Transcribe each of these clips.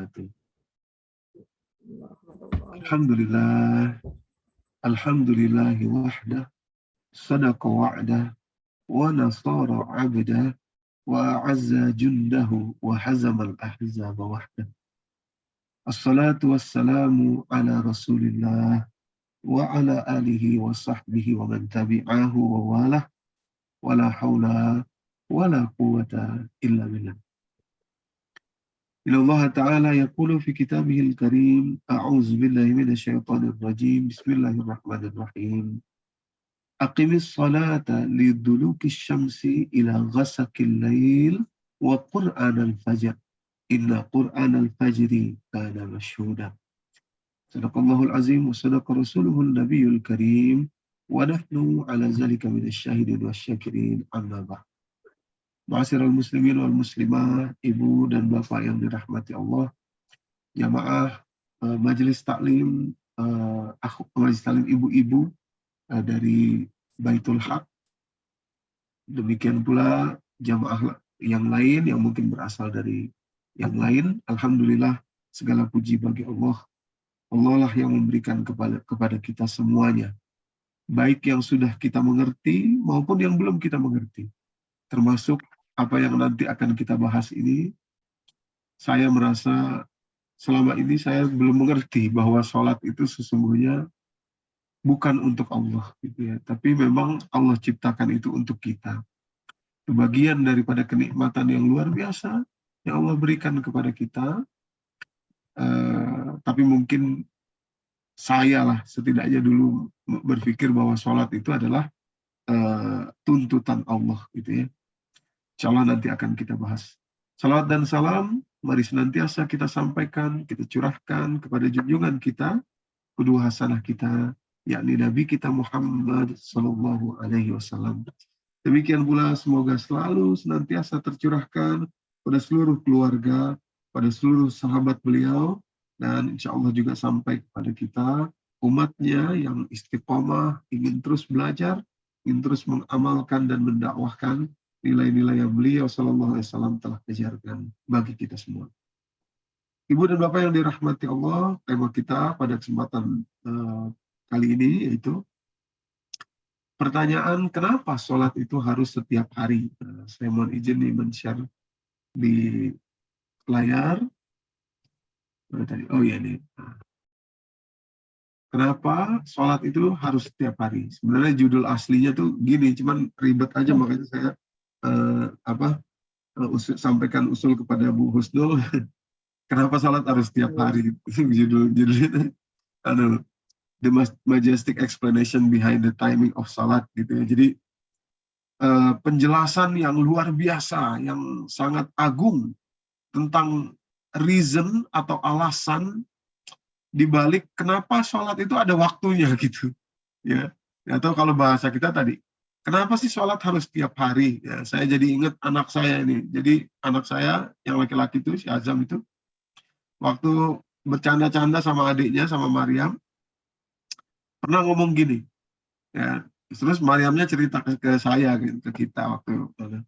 wabarakatuh. Alhamdulillah, alhamdulillahi wahdah, sadaqa wa'dah, wa nasara 'abdah, wa a'azza jundahu, wa hazamal ahzaba wahdah. Assalatu wassalamu ala rasulillah, wa ala alihi wa sahbihi wa man tabi'ahu wa walah, wa la hawla wa la quwata illa billah. إن الله تعالى يقول في كتابه الكريم أعوذ بالله من الشيطان الرجيم بسم الله الرحمن الرحيم أقم الصلاة لدلوك الشمس إلى غسق الليل وقرآن الفجر إن قرآن الفجر كان مشهودا صدق الله العظيم وصدق رسوله النبي الكريم ونحن على ذلك من الشاهدين والشاكرين أما بعد. Ma'asyiral muslimin wal muslimah, ibu dan bapak yang dirahmati Allah, jamaah majelis taklim, majelis taklim ibu-ibu dari Baitul Haq. Demikian pula jamaah yang lain yang mungkin berasal dari yang lain. Alhamdulillah, segala puji bagi Allah. Allah lah yang memberikan kepada kita semuanya, baik yang sudah kita mengerti maupun yang belum kita mengerti. Termasuk apa yang nanti akan kita bahas ini, saya merasa selama ini saya belum mengerti bahwa sholat itu sesungguhnya bukan untuk Allah, gitu ya. Tapi memang Allah ciptakan itu untuk kita. Itu bagian daripada kenikmatan yang luar biasa yang Allah berikan kepada kita. Tapi mungkin saya lah setidaknya dulu berpikir bahwa sholat itu adalah tuntutan Allah, gitu ya. Insya Allah nanti akan kita bahas. Salawat dan salam, mari senantiasa kita sampaikan, kita curahkan kepada junjungan kita, kedua hasanah kita, yakni Nabi kita Muhammad Sallallahu Alaihi Wasallam. Demikian pula semoga selalu senantiasa tercurahkan pada seluruh keluarga, pada seluruh sahabat beliau, dan insya Allah juga sampai kepada kita, umatnya yang istiqomah, ingin terus belajar, ingin terus mengamalkan dan mendakwahkan nilai-nilai yang beliau Sallallahu Alaihi Wasallam telah ajarkan bagi kita semua. Ibu dan bapak yang dirahmati Allah, tema kita pada kesempatan kali ini yaitu pertanyaan kenapa sholat itu harus setiap hari. Saya mohon izin nih men-share di layar. Oh iya nih. Kenapa sholat itu harus setiap hari? Sebenarnya judul aslinya tuh gini, cuman ribet aja makanya saya sampaikan usul kepada Bu Husnul. Kenapa salat harus setiap hari? Judulnya The Majestic Explanation Behind the Timing of Salat, gitu ya. Jadi penjelasan yang luar biasa, yang sangat agung tentang reason atau alasan dibalik kenapa sholat itu ada waktunya, gitu ya. Atau kalau bahasa kita tadi, kenapa sih sholat harus tiap hari? Ya, saya jadi ingat anak saya ini. Jadi anak saya yang laki-laki itu, si Azam itu, waktu bercanda-canda sama adiknya, sama Maryam, pernah ngomong gini. Ya, terus Maryamnya cerita ke saya, ke kita waktu itu.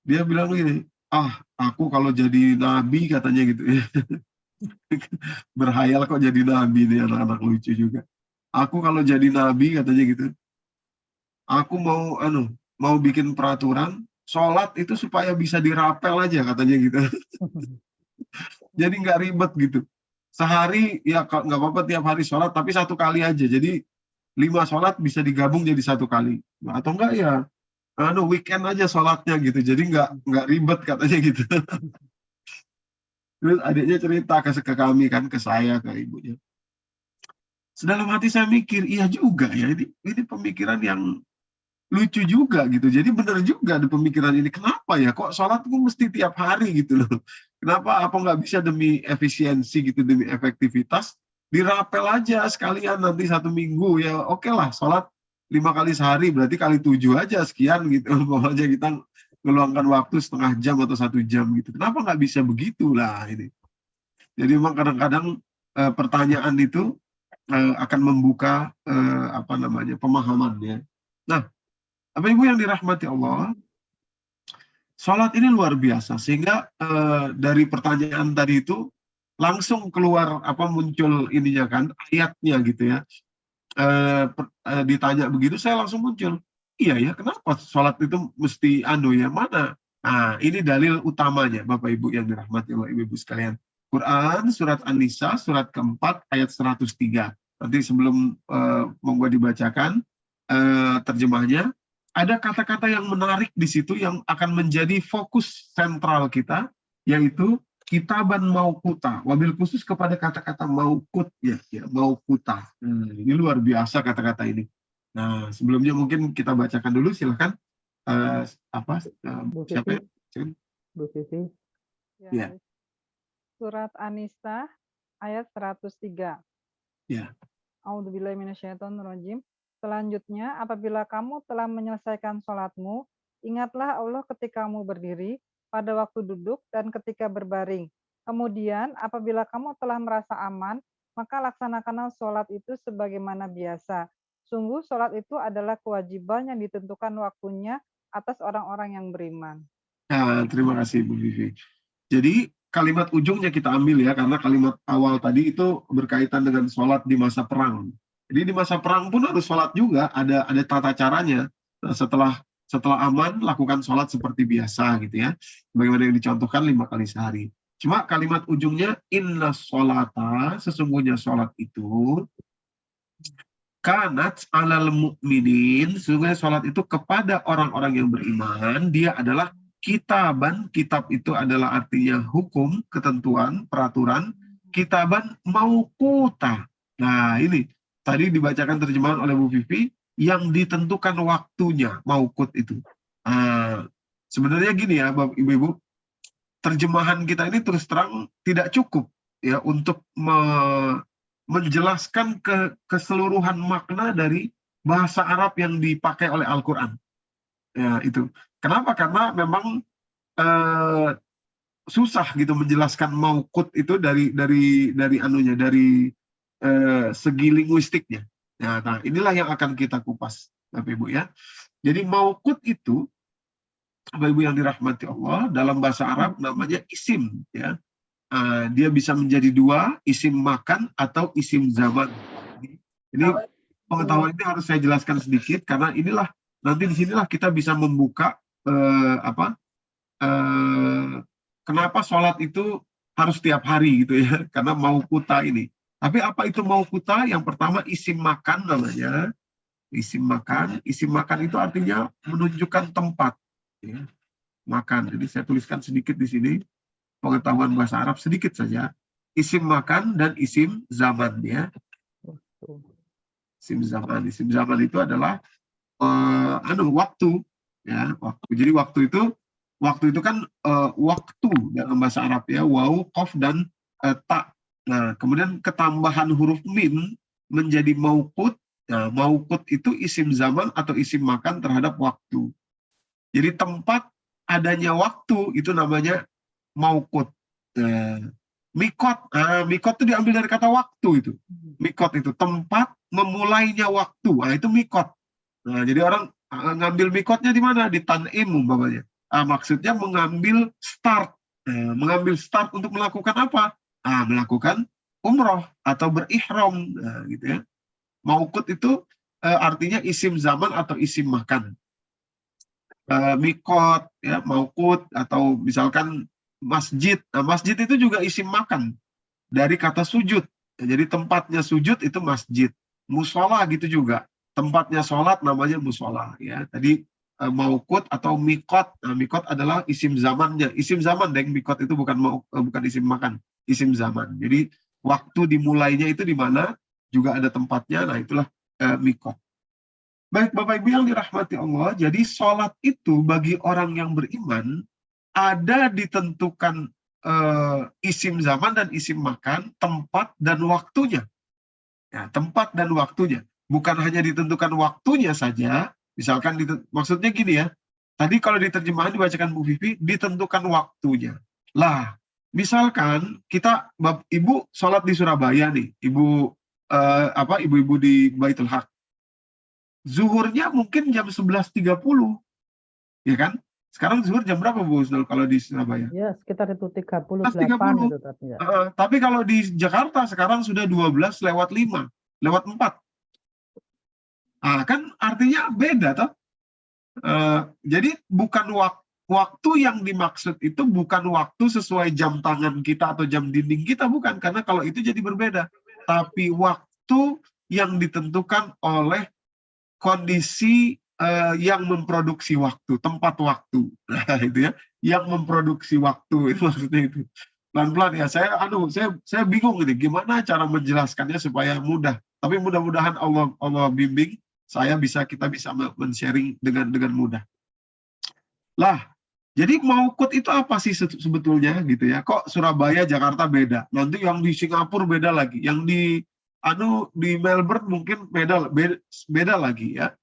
Dia bilang gini, aku kalau jadi nabi katanya gitu. Berhayal kok jadi nabi nih, anak-anak lucu juga. Aku kalau jadi nabi katanya gitu. Aku mau bikin peraturan sholat itu supaya bisa dirapel aja katanya gitu. Jadi nggak ribet gitu. Sehari ya nggak apa-apa tiap hari sholat, tapi satu kali aja. Jadi 5 sholat bisa digabung jadi satu kali. Atau enggak ya weekend aja sholatnya gitu. Jadi nggak ribet katanya gitu. Terus adiknya cerita ke kami kan, ke saya, ke ibunya. Sedalam hati saya mikir, iya juga ya, ini pemikiran yang lucu juga gitu. Jadi benar juga ada pemikiran ini. Kenapa ya kok sholat itu mesti tiap hari gitu loh. Kenapa apa nggak bisa demi efisiensi gitu, demi efektivitas dirapel aja sekalian nanti 1 minggu ya. Oke lah sholat 5 kali sehari berarti kali 7 aja sekian gitu. Pokoknya kita meluangkan waktu setengah jam atau 1 jam gitu. Kenapa nggak bisa begitulah ini. Jadi memang kadang-kadang pertanyaan itu akan membuka pemahamannya. Nah, Bapak Ibu yang dirahmati Allah, sholat ini luar biasa. Sehingga dari pertanyaan tadi itu, langsung keluar muncul ininya kan, ayatnya gitu ya. Ditanya begitu saya langsung muncul. Iya ya, kenapa sholat itu mesti ya mana? Nah, ini dalil utamanya Bapak Ibu yang dirahmati Allah Ibu sekalian. Quran surat An-Nisa surat keempat ayat 103. Nanti sebelum monggo dibacakan terjemahnya, ada kata-kata yang menarik di situ yang akan menjadi fokus sentral kita, yaitu kitaban mauquta, wabil khusus kepada kata-kata mauqut ya, mauquta. Ini luar biasa kata-kata ini. Nah, sebelumnya mungkin kita bacakan dulu, silakan. Bu Siapa ya? Bu Vivi. Ya. Surat An-Nisa ayat 103. Ya. A'udzubillahi minasyaitonirrajim. Selanjutnya, apabila kamu telah menyelesaikan sholatmu, ingatlah Allah ketika kamu berdiri, pada waktu duduk, dan ketika berbaring. Kemudian, apabila kamu telah merasa aman, maka laksanakanlah sholat itu sebagaimana biasa. Sungguh sholat itu adalah kewajiban yang ditentukan waktunya atas orang-orang yang beriman. Nah, terima kasih Bu Vivi. Jadi kalimat ujungnya kita ambil ya, karena kalimat awal tadi itu berkaitan dengan sholat di masa perang. Jadi di masa perang pun harus sholat juga, ada tata caranya. Nah, setelah aman, lakukan sholat seperti biasa gitu ya. Bagaimana yang dicontohkan 5 kali sehari. Cuma kalimat ujungnya, inna sholata, sesungguhnya sholat itu, kanat alal mu'minin, sesungguhnya sholat itu kepada orang-orang yang beriman, dia adalah kitaban. Kitab itu adalah artinya hukum, ketentuan, peraturan. Kitaban mauquta. Nah ini, tadi dibacakan terjemahan oleh Bu Vivi, yang ditentukan waktunya, mauqut itu. Sebenarnya gini ya Bapak Ibu, terjemahan kita ini terus terang tidak cukup ya untuk menjelaskan keseluruhan makna dari bahasa Arab yang dipakai oleh Al-Quran. Ya, itu. Kenapa? Karena memang susah gitu menjelaskan mauqut itu dari segi linguistiknya. Nah, inilah yang akan kita kupas, Bapak Ibu ya. Jadi mauqut itu, Bapak Ibu yang dirahmati Allah, dalam bahasa Arab namanya isim ya. Dia bisa menjadi dua, isim makan atau isim zaman. Ini pengetahuan ini harus saya jelaskan sedikit karena inilah nanti disinilah kita bisa membuka kenapa sholat itu harus tiap hari gitu ya, karena mauquta ini. Tapi apa itu mauquta? Yang pertama isim makan namanya, isim makan. Isim makan itu artinya menunjukkan tempat. Ya. Makan. Jadi saya tuliskan sedikit di sini pengetahuan bahasa Arab sedikit saja. Isim makan dan isim zaman ya. Isim zaman itu adalah waktu ya, waktu. Jadi waktu itu kan waktu dalam bahasa Arab ya, waw, qaf dan ta. Nah, kemudian ketambahan huruf mim menjadi mauqut. Nah, mauqut itu isim zaman atau isim makan terhadap waktu. Jadi tempat adanya waktu itu namanya mauqut. Mikot, mikot itu diambil dari kata waktu itu. Mikot itu tempat memulainya waktu. Nah, itu mikot. Nah, jadi orang ngambil mikotnya di mana? Di Tan'im umpamanya. Maksudnya mengambil start. Mengambil start untuk melakukan apa? Melakukan umroh atau berihram. Gitu ya. Mauqut itu artinya isim zaman atau isim makan. Mikot, ya, mauqut, atau misalkan masjid. Nah, masjid itu juga isim makan dari kata sujud. Jadi tempatnya sujud itu masjid. Musola gitu juga. Tempatnya sholat namanya musola. Ya. Tadi mauqut atau mikot. Nah, mikot adalah isim zamannya. Isim zaman, deng. Mikot itu bukan isim makan. Isim zaman. Jadi waktu dimulainya itu di mana, juga ada tempatnya. Nah, itulah mikot. Baik Bapak Ibu yang dirahmati Allah, jadi sholat itu bagi orang yang beriman ada ditentukan isim zaman dan isim makan, tempat dan waktunya. Ya, tempat dan waktunya. Bukan hanya ditentukan waktunya saja, misalkan maksudnya gini ya, tadi kalau diterjemahan dibacakan Bu Vivi, ditentukan waktunya. Lah, misalkan kita, Ibu sholat di Surabaya nih, ibu-ibu di Baitul Haq. Zuhurnya mungkin jam 11.30, ya kan? Sekarang zuhur jam berapa Bu Husnul kalau di Surabaya? Ya, sekitar itu 38 11.30. itu tadi ya. Tapi kalau di Jakarta sekarang sudah 12:05, lewat 4. Kan artinya beda toh. Jadi bukan waktu yang dimaksud itu bukan waktu sesuai jam tangan kita atau jam dinding kita, bukan. Karena kalau itu jadi berbeda. Tapi waktu yang ditentukan oleh kondisi yang memproduksi waktu, tempat waktu. Nah, itu ya, yang memproduksi waktu itu maksudnya itu. Pelan-pelan ya, saya bingung ini gimana cara menjelaskannya supaya mudah. Tapi mudah-mudahan Allah bimbing kita bisa men-sharing dengan mudah. Lah, jadi maukut itu apa sih sebetulnya gitu ya? Kok Surabaya, Jakarta beda? Nanti yang di Singapura beda lagi, yang di Melbourne mungkin beda lagi ya.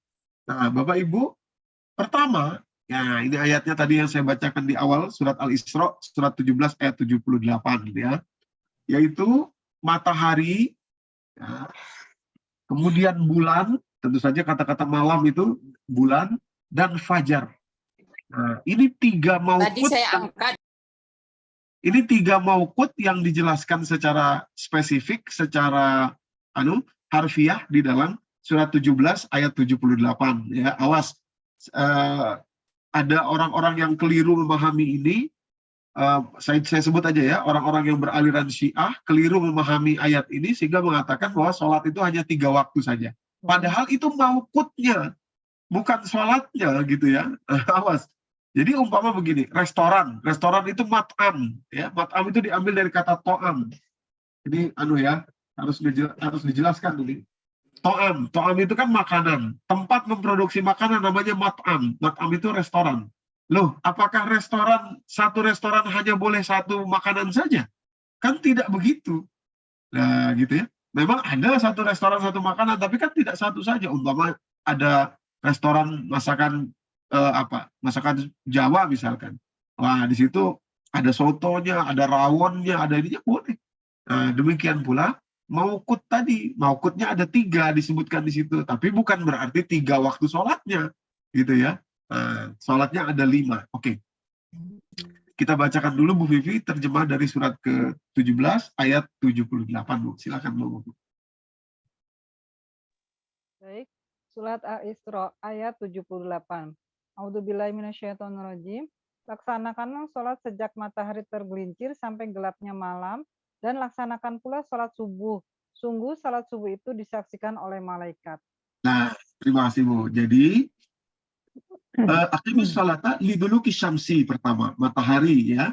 Nah, Bapak Ibu, pertama, ya ini ayatnya tadi yang saya bacakan di awal surat Al-Isra surat 17 ayat 78 ya. Yaitu matahari, ya, kemudian bulan, tentu saja kata-kata malam itu bulan dan fajar. Nah, ini tiga maukut. Tadi saya angkat. Ini tiga maukut yang dijelaskan secara spesifik, secara harfiah di dalam surat 17 ayat 78 ya. Awas, ada orang-orang yang keliru memahami ini. Saya sebut aja ya, orang-orang yang beraliran Syiah keliru memahami ayat ini sehingga mengatakan bahwa sholat itu hanya 3 waktu saja. Padahal itu maukutnya, bukan sholatnya gitu ya. Awas. Jadi umpama begini, restoran itu mat'am ya. Mat'am itu diambil dari kata to'am. Jadi harus dijelaskan dulu. To'am itu kan makanan. Tempat memproduksi makanan namanya mat'am. Mat'am itu restoran. Loh, apakah satu restoran hanya boleh satu makanan saja? Kan tidak begitu. Nah, gitu ya. Memang ada satu restoran satu makanan, tapi kan tidak satu saja. Umpama ada restoran masakan masakan Jawa misalkan. Wah, di situ ada sotonya, ada rawonnya, ada ininya boleh. Nah, demikian pula maukut tadi, maukutnya ada 3 disebutkan di situ, tapi bukan berarti 3 waktu sholatnya, gitu ya. Sholatnya ada 5. Oke. Kita bacakan dulu Bu Vivi terjemah dari surat ke-17 ayat 78 Bu. Silakan Bu. Baik, surat Al-Isra ayat 78. A'udzubillahi minasyaitonirrajim. Laksanakanlah sholat sejak matahari tergelincir sampai gelapnya malam, dan laksanakan pula sholat subuh. Sungguh sholat subuh itu disaksikan oleh malaikat. Nah, terima kasih Bu. Jadi aqimus sholata liduluki syamsi pertama, matahari ya.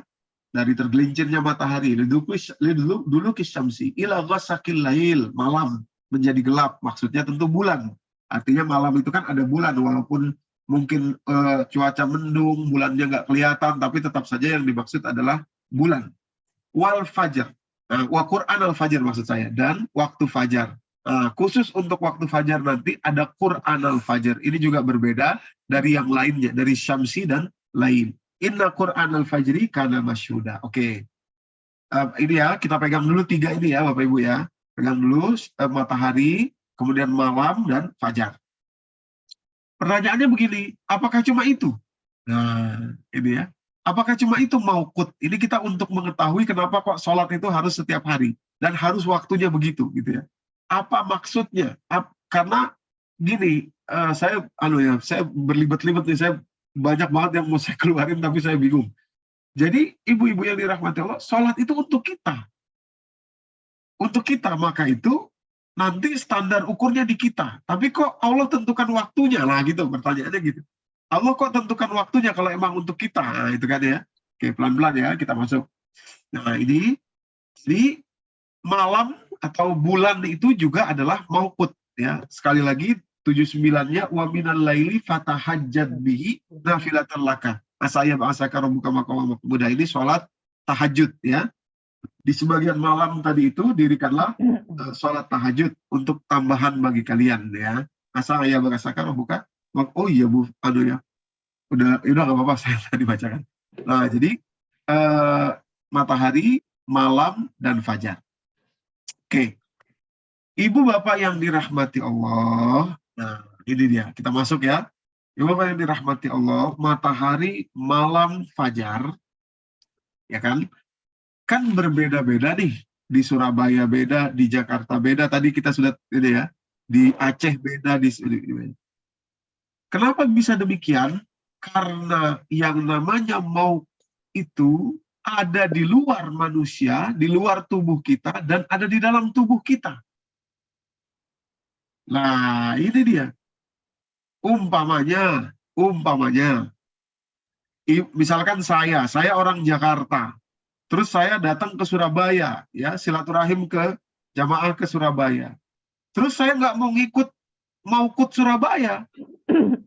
Dari tergelincirnya matahari, liduluki syamsi ila ghasaqil lail, malam menjadi gelap, maksudnya tentu bulan. Artinya malam itu kan ada bulan, walaupun mungkin cuaca mendung, bulannya nggak kelihatan, tapi tetap saja yang dimaksud adalah bulan. Wal fajar, wa Qur'an al-fajar maksud saya, dan waktu fajar. Khusus untuk waktu fajar nanti ada Qur'an al-fajar. Ini juga berbeda dari yang lainnya, dari syamsi dan lain. Inna Qur'an al-fajri kana masyhuda. Oke. Ini ya, kita pegang dulu 3 ini ya Bapak Ibu ya. Pegang dulu matahari, kemudian malam, dan fajar. Pertanyaannya begini, apakah cuma itu? Nah, ini ya. Apakah cuma itu maukut? Ini kita untuk mengetahui kenapa kok sholat itu harus setiap hari. Dan harus waktunya begitu, gitu ya. Apa maksudnya? Karena gini, saya berlibat-libat nih, saya banyak banget yang mau saya keluarin, tapi saya bingung. Jadi, ibu-ibu yang dirahmati Allah, sholat itu untuk kita. Untuk kita, maka itu nanti standar ukurnya di kita. Tapi kok Allah tentukan waktunya? Lah gitu, pertanyaannya gitu. Allah kok tentukan waktunya kalau emang untuk kita? Nah, itu kan ya. Oke, pelan-pelan ya, kita masuk. Nah, ini di malam atau bulan itu juga adalah maukut. Ya. Sekali lagi, 79-nya, wa minal laili fatahajjad bihi nafilatan laka. Asaya ba'asaka rabbuka maqama mahmuda. Ini sholat tahajud ya. Di sebagian malam tadi itu dirikanlah sholat tahajud untuk tambahan bagi kalian ya. Asa ya berasakan buka. Oh iya Bu, ya. Udah nggak apa-apa saya tadi bacakan. Nah, jadi matahari, malam, dan fajar. Oke. Ibu bapak yang dirahmati Allah. Nah, ini dia. Kita masuk ya. Ya Bapak yang dirahmati Allah, matahari malam fajar, ya kan? Kan berbeda-beda nih. Di Surabaya beda, di Jakarta beda. Tadi kita sudah ini ya, di Aceh beda, Kenapa bisa demikian? Karena yang namanya mau itu ada di luar manusia, di luar tubuh kita, dan ada di dalam tubuh kita. Nah, ini dia. Umpamanya, misalkan saya orang Jakarta, terus saya datang ke Surabaya, ya silaturahim ke jamaah ke Surabaya. Terus saya nggak mau ikut Surabaya,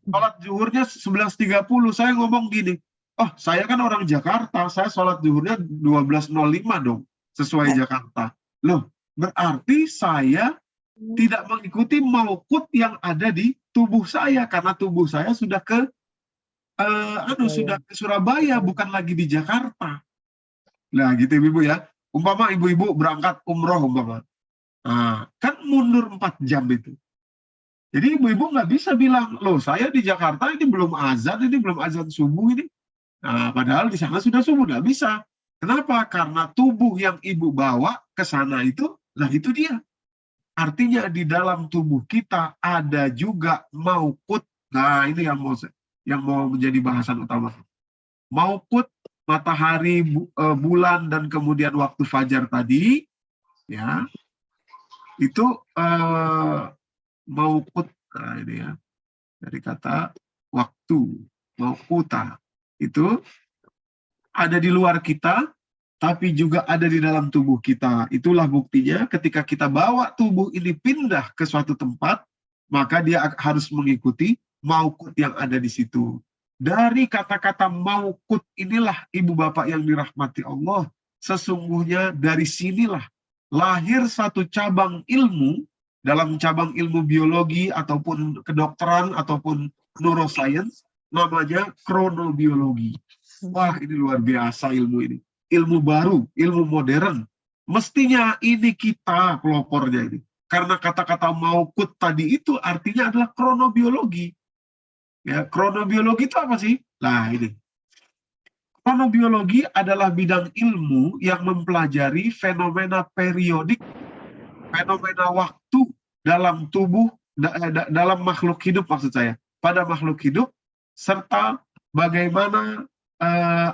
sholat zuhurnya 11.30, saya ngomong gini, oh saya kan orang Jakarta, saya sholat zuhurnya 12.05 dong, sesuai Jakarta. Loh, berarti saya tidak mengikuti maukut yang ada di tubuh saya, karena tubuh saya sudah sudah ke Surabaya, bukan lagi di Jakarta. Nah gitu ibu ya, umpama ibu-ibu berangkat umroh umpama, nah, kan mundur 4 jam itu. Jadi ibu-ibu nggak bisa bilang, loh saya di Jakarta ini belum azan subuh ini. Nah, padahal di sana sudah subuh, nggak bisa. Kenapa? Karena tubuh yang ibu bawa ke sana itu, nah itu dia. Artinya di dalam tubuh kita ada juga maukut. Nah ini yang mau menjadi bahasan utama. Maukut matahari, bulan, dan kemudian waktu fajar tadi, ya itu maukut. Nah ini ya, dari kata waktu, maukuta, itu ada di luar kita, tapi juga ada di dalam tubuh kita. Itulah buktinya ketika kita bawa tubuh ini pindah ke suatu tempat, maka dia harus mengikuti maukut yang ada di situ. Dari kata-kata maukut inilah ibu bapak yang dirahmati Allah, sesungguhnya dari sinilah lahir satu cabang ilmu, dalam cabang ilmu biologi ataupun kedokteran ataupun neuroscience, namanya kronobiologi. Wah, ini luar biasa ilmu ini. Ilmu baru, ilmu modern. Mestinya ini kita pelopornya ini. Karena kata-kata maukut tadi itu artinya adalah kronobiologi. Ya, kronobiologi itu apa sih? Nah, ini. Kronobiologi adalah bidang ilmu yang mempelajari fenomena periodik, fenomena waktu dalam tubuh, dalam makhluk hidup maksud saya. Pada makhluk hidup, serta bagaimana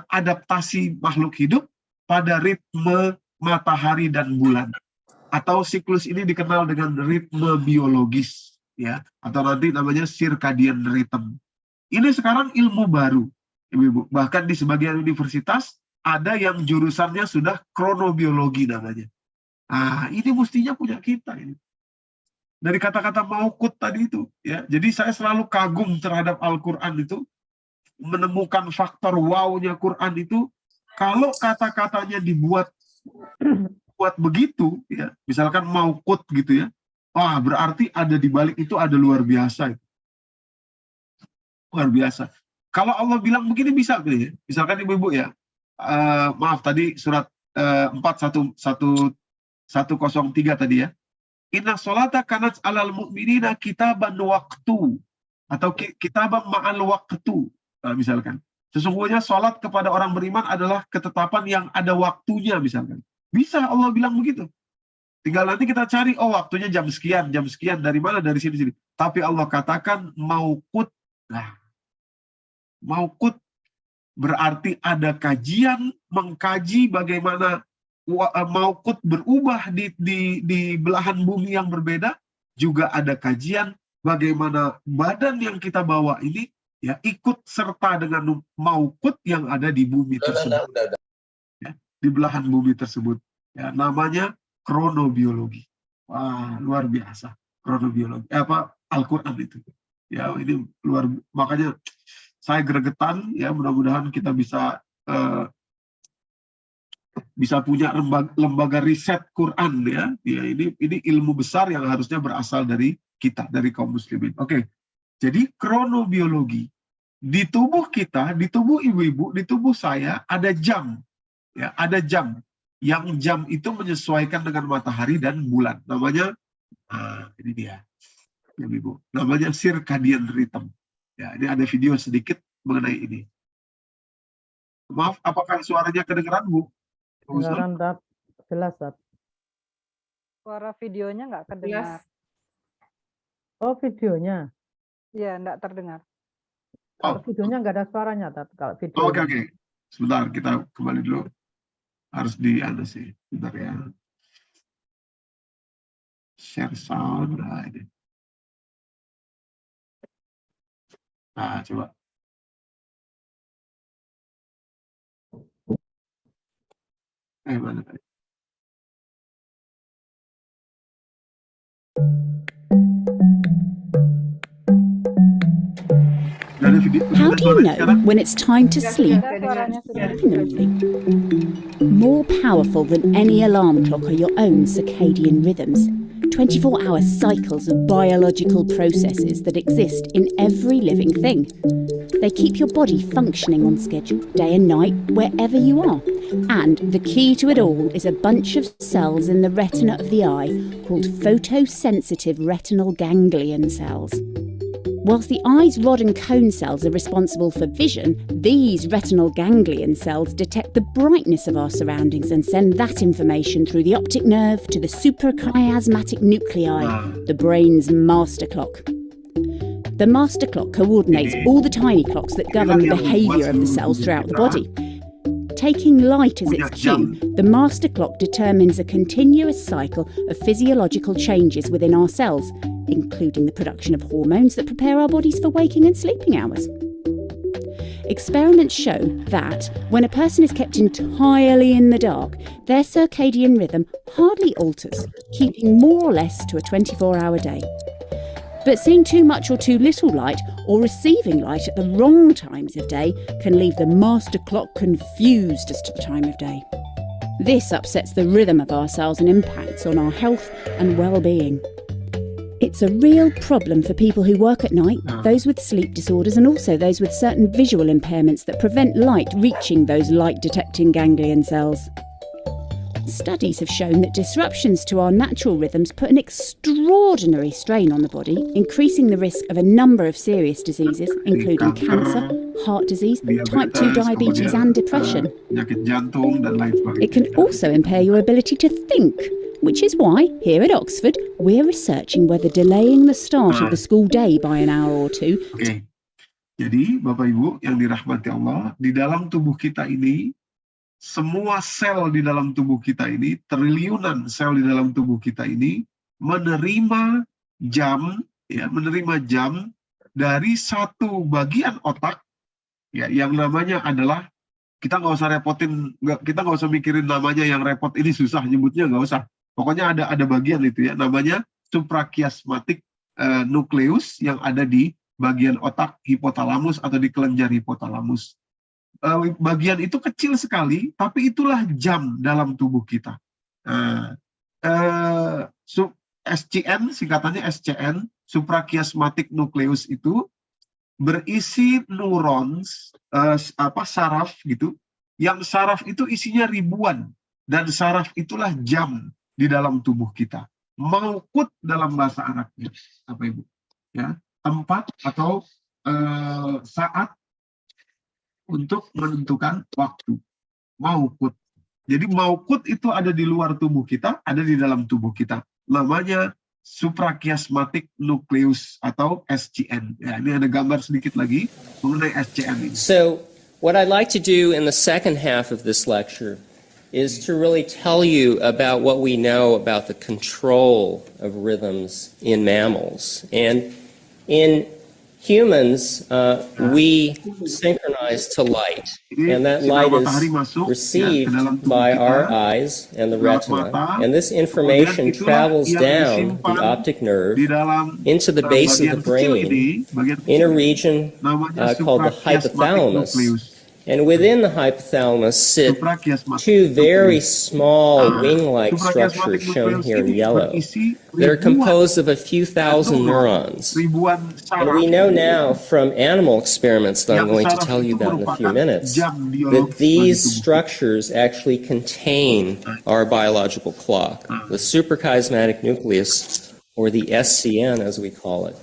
adaptasi makhluk hidup pada ritme matahari dan bulan. Atau siklus ini dikenal dengan ritme biologis, ya, atau nanti namanya circadian rhythm. Ini sekarang ilmu baru, ibu-ibu. Bahkan di sebagian universitas ada yang jurusannya sudah kronobiologi namanya. Nah, ini mestinya punya kita ini. Dari kata-kata maukut tadi itu, ya. Jadi saya selalu kagum terhadap Al-Qur'an itu, menemukan faktor wow-nya Quran itu, kalau kata-katanya dibuat begitu, ya, misalkan maukut gitu ya, wah berarti ada di balik itu ada luar biasa. Luar biasa. Kalau Allah bilang begini bisa, ya. Misalkan ibu-ibu ya, maaf tadi surat 4.103 tadi ya, Inna sholata kanat alal mu'minina kitaban waktu, atau kitaban ma'al waktu. Nah, misalkan, sesungguhnya sholat kepada orang beriman adalah ketetapan yang ada waktunya, misalkan. Bisa Allah bilang begitu. Tinggal nanti kita cari, oh waktunya jam sekian, dari mana, dari sini. Tapi Allah katakan maukut. Nah, maukut berarti ada kajian, mengkaji bagaimana maukut berubah di belahan bumi yang berbeda. Juga ada kajian bagaimana badan yang kita bawa ini ya ikut serta dengan maukut yang ada di bumi tersebut. Ya, di belahan bumi tersebut. Ya, namanya kronobiologi. Wah, luar biasa. Kronobiologi. Al-Quran itu. Ya, ini makanya saya gregetan, ya, mudah-mudahan kita bisa punya lembaga riset Quran, ya. Ya, ini ilmu besar yang harusnya berasal dari kita, dari kaum muslimin. Oke. Jadi kronobiologi, di tubuh kita, di tubuh ibu-ibu, di tubuh saya ada jam. Ya, ada jam. Yang jam itu menyesuaikan dengan matahari dan bulan. Namanya ini dia. Ibu-ibu. Namanya circadian rhythm. Ya, ini ada video sedikit mengenai ini. Maaf, apakah suaranya kedengeran, Bu? Kedengaran, Tat. Jelas, Tat. Suara videonya nggak kedengar. Oh, videonya. Iya, nggak terdengar. Kalau videonya nggak ada suaranya, Tat. Kalau video. Oke. Sebentar, kita kembali dulu. Harus sih. Bentar ya. Share sound. Nah, ini. Nah, coba. Mana tadi? How do you know when it's time to sleep? Suaranya sudah. More powerful than any alarm clock are your own circadian rhythms, 24-hour cycles of biological processes that exist in every living thing. They keep your body functioning on schedule, day and night, wherever you are. And the key to it all is a bunch of cells in the retina of the eye called photosensitive retinal ganglion cells. Whilst the eye's rod and cone cells are responsible for vision, these retinal ganglion cells detect the brightness of our surroundings and send that information through the optic nerve to the suprachiasmatic nuclei, the brain's master clock. The master clock coordinates all the tiny clocks that govern the behaviour of the cells throughout the body. Taking light as its cue, the master clock determines a continuous cycle of physiological changes within our cells, including the production of hormones that prepare our bodies for waking and sleeping hours. Experiments show that when a person is kept entirely in the dark, their circadian rhythm hardly alters, keeping more or less to a 24-hour day. But seeing too much or too little light, or receiving light at the wrong times of day, can leave the master clock confused as to the time of day. This upsets the rhythm of our cells and impacts on our health and well-being. It's a real problem for people who work at night, those with sleep disorders, and also those with certain visual impairments that prevent light reaching those light-detecting ganglion cells. Studies have shown that disruptions to our natural rhythms put an extraordinary strain on the body, increasing the risk of a number of serious diseases, including cancer, heart disease, type 2 diabetes and depression. It can also impair your ability to think, which is why, here at Oxford, we're researching whether delaying the start of the school day by an hour or two. Okay. Jadi, Bapak Ibu yang dirahmati Allah, di dalam tubuh kita ini, semua sel di dalam tubuh kita ini, triliunan sel di dalam tubuh kita ini, menerima jam dari satu bagian otak, ya, yang namanya adalah, kita nggak usah mikirin namanya yang repot, ini susah nyebutnya, nggak usah. Pokoknya ada bagian itu ya, namanya suprachiasmatic nucleus yang ada di bagian otak hipotalamus atau di kelenjar hipotalamus. Bagian itu kecil sekali, tapi itulah jam dalam tubuh kita. SCN, singkatannya SCN, suprachiasmatic nucleus itu berisi neurons, saraf gitu, yang saraf itu isinya ribuan, dan saraf itulah jam di dalam tubuh kita. Mauqut dalam bahasa Arabnya, apa Ibu? Ya, tempat atau saat untuk menentukan waktu. Mauqut. Jadi mauqut itu ada di luar tubuh kita, ada di dalam tubuh kita. Namanya suprachiasmatic nucleus atau SCN. Ya, ini ada gambar sedikit lagi mengenai SCN ini. So, what I'd like to do in the second half of this lecture is to really tell you about what we know about the control of rhythms in mammals. And in humans, we synchronize to light, and that light is received by our eyes and the retina, and this information travels down the optic nerve into the base of the brain in a region called the hypothalamus. And within the hypothalamus sit two very small wing-like structures shown here in yellow that are composed of a few thousand neurons. And we know now from animal experiments that I'm going to tell you about in a few minutes that these structures actually contain our biological clock, the suprachiasmatic nucleus, or the SCN as we call it.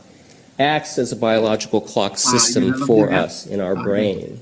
acts as a biological clock ini system dalamnya for dia. us in our Ini. brain.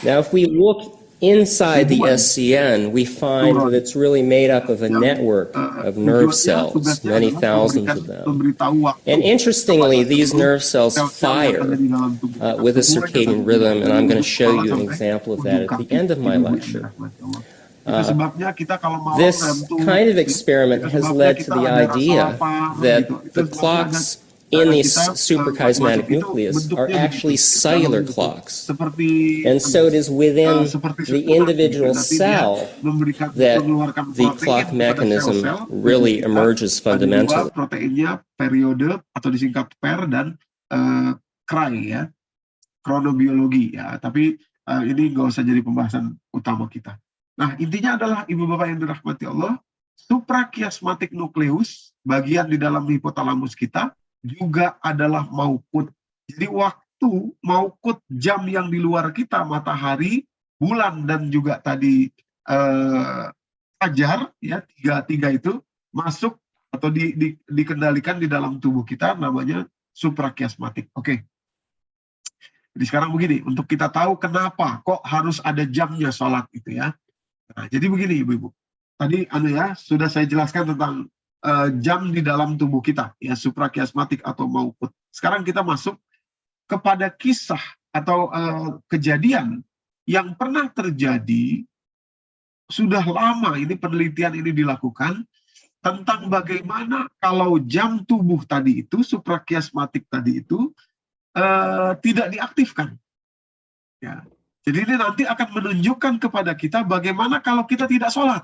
Now, if we look inside the Ribuan SCN, we find that neuron it's really made up of a yang network of nerve tujuannya, cells, tugasnya many adalah thousands of them. memberitahu waktu And interestingly, kepada these seluruh nerve cells sel-sel yang ada fire di dalam tubuh kita. with a Semuanya circadian dari rhythm, and I'm going to ujung show kepala you an sampai example of ujung that at the kaki, end of my ibu-ibu yang lecture. dirahmati Allah. Itu sebabnya kita kalau mau This ngantuk, kind of ya, experiment itu has sebabnya led to kita the ada rasa idea lapar, that gitu. Itu the sebabnya clocks in these kita suprachiasmatic masuk itu nucleus are bentuknya actually begitu, cellular dalam bentuk clocks. seperti And so it is within seperti the susunan, individual gitu. Nanti dia cell mengeluarkan that the protein clock kepada mechanism sel-sel tubuh really kita. emerges Ada dua fundamentally. proteinnya, periode atau disingkat PER dan CRY ya, kronobiologi ya. Tapi ini nggak usah jadi pembahasan utama kita. Nah, intinya adalah ibu bapak yang dirahmati Allah, suprachiasmatic nucleus, bagian di dalam hipotalamus kita, juga adalah maukut. Jadi waktu maukut jam yang di luar kita, matahari, bulan, dan juga tadi fajar, ya, tiga itu masuk atau dikendalikan di dalam tubuh kita, namanya suprachiasmatic. Oke. Jadi sekarang begini, untuk kita tahu kenapa kok harus ada jamnya sholat itu ya. Nah, jadi begini ibu-ibu. Tadi sudah saya jelaskan tentang jam di dalam tubuh kita, ya, suprachiasmatic atau maukut. Sekarang kita masuk kepada kisah atau kejadian yang pernah terjadi sudah lama. Ini penelitian ini dilakukan tentang bagaimana kalau jam tubuh tadi itu, suprachiasmatic tadi itu tidak diaktifkan. Ya. Jadi ini nanti akan menunjukkan kepada kita bagaimana kalau kita tidak sholat.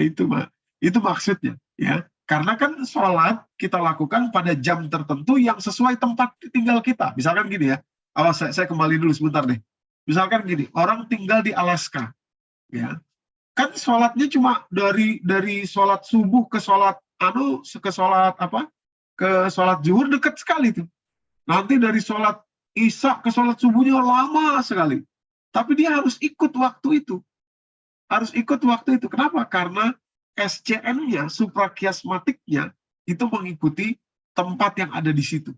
Itu maksudnya, ya. Karena kan sholat kita lakukan pada jam tertentu yang sesuai tempat tinggal kita. Misalkan gini ya, saya kembali dulu sebentar deh. Misalkan gini, orang tinggal di Alaska, ya. Kan sholatnya cuma dari sholat subuh ke sholat ke sholat zuhur dekat sekali tuh. Nanti dari sholat isya ke sholat subuhnya lama sekali. Tapi dia harus ikut waktu itu. Kenapa? Karena SCN-nya, suprachiasmatiknya, itu mengikuti tempat yang ada di situ.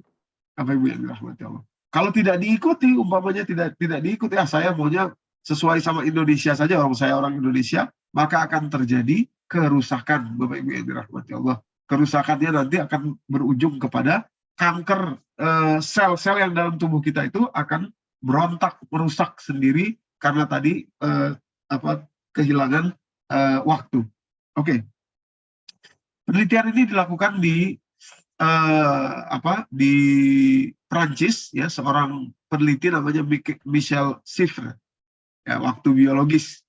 Bapak Ibu yang dirahmati Allah. Kalau tidak diikuti, umpamanya tidak diikuti, saya maunya sesuai sama Indonesia saja, saya orang Indonesia, maka akan terjadi kerusakan, Bapak Ibu yang dirahmati Allah. Kerusakannya nanti akan berujung kepada kanker. Sel-sel yang dalam tubuh kita itu akan berontak, merusak sendiri karena tadi kehilangan waktu. Oke. Penelitian ini dilakukan di Prancis, ya, seorang peneliti namanya Michel Siffre, ya, waktu biologis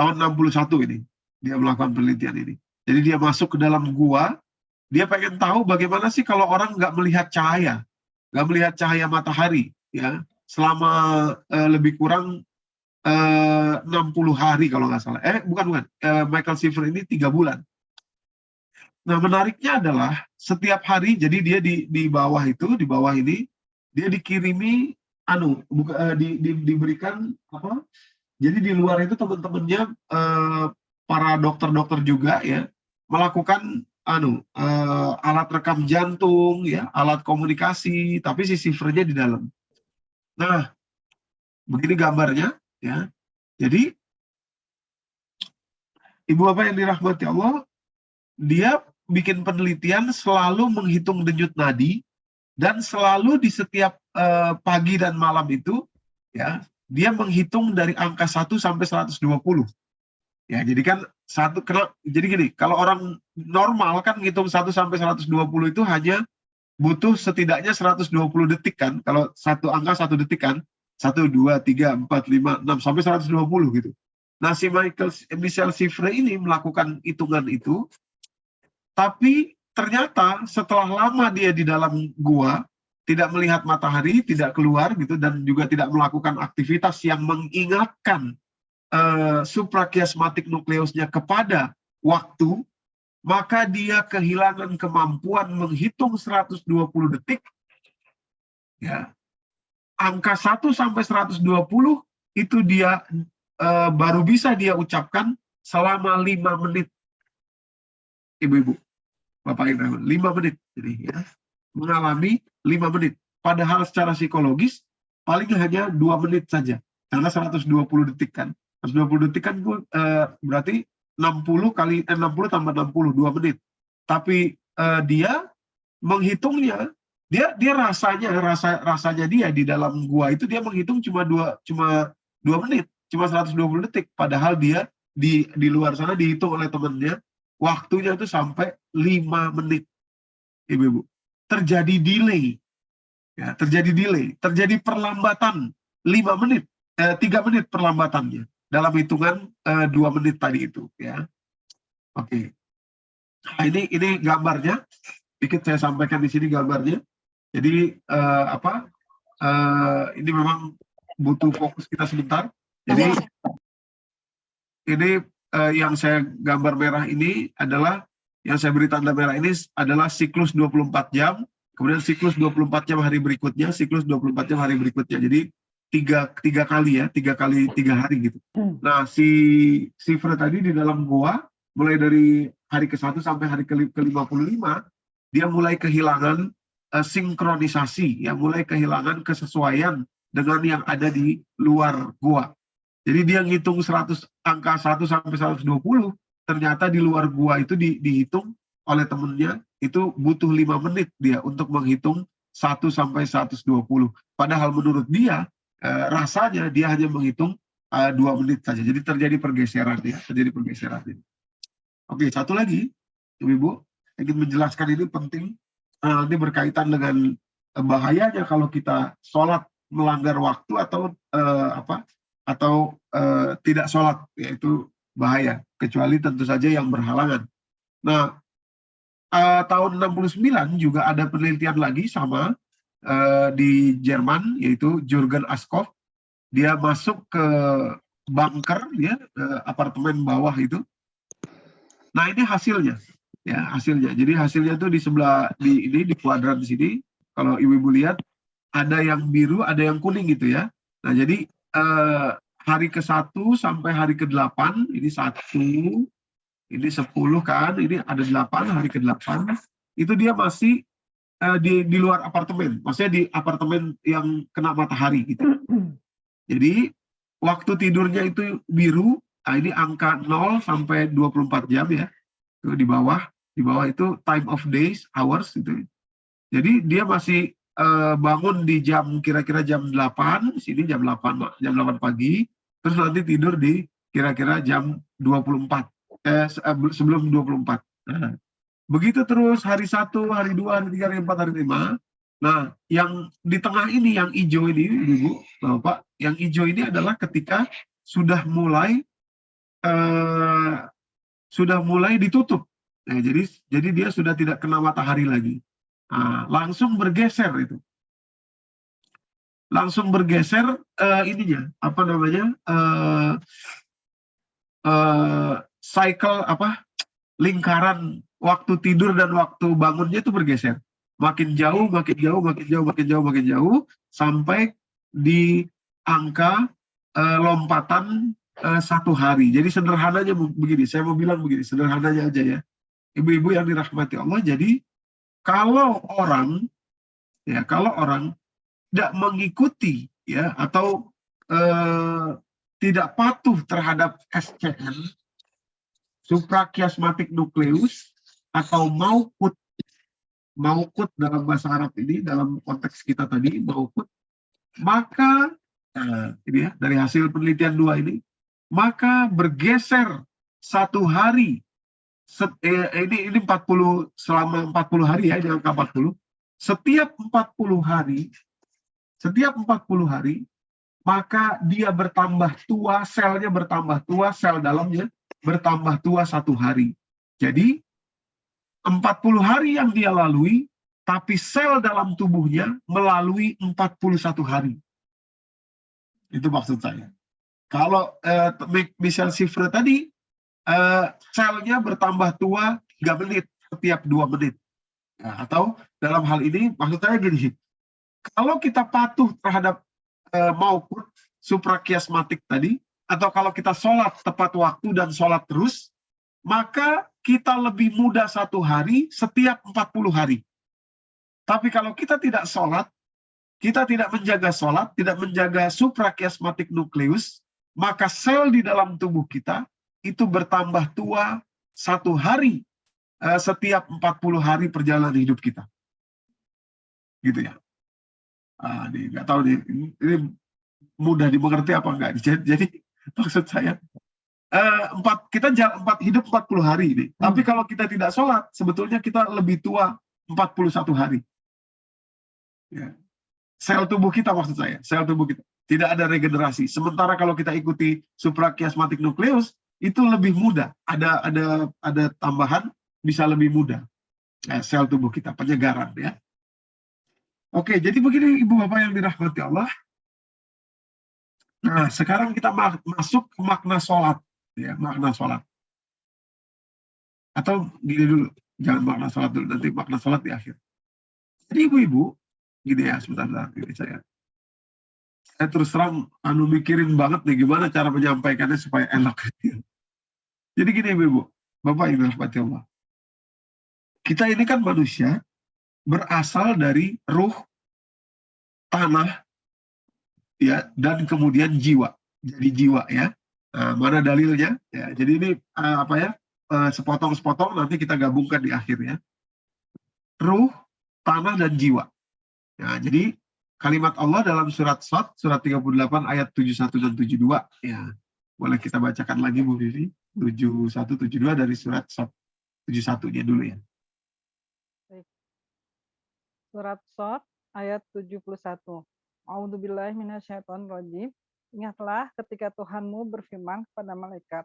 tahun 61 ini dia melakukan penelitian ini. Jadi dia masuk ke dalam gua, dia pengen tahu bagaimana sih kalau orang nggak melihat cahaya matahari, ya, selama lebih kurang 60 hari kalau nggak salah. Bukan. Michael Siffre ini 3 bulan. Nah, menariknya adalah setiap hari, jadi dia di bawah ini, dia dikirimi diberikan apa? Jadi di luar itu teman-temannya para dokter-dokter juga, ya, melakukan alat rekam jantung, ya, alat komunikasi, tapi si Siffre-nya di dalam. Nah, begini gambarnya, ya. Jadi ibu bapak yang dirahmati Allah, dia bikin penelitian selalu menghitung denyut nadi, dan selalu di setiap pagi dan malam itu, ya, dia menghitung dari angka 1 sampai 120. Ya, jadi kan jadi gini, kalau orang normal kan ngitung 1 sampai 120 itu hanya butuh setidaknya 120 detik kan, kalau satu angka 1 detik kan, 1, 2, 3, 4, 5, 6 sampai 120 gitu. Nah, si Michel Siffre ini melakukan hitungan itu, tapi ternyata setelah lama dia di dalam gua, tidak melihat matahari, tidak keluar gitu, dan juga tidak melakukan aktivitas yang mengingatkan suprachiasmatic nucleusnya kepada waktu, maka dia kehilangan kemampuan menghitung 120 detik, ya. Angka 1 sampai 120 itu dia baru bisa dia ucapkan selama 5 menit. Ibu-ibu, Bapak Ibu, 5 menit. Jadi, ya, mengalami 5 menit. Padahal secara psikologis paling hanya 2 menit saja. Karena 120 detik kan. 120 detik kan berarti 60 tambah 60, 2 menit. Tapi dia menghitungnya, dia rasanya dia di dalam gua itu dia menghitung cuma 2 menit, cuma 120 detik. Padahal dia di luar sana dihitung oleh temannya, waktunya itu sampai 5 menit. Ibu-ibu, terjadi delay. Ya, terjadi perlambatan 5 menit, 3 menit perlambatannya dalam hitungan 2 menit tadi itu, ya. Oke. Nah, ini gambarnya, sedikit saya sampaikan di sini gambarnya. Jadi ini memang butuh fokus kita sebentar. Jadi ini yang saya gambar merah ini adalah, yang saya beri tanda merah ini adalah siklus 24 jam. Kemudian siklus 24 jam hari berikutnya, siklus 24 jam hari berikutnya. Jadi tiga kali ya, 3 hari gitu. Nah, si Fred tadi di dalam goa, mulai dari hari ke-1 sampai hari ke-55, dia mulai kehilangan sinkronisasi, ya, mulai kehilangan kesesuaian dengan yang ada di luar goa. Jadi dia ngitung angka 1 sampai 120, ternyata di luar gua itu dihitung oleh temennya, itu butuh 5 menit dia untuk menghitung 1 sampai 120. Padahal menurut dia, rasanya dia hanya menghitung 2 menit saja. Jadi terjadi pergeseran ya, Oke, satu lagi, Ibu, ingin menjelaskan ini penting, nanti berkaitan dengan bahayanya kalau kita sholat melanggar waktu atau tidak sholat, yaitu bahaya, kecuali tentu saja yang berhalangan. Nah, tahun 69 juga ada penelitian lagi sama di Jerman, yaitu Jürgen Askow. Dia masuk ke bunker, ya, apartemen bawah itu. Nah, ini hasilnya, ya, hasilnya. Jadi hasilnya tuh di sebelah di kuadran di sini. Kalau ibu-ibu lihat, ada yang biru, ada yang kuning gitu ya. Nah, jadi hari ke-1 sampai hari ke-8, ini 1, ini 10 kan, ini ada 8, hari ke-8, itu dia masih di luar apartemen, maksudnya di apartemen yang kena matahari gitu. Jadi waktu tidurnya itu biru, nah ini angka 0 sampai 24 jam ya, itu di bawah itu time of days, hours itu. Jadi dia masih bangun di jam kira-kira jam 8, sini jam 8 pagi, terus nanti tidur di kira-kira jam 24. Sebelum 24. Nah, begitu terus hari 1, hari 2, hari 3, hari 4, hari 5. Nah, yang di tengah ini, yang hijau ini, Ibu, Bapak, yang hijau ini adalah ketika sudah mulai ditutup. Nah, jadi dia sudah tidak kena matahari lagi. Nah, langsung bergeser itu. Langsung bergeser ininya, apa namanya? Cycle lingkaran waktu tidur dan waktu bangunnya itu bergeser, makin jauh sampai di angka lompatan 1 hari. Jadi sederhananya begini, saya mau bilang begini, sederhananya aja ya, ibu-ibu yang dirahmati Allah. Jadi kalau orang tidak mengikuti ya, atau tidak patuh terhadap SCN, suprachiasmatic nucleus, atau maukut dalam bahasa Arab ini, dalam konteks kita tadi, maukut, maka ini ya, dari hasil penelitian 2 ini, maka bergeser 1 hari, ini 40, selama 40 hari ya, ini angka 40, setiap 40 hari, maka dia bertambah tua, selnya bertambah tua, sel dalamnya bertambah tua 1 hari. Jadi 40 hari yang dia lalui, tapi sel dalam tubuhnya melalui 41 hari. Itu maksud saya. Kalau Michel Siffre tadi, selnya bertambah tua 3 menit setiap 2 menit. Nah, atau dalam hal ini, maksud saya gini, kalau kita patuh terhadap maupun suprachiasmatik tadi, atau kalau kita sholat tepat waktu dan sholat terus, maka kita lebih muda 1 hari setiap 40 hari. Tapi kalau kita tidak sholat, kita tidak menjaga sholat, tidak menjaga suprachiasmatic nucleus, maka sel di dalam tubuh kita itu bertambah tua 1 hari setiap 40 hari perjalanan hidup kita. Gitu ya. Nggak tahu nih, ini mudah dimengerti apa enggak. Jadi maksud saya, kita hidup 40 hari ini. Tapi kalau kita tidak sholat, sebetulnya kita lebih tua 41 hari. Ya. Sel tubuh kita maksud saya, sel tubuh kita. Tidak ada regenerasi. Sementara kalau kita ikuti suprachiasmatic nucleus, itu lebih mudah. Ada tambahan, bisa lebih mudah. Sel tubuh kita, penyegaran ya. Oke, jadi begini Ibu Bapak yang dirahmati Allah. Nah, sekarang kita masuk ke makna sholat. Ya, makna sholat. Atau gini dulu, jangan makna sholat dulu, nanti makna sholat di akhir. Jadi ibu-ibu, gini ya, sebentar, ini saya terus terang mikirin banget nih gimana cara menyampaikannya supaya enak. Jadi gini ibu-ibu, Bapak yang dirahmati Allah. Kita ini kan manusia berasal dari ruh, tanah, ya, dan kemudian jiwa. Jadi jiwa ya. Nah, mana dalilnya? Ya, jadi ini sepotong-sepotong nanti kita gabungkan di akhir ya. Ruh, tanah, dan jiwa. Ya, jadi kalimat Allah dalam surat Shad, surat 38 ayat 71 dan 72. Ya, boleh kita bacakan lagi Bu Vivi. 71, 72 dari surat Shad 71-nya dulu ya. Surat Shad ayat 71. A'udzubillahi minasyaitonirrajim. Ingatlah ketika Tuhanmu berfirman kepada malaikat,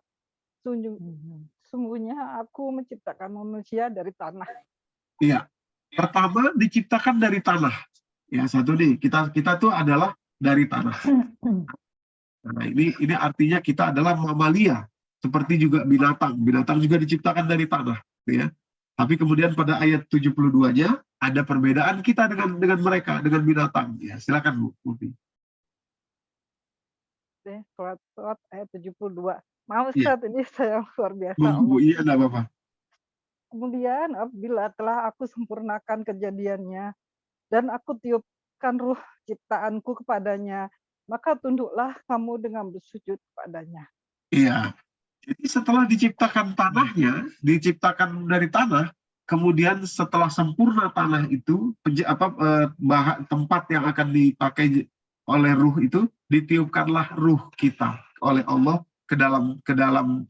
sungguhnya aku menciptakan manusia dari tanah. Iya. Pertama diciptakan dari tanah. Ya, satu nih, kita tuh adalah dari tanah. Nah, ini artinya kita adalah mamalia, seperti juga binatang. Binatang juga diciptakan dari tanah, ya. Tapi kemudian pada ayat 72-nya ada perbedaan kita dengan mereka, dengan binatang. Ya, silakan Bu. Surat ayat 72. Maaf Ustaz, ini saya luar biasa. Bu, iya enggak apa-apa. Kemudian apabila telah aku sempurnakan kejadiannya dan aku tiupkan ruh ciptaanku kepadanya, maka tunduklah kamu dengan bersujud kepadanya. Iya. Jadi setelah diciptakan tanahnya, diciptakan dari tanah, kemudian setelah sempurna tanah itu, tempat yang akan dipakai oleh ruh itu, ditiupkanlah ruh kita oleh Allah ke dalam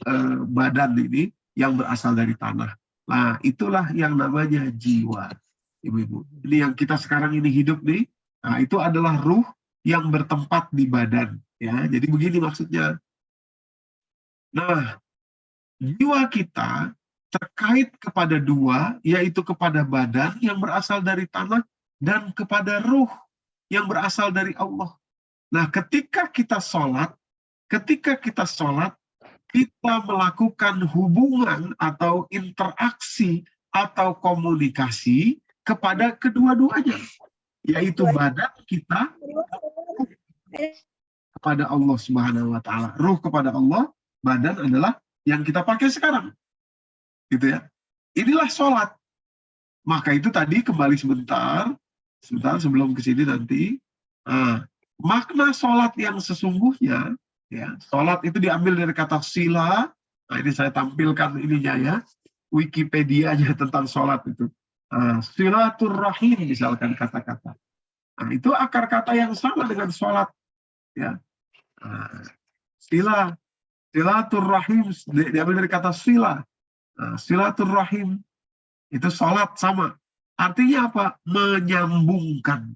badan ini yang berasal dari tanah. Nah, itulah yang namanya jiwa, ibu-ibu. Ini yang kita sekarang ini hidup nih. Nah, itu adalah ruh yang bertempat di badan. Ya, jadi begini maksudnya. Nah, jiwa kita terkait kepada dua, yaitu kepada badan yang berasal dari tanah dan kepada ruh yang berasal dari Allah. Nah, ketika kita sholat, kita melakukan hubungan atau interaksi atau komunikasi kepada kedua-duanya, yaitu badan kita kepada Allah Subhanahu wa Ta'ala, ruh kepada Allah, badan adalah yang kita pakai sekarang, gitu ya. Inilah sholat. Maka itu tadi kembali sebentar sebelum ke sini nanti. Makna sholat yang sesungguhnya, ya, sholat itu diambil dari kata sila. Nah, ini saya tampilkan ininya ya, Wikipedia-nya tentang sholat itu. Silaturrahim misalkan kata-kata. Nah, itu akar kata yang sama dengan sholat. Ya. Silaturrahim diambil dari kata sila. Silaturrahim itu sholat sama. Artinya apa? Menyambungkan.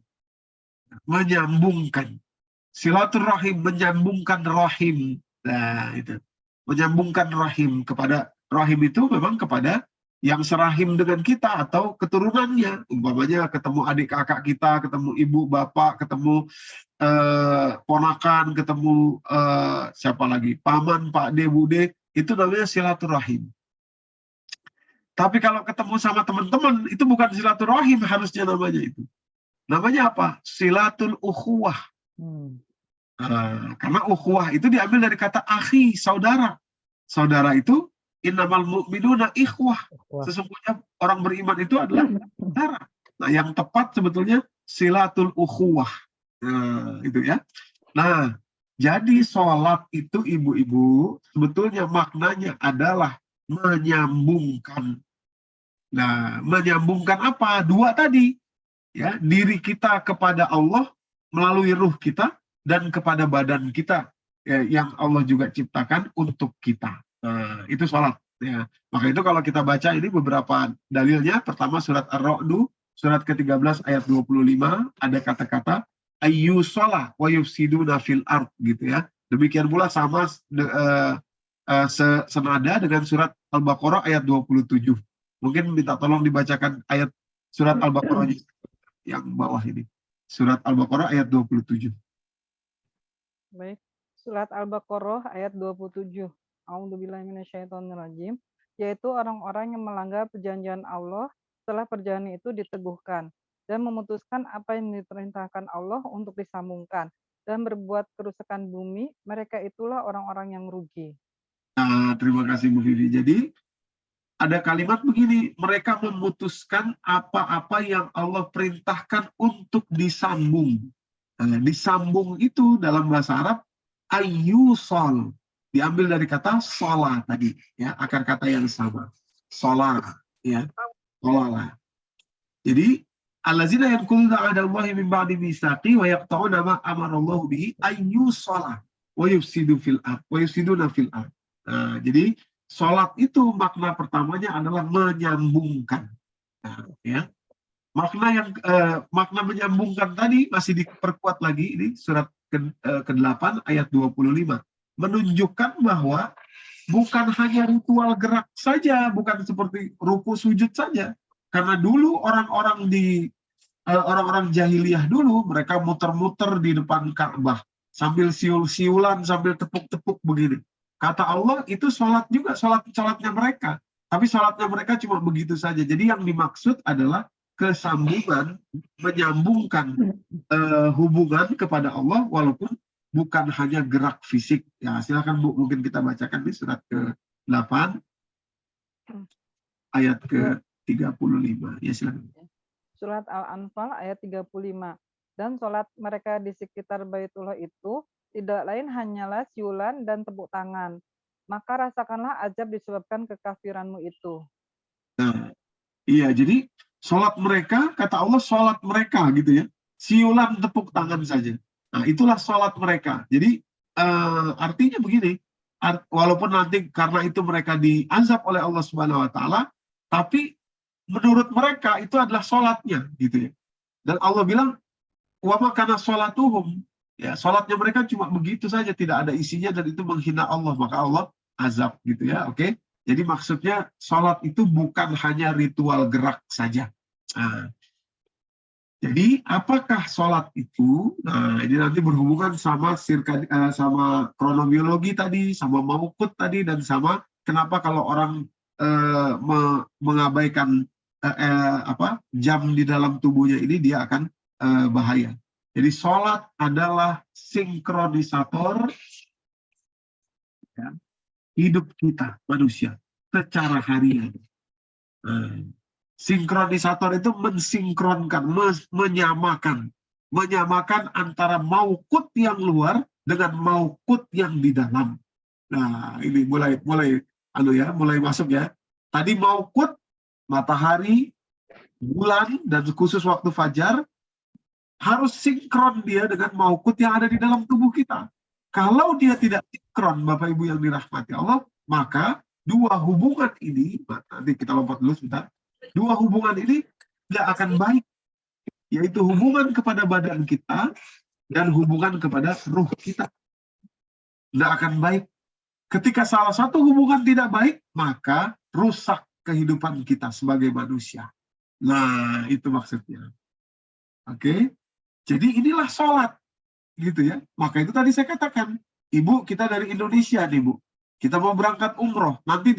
Silaturrahim, menyambungkan rahim. Nah, itu. Menyambungkan rahim kepada, rahim itu memang kepada yang serahim dengan kita atau keturunannya. Umpamanya ketemu adik kakak kita, ketemu ibu, bapak, ketemu ponakan, ketemu siapa lagi? Paman, pak de, bude, itu namanya silaturahim. Tapi kalau ketemu sama teman-teman, itu bukan silaturahim harusnya namanya itu. Namanya apa? Silatul ukhuwah. Karena ukhuwah itu diambil dari kata akhi, saudara. Saudara itu innamal mu'minuna ikhwah. Sesungguhnya orang beriman itu adalah saudara. Nah, yang tepat sebetulnya silatul ukhuwah. Nah, itu ya. Nah, jadi sholat itu ibu-ibu sebetulnya maknanya adalah menyambungkan. Nah, menyambungkan apa? Dua tadi. Ya, diri kita kepada Allah melalui ruh kita dan kepada badan kita ya, yang Allah juga ciptakan untuk kita. Nah, itu sholat. Ya. Maka itu kalau kita baca ini beberapa dalilnya. Pertama surat Ar-Ra'du, surat ke-13 ayat 25, ada kata-kata ayyu sholah wa yufsiduna fil ard gitu ya. Demikian pula sama senada dengan surat Al-Baqarah ayat 27. Mungkin minta tolong dibacakan ayat surat Al-Baqarah yang bawah ini. Surat Al-Baqarah ayat 27. Baik. Surat Al-Baqarah ayat 27. A'udzubillahiminasyaitonirrajim. Yaitu orang-orang yang melanggar perjanjian Allah setelah perjanjian itu diteguhkan dan memutuskan apa yang diperintahkan Allah untuk disambungkan dan berbuat kerusakan bumi, mereka itulah orang-orang yang rugi. Nah, terima kasih Bu Vivi. Jadi ada kalimat begini, mereka memutuskan apa-apa yang Allah perintahkan untuk disambung. Nah, disambung itu dalam bahasa Arab ayyusol, diambil dari kata sholat tadi, ya, akar kata yang sama, sholat, ya, sholat. Jadi allazina yanquluna 'ahdallahi min ba'di mitsaqi wa yaqta'una ma amarallahu bihi ayyusola wa yufsidu fil ard wa yufsiduna fil ard. Nah, jadi sholat itu makna pertamanya adalah menyambungkan. Nah, ya. Makna menyambungkan tadi masih diperkuat lagi ini surat ke-8 ayat 25. Menunjukkan bahwa bukan hanya ritual gerak saja, bukan seperti ruku sujud saja. Karena dulu orang-orang jahiliyah dulu mereka muter-muter di depan Ka'bah sambil siul-siulan, sambil tepuk-tepuk begini. Kata Allah itu sholat juga, sholatnya mereka. Tapi sholatnya mereka cuma begitu saja. Jadi yang dimaksud adalah kesambungan, menyambungkan hubungan kepada Allah walaupun bukan hanya gerak fisik. Ya, silakan Bu, mungkin kita bacakan di surat ke-8 ayat ke-35. Ya, silakan. Surat Al-Anfal ayat 35. Dan sholat mereka di sekitar Baitullah itu tidak lain hanyalah siulan dan tepuk tangan. Maka rasakanlah azab disebabkan kekafiranmu itu. Nah, iya, jadi sholat mereka, kata Allah sholat mereka gitu ya. Siulan tepuk tangan saja. Nah, itulah sholat mereka. Jadi artinya begini, walaupun nanti karena itu mereka diazab oleh Allah Subhanahu Wa Taala, tapi menurut mereka itu adalah sholatnya gitu ya. Dan Allah bilang, wa ma kana sholatuhum, ya sholatnya mereka cuma begitu saja, tidak ada isinya dan itu menghina Allah, maka Allah azab gitu ya. Oke. Jadi maksudnya sholat itu bukan hanya ritual gerak saja. Nah, jadi apakah sholat itu? Nah, ini nanti berhubungan sama sama kronobiologi tadi, sama maukut tadi, dan sama kenapa kalau orang mengabaikan jam di dalam tubuhnya ini dia akan bahaya. Jadi sholat adalah sinkronisator ya, hidup kita manusia secara harian. Sinkronisator itu mensinkronkan, menyamakan antara maukut yang luar dengan maukut yang di dalam. Nah, ini mulai masuk ya. Tadi maukut matahari, bulan dan khusus waktu fajar harus sinkron dia dengan maukut yang ada di dalam tubuh kita. Kalau dia tidak sinkron, Bapak Ibu yang dirahmati Allah, maka dua hubungan ini, nanti kita lompat dulu sebentar, dua hubungan ini tidak akan baik, yaitu hubungan kepada badan kita dan hubungan kepada ruh kita. Tidak akan baik. Ketika salah satu hubungan tidak baik, maka rusak kehidupan kita sebagai manusia. Nah, itu maksudnya. Oke? Jadi inilah sholat. Gitu ya. Maka itu tadi saya katakan, Ibu, kita dari Indonesia nih, Bu. Kita mau berangkat umroh. Nanti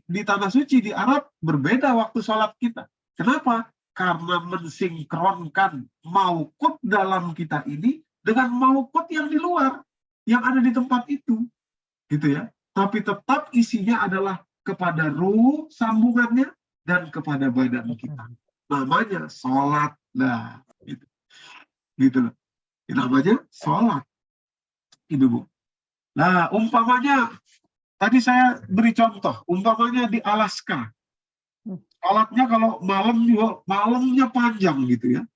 di Tanah Suci, di Arab, berbeda waktu sholat kita. Kenapa? Karena mensinkronkan maukut dalam kita ini dengan maukut yang di luar, yang ada di tempat itu. Gitu ya. Tapi tetap isinya adalah kepada ruh sambungannya dan kepada badan kita. namanya sholat. Nah, gitu loh. Namanya sholat, Ibu-ibu. Nah, umpamanya, tadi saya beri contoh, umpamanya di Alaska. Sholatnya kalau malam juga, malamnya panjang gitu ya.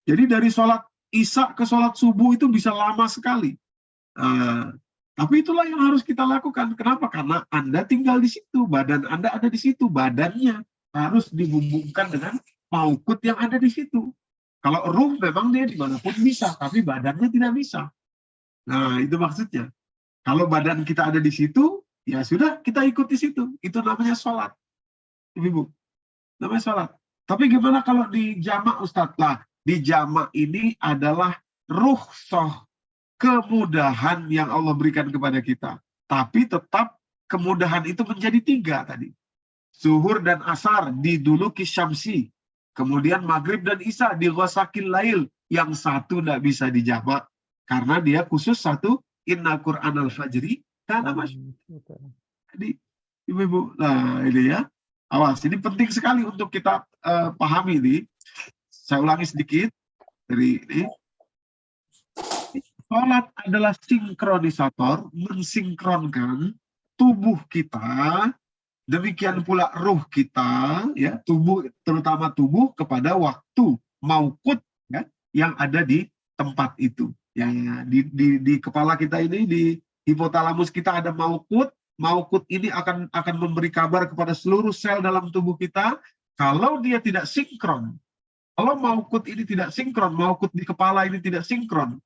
Jadi dari sholat Isya ke sholat subuh itu bisa lama sekali. Nah, tapi itulah yang harus kita lakukan. Kenapa? Karena Anda tinggal di situ, badan Anda ada di situ, badannya harus dihubungkan dengan maukut yang ada di situ. Kalau ruh memang dia dimanapun bisa, tapi badannya tidak bisa. Nah, itu maksudnya. Kalau badan kita ada di situ, ya sudah kita ikut di situ. Itu namanya sholat. Ibu, namanya sholat. Tapi gimana kalau di jamak, Ustadz? Lah, di jamak ini adalah rukhsah, kemudahan yang Allah berikan kepada kita. Tapi tetap kemudahan itu menjadi 3 tadi. Zuhur dan asar di duluki syamsi. Kemudian maghrib dan isya di ghasaqil lail. Yang satu tidak bisa dijamak. Karena dia khusus satu. Inna Qur'anal fajri. Karena jadi, Ibu-ibu. Nah, ini ya. Awas, ini penting sekali untuk kita pahami ini. Saya ulangi sedikit. Dari ini. Sholat adalah sinkronisator, mensinkronkan tubuh kita, demikian pula ruh kita, ya, tubuh, terutama tubuh kepada waktu maukut, ya, yang ada di tempat itu. Ya, di kepala kita ini, di hipotalamus kita ada maukut. Maukut ini akan memberi kabar kepada seluruh sel dalam tubuh kita. Kalau dia tidak sinkron, kalau maukut ini tidak sinkron, maukut di kepala ini tidak sinkron,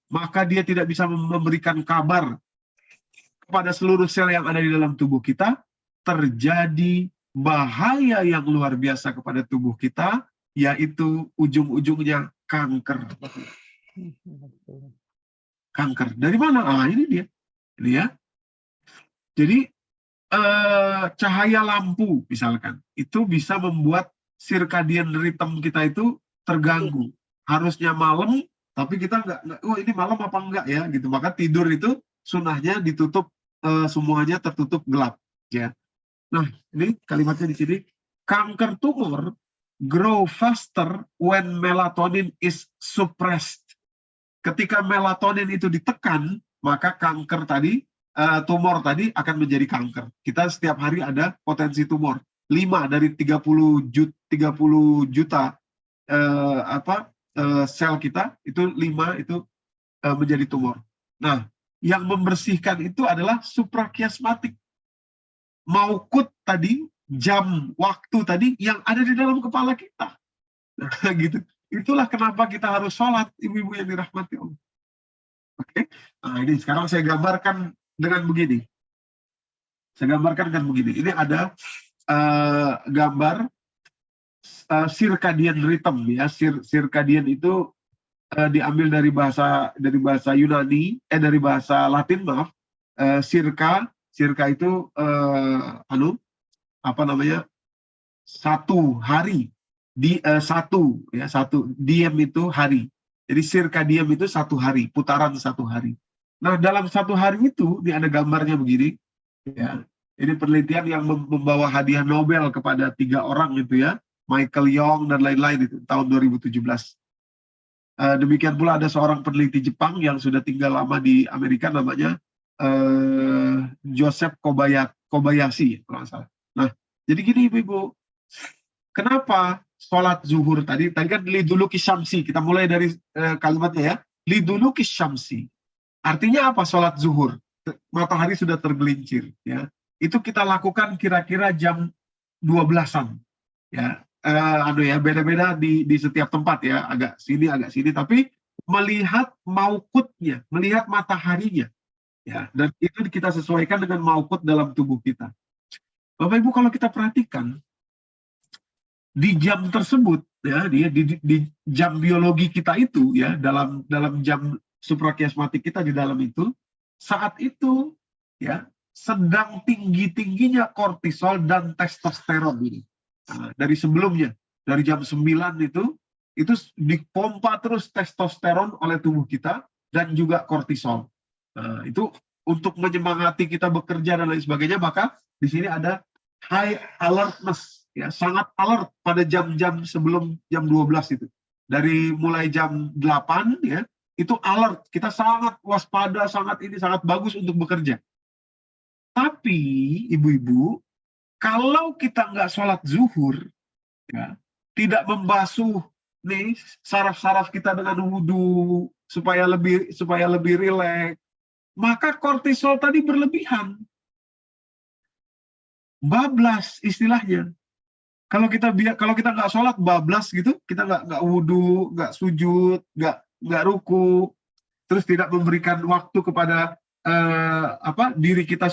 maka dia tidak bisa memberikan kabar kepada seluruh sel yang ada di dalam tubuh kita. Terjadi bahaya yang luar biasa kepada tubuh kita, yaitu ujung-ujungnya kanker. Kanker. Dari mana? Ah, ini dia. Ini ya. Jadi, cahaya lampu misalkan, itu bisa membuat circadian rhythm kita itu terganggu. Harusnya malam, tapi kita nggak, oh ini malam apa enggak ya, gitu. Maka tidur itu sunahnya ditutup, semuanya tertutup gelap, ya. Nah, ini kalimatnya di sini. Kanker tumor grow faster when melatonin is suppressed. Ketika melatonin itu ditekan, maka kanker tadi, tumor tadi akan menjadi kanker. Kita setiap hari ada potensi tumor. 5 dari 30 juta sel kita, itu 5 itu menjadi tumor. Nah, yang membersihkan itu adalah suprakiasmatik. Maukut tadi, jam, waktu tadi yang ada di dalam kepala kita. Nah, gitu. Itulah kenapa kita harus sholat, ibu-ibu yang dirahmati Allah. Oke. Nah, ini sekarang saya gambarkan dengan begini. Saya gambarkan dengan begini. Ini ada gambar circadian rhythm, ya. Circadian itu diambil dari bahasa Yunani, dari bahasa Latin, maaf. Circa itu satu hari, satu diem itu hari. Jadi circadian itu 1 hari, putaran 1 hari. Nah, dalam 1 hari itu, ini ada gambarnya begini, ya. Ini penelitian yang membawa hadiah Nobel kepada 3 orang itu, ya. Michael Young dan lain-lain itu tahun 2017. Demikian pula ada seorang peneliti Jepang yang sudah tinggal lama di Amerika, namanya Joseph Kobayashi, kalau nggak salah. Nah, jadi gini ibu-ibu, kenapa sholat zuhur tadi kan liduluki syamsi, kita mulai dari kalimatnya ya, liduluki syamsi. Artinya apa sholat zuhur? Matahari sudah tergelincir, ya. Itu kita lakukan kira-kira jam 12-an, ya. Beda-beda di setiap tempat, ya, agak sini, tapi melihat maukutnya, melihat mataharinya, ya, dan itu kita sesuaikan dengan maukut dalam tubuh kita. Bapak Ibu, kalau kita perhatikan di jam tersebut, ya, di jam biologi kita itu, ya, dalam jam suprakiasmatik kita di dalam itu, saat itu, ya, sedang tinggi-tingginya kortisol dan testosteron ini. Nah, dari sebelumnya, dari jam 9 itu dipompa terus testosteron oleh tubuh kita dan juga kortisol. Nah, itu untuk menyemangati kita bekerja dan lain sebagainya, maka di sini ada high alertness, ya, sangat alert pada jam-jam sebelum jam 12 itu. Dari mulai jam 8 ya, itu alert. Kita sangat waspada, sangat bagus untuk bekerja. Tapi ibu-ibu, kalau kita nggak sholat zuhur, ya, tidak membasuh nih saraf-saraf kita dengan wudhu supaya lebih rileks, maka kortisol tadi berlebihan. Bablas istilahnya. Kalau kita nggak sholat bablas gitu, kita nggak wudhu, nggak sujud, nggak ruku, terus tidak memberikan waktu kepada diri kita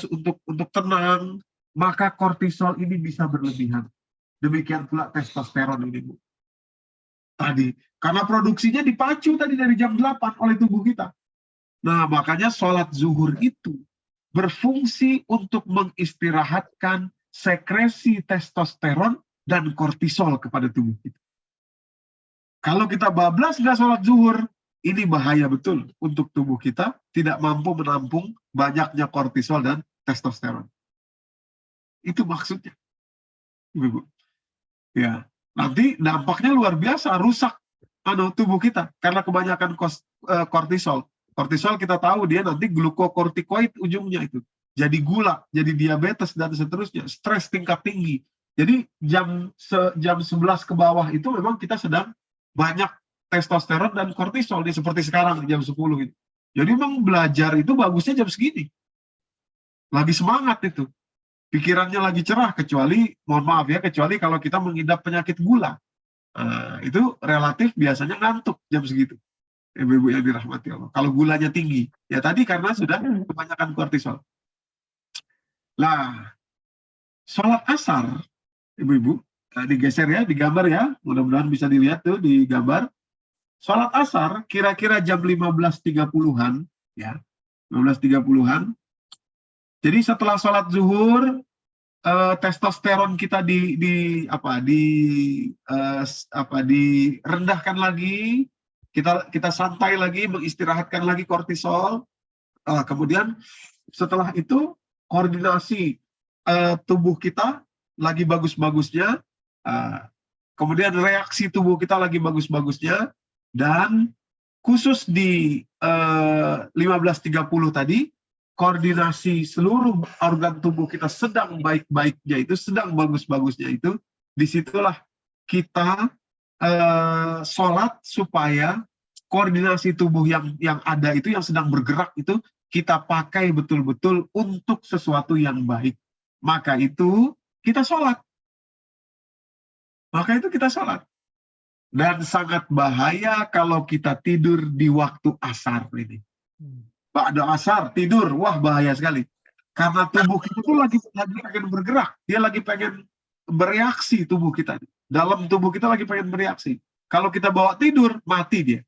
untuk tenang, maka kortisol ini bisa berlebihan. Demikian pula testosteron ini, Bu. Tadi karena produksinya dipacu tadi dari jam 8 oleh tubuh kita. Nah, makanya sholat zuhur itu berfungsi untuk mengistirahatkan sekresi testosteron dan kortisol kepada tubuh kita. Kalau kita bablas nggak sholat zuhur, ini bahaya betul untuk tubuh kita, tidak mampu menampung banyaknya kortisol dan testosteron. Itu maksudnya, Ibu. Ya, nanti dampaknya luar biasa, rusak tubuh kita karena kebanyakan kortisol. Kortisol kita tahu dia nanti glukokortikoid ujungnya itu. Jadi gula, jadi diabetes dan seterusnya, stres tingkat tinggi. Jadi jam 11 ke bawah itu memang kita sedang banyak testosteron dan kortisol nih, seperti sekarang jam 10 gitu. Jadi memang belajar itu bagusnya jam segini. Lagi semangat itu. Pikirannya lagi cerah, kecuali kalau kita mengidap penyakit gula. Itu relatif biasanya ngantuk jam segitu. Ibu-ibu yang dirahmati Allah. Kalau gulanya tinggi, ya tadi karena sudah kebanyakan kortisol. Lah, sholat asar, ibu-ibu, digeser ya, digambar ya, mudah-mudahan bisa dilihat tuh di gambar. Sholat asar kira-kira jam 15.30-an, ya, 15.30-an. Jadi setelah sholat zuhur, testosteron kita direndahkan lagi, kita santai lagi, mengistirahatkan lagi kortisol. Kemudian setelah itu koordinasi tubuh kita lagi bagus-bagusnya, kemudian reaksi tubuh kita lagi bagus-bagusnya, dan khusus di 15.30 tadi, koordinasi seluruh organ tubuh kita sedang baik-baiknya itu, sedang bagus-bagusnya itu, disitulah kita sholat supaya koordinasi tubuh yang ada itu, yang sedang bergerak itu, kita pakai betul-betul untuk sesuatu yang baik. Maka itu kita sholat. Dan sangat bahaya kalau kita tidur di waktu asar ini. Ba'da asar, tidur, wah bahaya sekali. Karena tubuh kita itu lagi pengen bergerak. Dia lagi pengen bereaksi tubuh kita. Dalam tubuh kita lagi pengen bereaksi. Kalau kita bawa tidur, mati dia.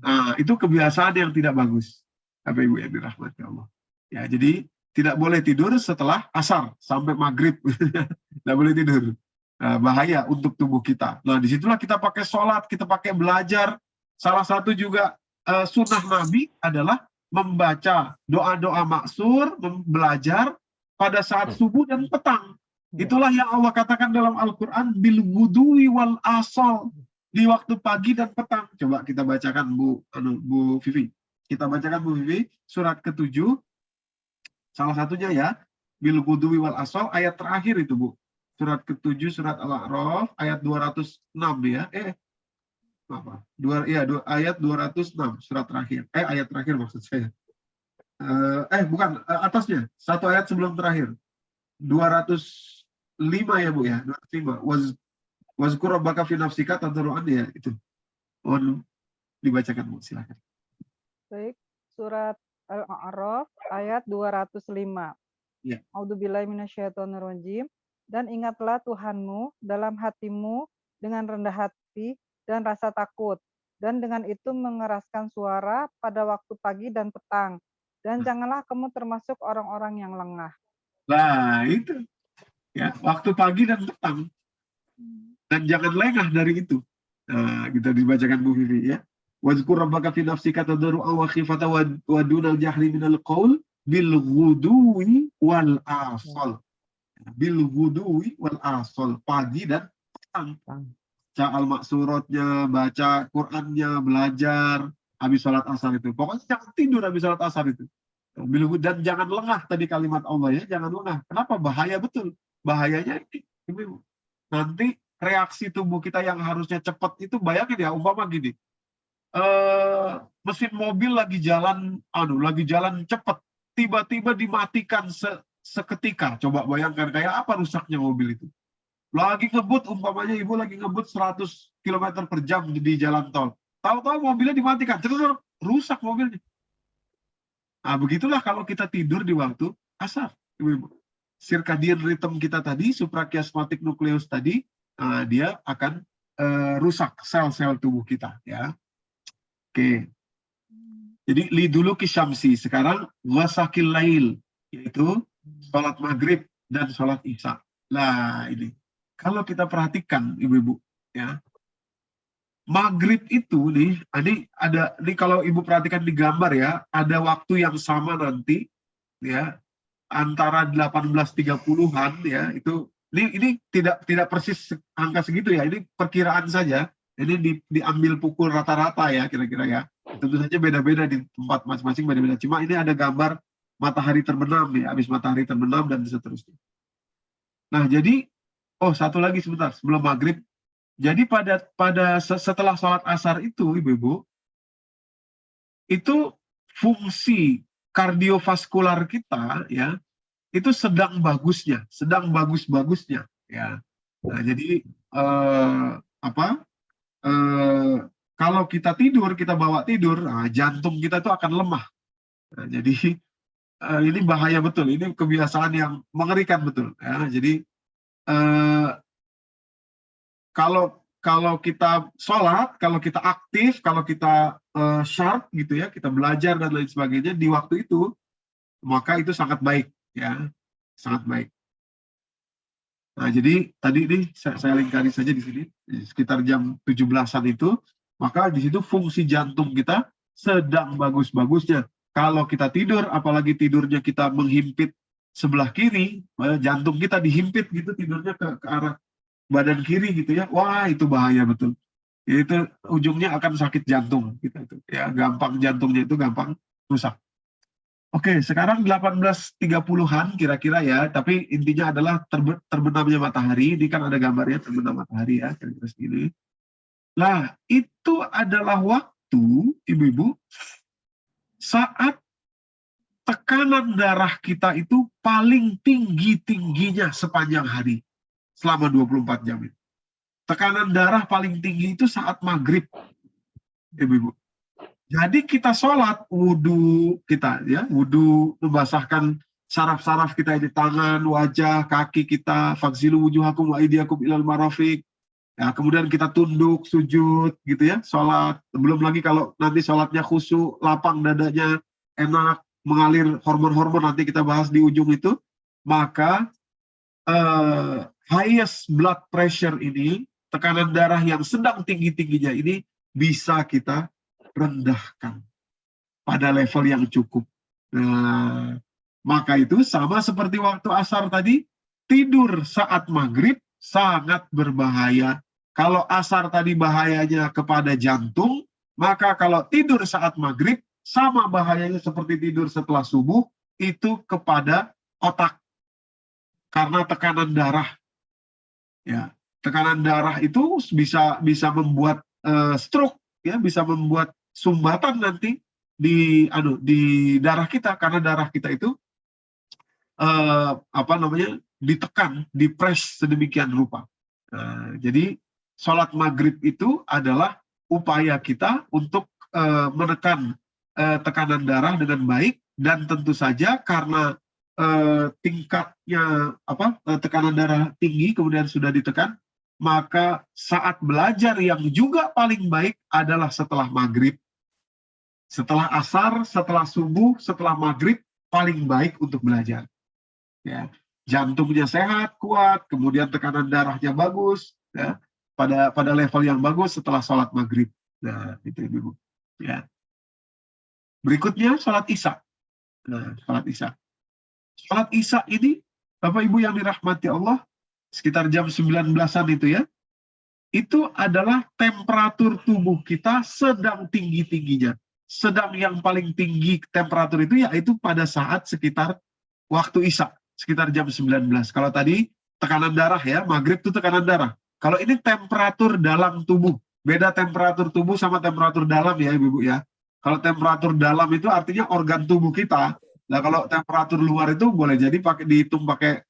Nah, itu kebiasaan yang tidak bagus. Bapak Ibu yang dirahmati Allah. Ya, jadi tidak boleh tidur setelah asar sampai maghrib. Tidak boleh tidur. Nah, bahaya untuk tubuh kita. Nah, disitulah kita pakai sholat, kita pakai belajar. Salah satu juga sunnah Nabi adalah membaca doa-doa maksur, belajar pada saat subuh dan petang. Itulah yang Allah katakan dalam Al-Quran, bil ghudwi wal asal, di waktu pagi dan petang. Coba kita bacakan Bu Vivi. Kita bacakan Bu Vivi surat ke-7, salah satunya ya, bil ghudwi wal asal, ayat terakhir itu Bu. Surat ke-7 surat Al-A'raf ayat 206 ya. Ayat 206 surat terakhir. Ayat terakhir maksud saya. Bukan, atasnya. Satu ayat sebelum terakhir. 205 ya Bu ya. 205. Wazkur rabbaka fi nafsika tadarruan ya itu. Mohon dibacakan Bu, silakan. Baik, surat Al-A'raf ayat 205. Ya. A'udzubillahi minasyaitonirrajim. Dan ingatlah Tuhanmu dalam hatimu dengan rendah hati dan rasa takut, dan dengan itu mengeraskan suara pada waktu pagi dan petang, dan janganlah kamu termasuk orang-orang yang lengah. Nah itu ya, waktu pagi dan petang, dan jangan lengah dari itu. Nah, kita dibacakan Bu Vivi ya. Wazkur rabbaka fi nafsika tadarruan wa khifatan wa dunal jahri minal qaul bil ghudwi wal asal. Bil ghudwi wal asal, pagi dan petang. Baca al-maksuratnya, baca Qur'annya, belajar habis sholat asar itu. Pokoknya jangan tidur habis sholat asar itu. Dan jangan lengah, tadi kalimat Allah ya, jangan lengah. Kenapa? Bahaya betul. Bahayanya ini nanti reaksi tubuh kita yang harusnya cepat itu, bayangin ya, umpama gini. Mesin mobil lagi jalan cepat, tiba-tiba dimatikan seketika. Coba bayangkan kayak apa rusaknya mobil itu. Lagi ngebut, umpamanya ibu lagi ngebut 100 km per jam di jalan tol. Tahu-tahu mobilnya dimatikan, terus rusak mobilnya. Nah, begitulah kalau kita tidur di waktu asar. Circadian rhythm kita tadi, suprachiasmatic nucleus tadi, dia akan rusak sel-sel tubuh kita. Ya. Oke. Jadi liduluki syamsi. Sekarang wasakil lail, yaitu sholat maghrib dan sholat isya. Nah, ini. Kalau kita perhatikan, ibu-ibu, ya, maghrib itu nih kalau ibu perhatikan di gambar ya, ada waktu yang sama nanti, ya, antara 18.30-an ya, itu ini tidak persis angka segitu ya, ini perkiraan saja, ini diambil pukul rata-rata ya kira-kira ya, tentu saja beda-beda di tempat masing-masing beda-beda. Cuma ini ada gambar matahari terbenam ya, habis matahari terbenam dan seterusnya. Nah jadi satu lagi sebentar sebelum maghrib. Jadi setelah sholat asar itu, ibu-ibu, itu fungsi kardiovaskular kita ya, itu sedang bagus-bagusnya ya. Nah, jadi kalau kita tidur, kita bawa tidur, jantung kita itu akan lemah. Nah, jadi ini bahaya betul, ini kebiasaan yang mengerikan betul ya. Jadi kalau kita sholat, kalau kita aktif, kalau kita sharp gitu ya, kita belajar dan lain sebagainya di waktu itu, maka itu sangat baik ya, sangat baik. Nah jadi tadi nih saya lingkari saja di sini sekitar jam 17-an itu, maka di situ fungsi jantung kita sedang bagus-bagusnya. Kalau kita tidur, apalagi tidurnya kita menghimpit sebelah kiri, jantung kita dihimpit gitu, tidurnya ke arah badan kiri gitu ya, wah itu bahaya betul. Itu ujungnya akan sakit jantung kita itu ya, gampang jantungnya itu gampang rusak. Oke, sekarang 18.30-an kira-kira ya, tapi intinya adalah terbenamnya matahari. Ini kan ada gambarnya terbenam matahari ya, kira-kira segini. Nah, itu adalah waktu, ibu-ibu, saat tekanan darah kita itu paling tinggi-tingginya sepanjang hari, selama 24 jam itu. Tekanan darah paling tinggi itu saat maghrib, ibu-ibu. Jadi kita sholat, wudhu kita, ya, wudhu, membasahkan saraf-saraf kita di tangan, wajah, kaki kita, faghsilu wujuhakum wa aydiyakum ilal marafiq. Ya, kemudian kita tunduk, sujud, gitu ya, sholat. Belum lagi kalau nanti sholatnya khusyuk, lapang dadanya, enak, mengalir hormon-hormon, nanti kita bahas di ujung itu. Maka highest blood pressure ini, tekanan darah yang sedang tinggi-tingginya ini, bisa kita rendahkan pada level yang cukup. Nah, maka itu sama seperti waktu asar tadi, tidur saat maghrib sangat berbahaya. Kalau asar tadi bahayanya kepada jantung, maka kalau tidur saat maghrib sama bahayanya seperti tidur setelah subuh, itu kepada otak. Karena tekanan darah. Ya, tekanan darah itu bisa membuat stroke, ya, bisa membuat sumbatan nanti di darah kita, karena darah kita itu ditekan, dipres sedemikian rupa. Jadi sholat maghrib itu adalah upaya kita untuk menekan tekanan darah dengan baik, dan tentu saja karena tingkatnya tekanan darah tinggi kemudian sudah ditekan, maka saat belajar yang juga paling baik adalah setelah maghrib. Setelah asar, setelah subuh, setelah maghrib, paling baik untuk belajar. Ya, jantungnya sehat, kuat, kemudian tekanan darahnya bagus, ya, pada level yang bagus setelah sholat maghrib. Nah, itu ibu. Ya. Berikutnya sholat isya. Nah, sholat isya. Sholat isya ini Bapak Ibu yang dirahmati Allah, sekitar jam 19-an itu ya, itu adalah temperatur tubuh kita sedang tinggi-tingginya. Sedang yang paling tinggi temperatur itu yaitu pada saat sekitar waktu Isya, sekitar jam 19. Kalau tadi tekanan darah ya, maghrib itu tekanan darah. Kalau ini temperatur dalam tubuh, beda temperatur tubuh sama temperatur dalam ya Ibu-Ibu ya. Kalau temperatur dalam itu artinya organ tubuh kita. Nah kalau temperatur luar itu boleh jadi dihitung pakai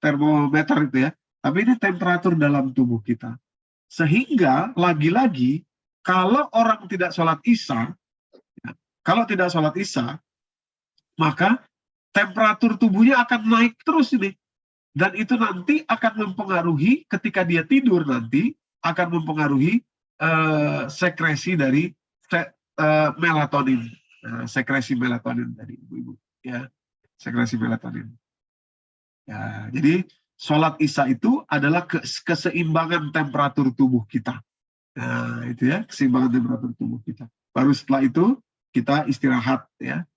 termometer itu ya. Tapi ini temperatur dalam tubuh kita. Sehingga lagi-lagi kalau orang tidak sholat Isya, ya, kalau tidak sholat Isya, maka temperatur tubuhnya akan naik terus ini. Dan itu nanti akan mempengaruhi ketika dia tidur nanti akan mempengaruhi sekresi dari melatonin, sekresi melatonin dari ibu-ibu, ya, sekresi melatonin. Ya, jadi sholat Isya itu adalah keseimbangan temperatur tubuh kita. Nah, itu ya, keseimbangan temperatur tubuh kita. Baru setelah itu kita istirahat ya.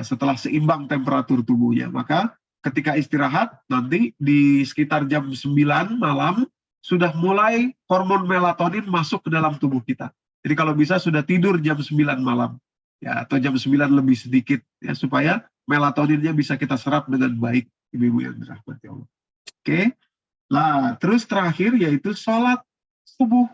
Setelah seimbang temperatur tubuhnya, maka ketika istirahat nanti di sekitar jam 9 malam sudah mulai hormon melatonin masuk ke dalam tubuh kita. Jadi kalau bisa sudah tidur jam 9 malam ya, atau jam 9 lebih sedikit ya, supaya melatoninnya bisa kita serap dengan baik, ibu-ibu yang dirahmati Allah. Oke. Nah, terus terakhir yaitu sholat subuh.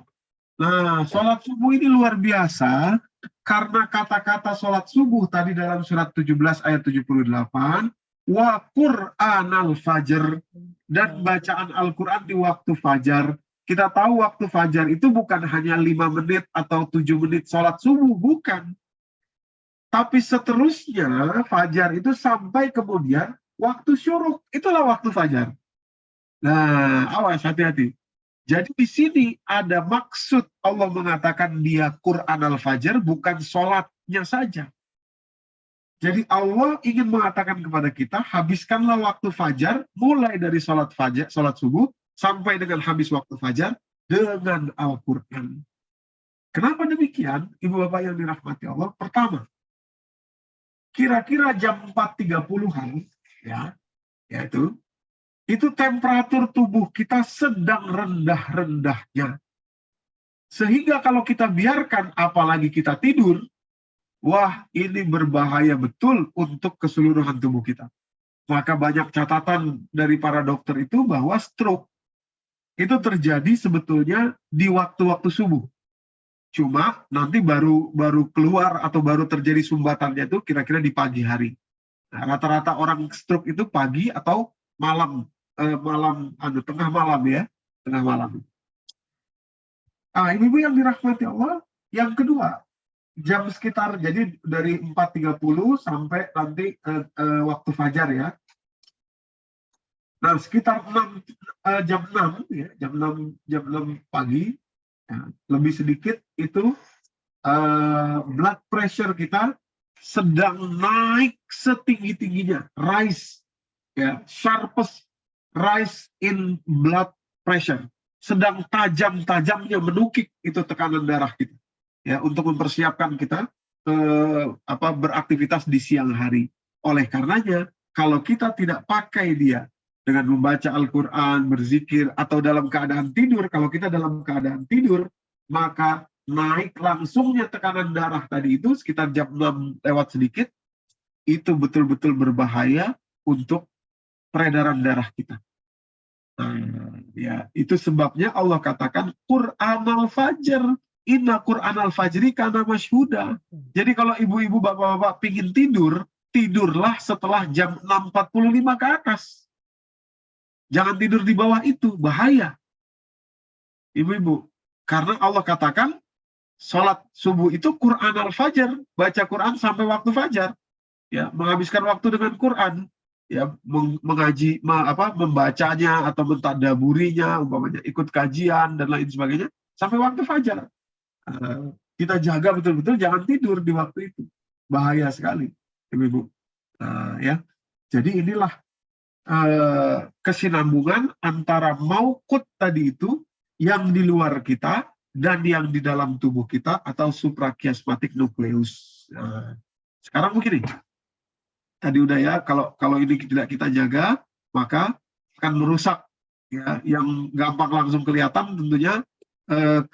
Nah, sholat subuh ini luar biasa karena kata-kata sholat subuh tadi dalam surat 17 ayat 78, wa Qur'anal fajr, dan bacaan Al-Quran di waktu fajar. Kita tahu waktu fajar itu bukan hanya 5 menit atau 7 menit sholat subuh, bukan. Tapi seterusnya fajar itu sampai kemudian waktu syuruk, itulah waktu fajar. Nah, awas, hati-hati. Jadi di sini ada maksud Allah mengatakan dia Quran al-Fajr, bukan sholatnya saja. Jadi Allah ingin mengatakan kepada kita, habiskanlah waktu fajar, mulai dari sholat fajar, sholat subuh, sampai dengan habis waktu fajar, dengan Al-Quran. Kenapa demikian, Ibu Bapak yang dirahmati Allah? Pertama, kira-kira jam 4.30-an, ya, yaitu, itu temperatur tubuh kita sedang rendah-rendahnya. Sehingga kalau kita biarkan, apalagi kita tidur, wah ini berbahaya betul untuk keseluruhan tubuh kita. Maka banyak catatan dari para dokter itu bahwa stroke itu terjadi sebetulnya di waktu-waktu subuh. Cuma nanti baru keluar atau baru terjadi sumbatannya itu kira-kira di pagi hari. Nah, rata-rata orang stroke itu pagi atau malam, tengah malam ya, tengah malam. Ibu-ibu yang dirahmati Allah, yang kedua, jam sekitar, jadi dari 4.30 sampai nanti waktu fajar ya. Nah, sekitar jam 6 ya, jam 6 pagi, ya, lebih sedikit itu blood pressure kita sedang naik setinggi-tingginya, rise ya, sharpest rise in blood pressure, sedang tajam-tajamnya menukik itu tekanan darah kita ya, untuk mempersiapkan kita beraktivitas di siang hari. Oleh karenanya kalau kita tidak pakai dia dengan membaca Al-Quran, berzikir, atau dalam keadaan tidur, kalau kita dalam keadaan tidur, maka naik langsungnya tekanan darah tadi itu sekitar jam 6 lewat sedikit, itu betul-betul berbahaya untuk peredaran darah kita. Ya, itu sebabnya Allah katakan Quran al-Fajr, inna Quran al-Fajri kana masyhuda. Jadi kalau ibu-ibu, bapak-bapak pingin tidur, tidurlah setelah jam 6.45 ke atas. Jangan tidur di bawah itu, bahaya. Ibu-ibu, karena Allah katakan sholat subuh itu Quran al-Fajr, baca Quran sampai waktu fajar. Ya, menghabiskan waktu dengan Quran, ya, mengaji, membacanya atau mentadaburinya, umpamanya ikut kajian dan lain sebagainya sampai waktu fajar. Kita jaga betul-betul jangan tidur di waktu itu, bahaya sekali, ibu-ibu. Ya, jadi inilah kesinambungan antara maukut tadi itu yang di luar kita dan yang di dalam tubuh kita atau suprachiasmatic nucleus. Sekarang begini, tadi udah ya, kalau ini tidak kita jaga, maka akan merusak ya, yang gampang langsung kelihatan tentunya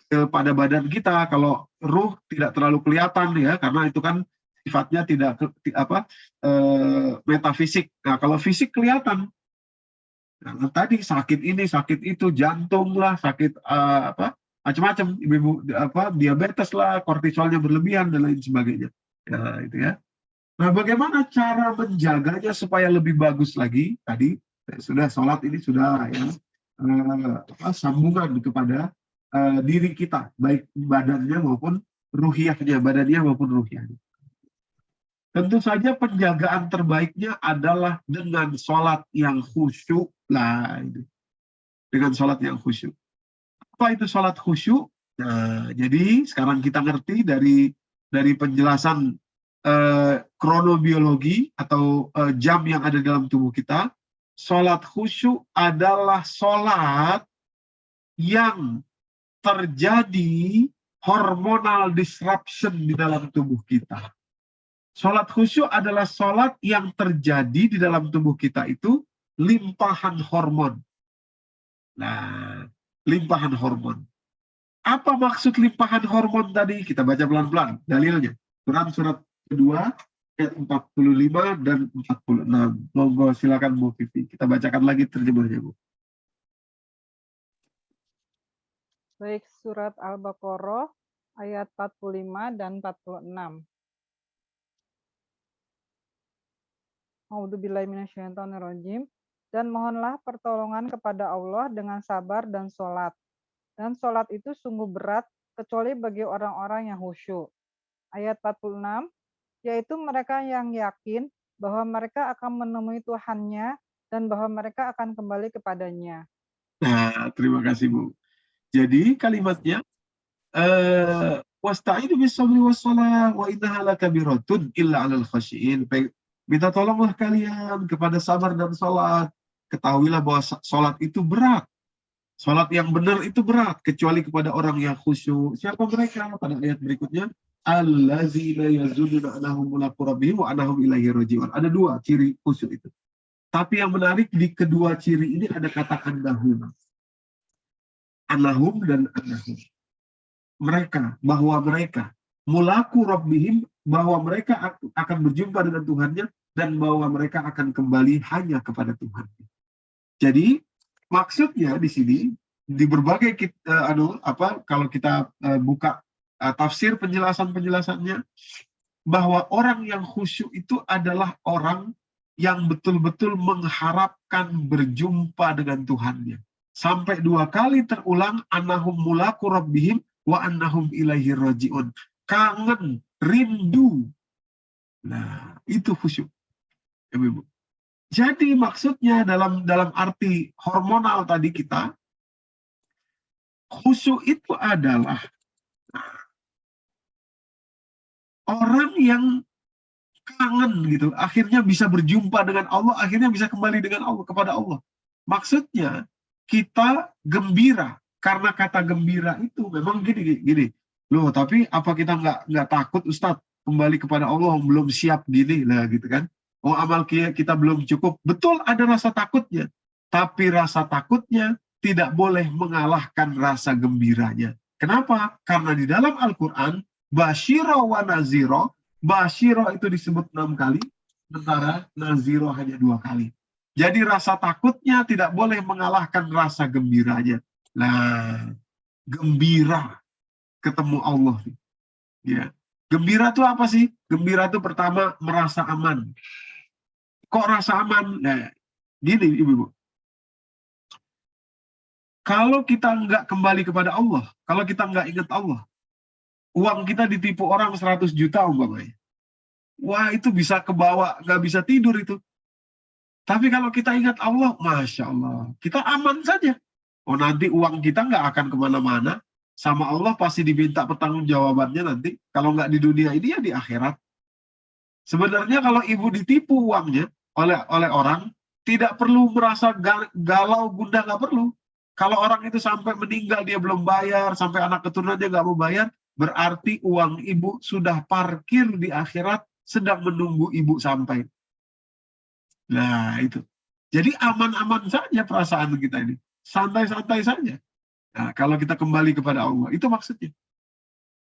kepada badan kita. Kalau ruh tidak terlalu kelihatan ya, karena itu kan sifatnya tidak metafisik. Nah, kalau fisik kelihatan. Nah, tadi sakit ini, sakit itu, jantung lah, sakit macam-macam, ibu diabetes lah, kortisolnya berlebihan dan lain sebagainya. Ya, itu ya. Nah, bagaimana cara menjaganya supaya lebih bagus lagi? Tadi sudah sholat ini sudah ya sambungan kepada diri kita, baik badannya maupun ruhiyahnya, badannya maupun ruhiyahnya. Tentu saja penjagaan terbaiknya adalah dengan sholat yang khusyuk lah, itu. Dengan sholat yang khusyuk. Apa itu sholat khusyuk? Nah, jadi sekarang kita ngerti dari penjelasan kronobiologi atau jam yang ada dalam tubuh kita. Sholat khusyuk adalah sholat yang terjadi hormonal disruption di dalam tubuh kita. Sholat khusyuk adalah sholat yang terjadi di dalam tubuh kita itu limpahan hormon. Nah, limpahan hormon. Apa maksud limpahan hormon tadi? Kita baca pelan-pelan dalilnya. Quran surat kedua ayat 45 dan 46. Monggo silakan Bu Vivi. Kita bacakan lagi terjemahnya, Bu. Baik, surat Al-Baqarah ayat 45 dan 46. A'udzubillahi minasyaitonirrajim. Dan mohonlah pertolongan kepada Allah dengan sabar dan sholat. Dan sholat itu sungguh berat, kecuali bagi orang-orang yang khusyuk. Ayat 46, yaitu mereka yang yakin bahwa mereka akan menemui Tuhannya dan bahwa mereka akan kembali kepadanya. Nah, terima kasih, Bu. Jadi kalimatnya wasta'inu bis-sabri was-shalah wa innaha lakabiratun illa 'alal khashiyin. Minta tolonglah kalian kepada sabar dan sholat. Ketahuilah bahwa sholat itu berat. Sholat yang benar itu berat, kecuali kepada orang yang khusyuk. Siapa mereka? Pada ayat berikutnya, allazina yazununa annahum mulaqu rabbihim wa annahum ilaihi raji'un. Ada dua ciri khusyuk itu. Tapi yang menarik di kedua ciri ini ada kata annahum. Annahum dan annahum. Mereka, bahwa mereka mulaqu rabbihim, bahwa mereka akan berjumpa dengan Tuhannya dan bahwa mereka akan kembali hanya kepada Tuhan. Jadi maksudnya di sini di berbagai kalau kita buka tafsir penjelasannya, bahwa orang yang khusyuk itu adalah orang yang betul-betul mengharapkan berjumpa dengan Tuhannya. Sampai 2 kali terulang, annahum mulaqu rabbihim wa annahum ilaihi raji'un. Kangen, rindu. Nah, itu khusyuk. Ibu. Jadi maksudnya dalam arti hormonal tadi kita, khusyuk itu adalah orang yang kangen gitu, akhirnya bisa berjumpa dengan Allah, akhirnya bisa kembali dengan Allah, kepada Allah. Maksudnya kita gembira, karena kata gembira itu memang gini. Loh, tapi apa kita nggak takut, Ustadz, kembali kepada Allah belum siap gini lah gitu kan? Oh, amal kita belum cukup. Betul, ada rasa takutnya, tapi rasa takutnya tidak boleh mengalahkan rasa gembiranya. Kenapa? Karena di dalam Al-Quran, Basyiro wa Naziro, Basyiro itu disebut 6 kali, sementara Naziro hanya 2 kali. Jadi rasa takutnya tidak boleh mengalahkan rasa gembiranya. Nah, gembira ketemu Allah. Ya. Gembira itu apa sih? Gembira itu pertama merasa aman. Kok rasa aman? Nah, gini Ibu-ibu. Kalau kita nggak kembali kepada Allah, kalau kita nggak ingat Allah, uang kita ditipu orang 100 juta umpamanya. Wah, itu bisa kebawa, nggak bisa tidur itu. Tapi kalau kita ingat Allah, Masya Allah, kita aman saja. Oh, nanti uang kita nggak akan kemana-mana. Sama Allah pasti diminta pertanggungjawabannya nanti. Kalau nggak di dunia ini, ya di akhirat. Sebenarnya kalau ibu ditipu uangnya oleh orang, tidak perlu merasa galau, gundah, nggak perlu. Kalau orang itu sampai meninggal, dia belum bayar, sampai anak keturunannya nggak mau bayar, berarti uang ibu sudah parkir di akhirat, sedang menunggu ibu sampai. Nah, itu. Jadi aman-aman saja perasaan kita ini. Santai-santai saja. Nah, kalau kita kembali kepada Allah, itu maksudnya.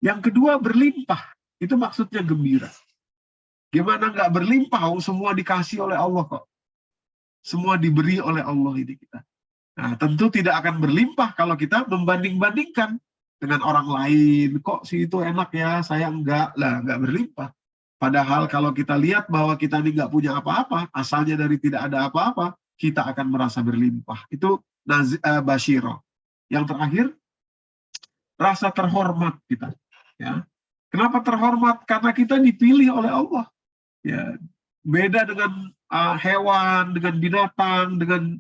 Yang kedua, berlimpah. Itu maksudnya gembira. Gimana nggak berlimpah? Semua dikasih oleh Allah kok. Semua diberi oleh Allah ini kita. Nah, tentu tidak akan berlimpah kalau kita membanding-bandingkan dengan orang lain. Kok si itu enak ya, saya enggak. Lah, enggak berlimpah. Padahal kalau kita lihat bahwa kita ini enggak punya apa-apa, asalnya dari tidak ada apa-apa, kita akan merasa berlimpah. Itu basyiro. Yang terakhir, rasa terhormat kita. Ya. Kenapa terhormat? Karena kita dipilih oleh Allah. Ya. Beda dengan hewan, dengan binatang, dengan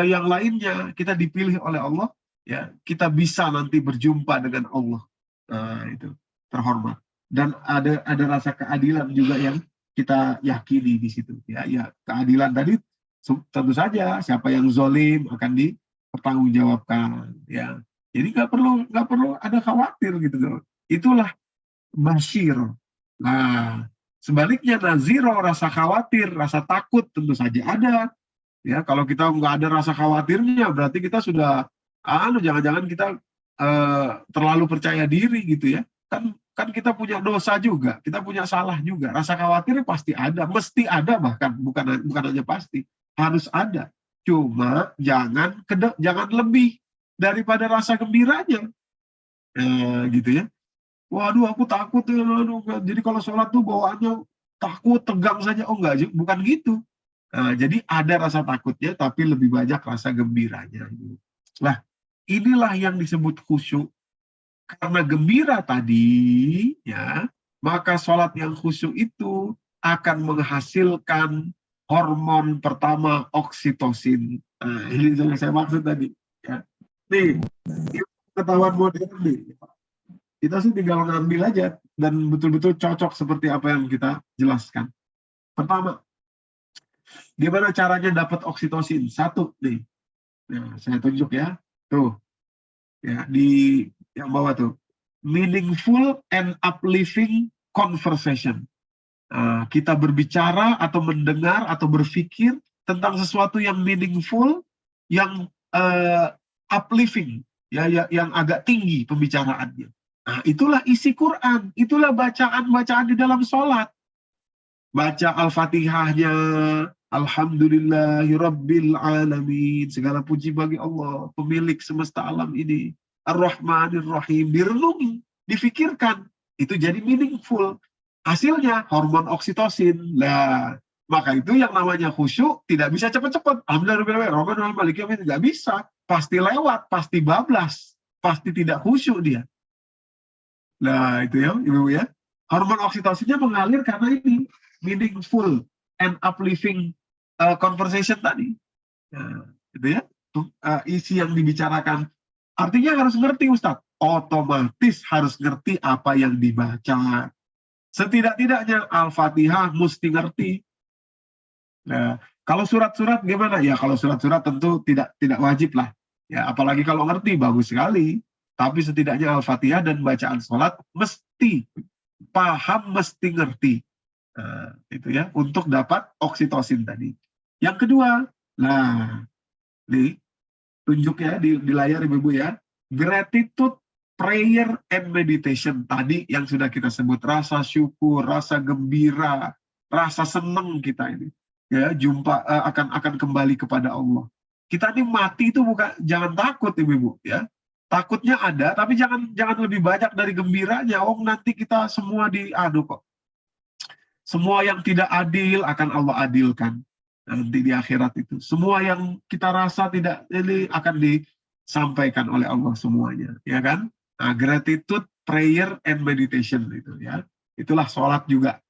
yang lainnya, kita dipilih oleh Allah. Ya, kita bisa nanti berjumpa dengan Allah. Nah, itu terhormat. Dan ada rasa keadilan juga yang kita yakini di situ. Ya, keadilan tadi tentu saja siapa yang zalim akan dipertanggungjawabkan. Ya, jadi nggak perlu ada khawatir gitu. Itulah basyir. Nah, sebaliknya naziro, rasa khawatir, rasa takut tentu saja ada. Ya, kalau kita nggak ada rasa khawatirnya, berarti kita sudah jangan-jangan kita terlalu percaya diri gitu ya. Kan kita punya dosa juga, kita punya salah juga. Rasa khawatirnya pasti ada, mesti ada, bahkan bukan hanya pasti, harus ada. Cuma jangan lebih daripada rasa gembiranya, gitu ya. Waduh, aku takut ya. Jadi kalau sholat tuh bawaannya takut, tegang saja. Oh enggak, bukan gitu. Jadi ada rasa takutnya, tapi lebih banyak rasa gembiranya. Nah, inilah yang disebut khusyuk. Karena gembira tadi, ya, maka sholat yang khusyuk itu akan menghasilkan hormon pertama, oksitosin. Nah, ini yang saya maksud tadi. Ya. Nih, ketahuan modern nih. Kita sih tinggal ngambil aja dan betul-betul cocok seperti apa yang kita jelaskan. Pertama, gimana caranya dapat oksitosin? Satu nih, nah, saya tunjuk ya, tuh, ya di yang bawah tuh, meaningful and uplifting conversation. Kita berbicara atau mendengar atau berpikir tentang sesuatu yang meaningful, yang uplifting, ya, yang agak tinggi pembicaraannya. Nah, itulah isi Quran, itulah bacaan-bacaan di dalam sholat. Baca Al-Fatihahnya, Alhamdulillahirabbil alamin, segala puji bagi Allah, pemilik semesta alam ini. Ar-Rahmanir-Rahim, direnungi, difikirkan, itu jadi meaningful. Hasilnya hormon oksitosin. Nah, maka itu yang namanya khusyuk tidak bisa cepat-cepat. Alhamdulillah, tidak bisa. Pasti lewat, pasti bablas, pasti tidak khusyuk dia. Nah, itu ya, Ibu ya. Hormon oksitosinnya mengalir karena ini meaningful and uplifting conversation tadi. Nah, itu ya, isi yang dibicarakan. Artinya harus ngerti, Ustadz. Otomatis harus ngerti apa yang dibaca. Setidak-tidaknya Al-Fatihah mesti ngerti. Nah, kalau surat-surat gimana? Ya, kalau surat-surat tentu tidak wajib lah. Ya, apalagi kalau ngerti, bagus sekali. Tapi setidaknya Al-Fatihah dan bacaan sholat mesti paham, mesti ngerti. Nah, itu ya, untuk dapat oksitosin tadi. Yang kedua, nah, nih, tunjuk ya di layar Ibu ya, gratitude, prayer, and meditation. Tadi yang sudah kita sebut, rasa syukur, rasa gembira, rasa senang kita ini. Ya, akan kembali kepada Allah. Kita ini mati itu bukan, jangan takut Ibu ya. Takutnya ada, tapi jangan lebih banyak dari gembiranya. Oh, nanti kita semua kok. Semua yang tidak adil akan Allah adilkan nanti di akhirat itu. Semua yang kita rasa tidak ini akan disampaikan oleh Allah semuanya, ya kan? Nah, gratitude, prayer, and meditation itu ya. Itulah sholat juga.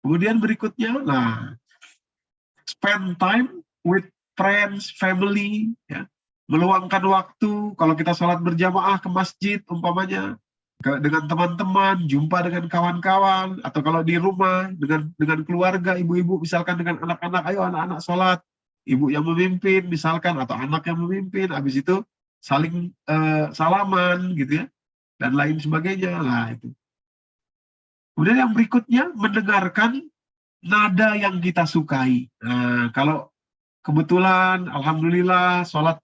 Kemudian berikutnya, nah, spend time with friends, family, ya. Meluangkan waktu, kalau kita sholat berjamaah ke masjid, umpamanya, dengan teman-teman, jumpa dengan kawan-kawan, atau kalau di rumah, dengan keluarga, ibu-ibu, misalkan dengan anak-anak, ayo anak-anak sholat, ibu yang memimpin, misalkan, atau anak yang memimpin, habis itu saling salaman, gitu ya, dan lain sebagainya, lah itu. Kemudian yang berikutnya, mendengarkan nada yang kita sukai. Nah, kalau kebetulan, alhamdulillah, sholat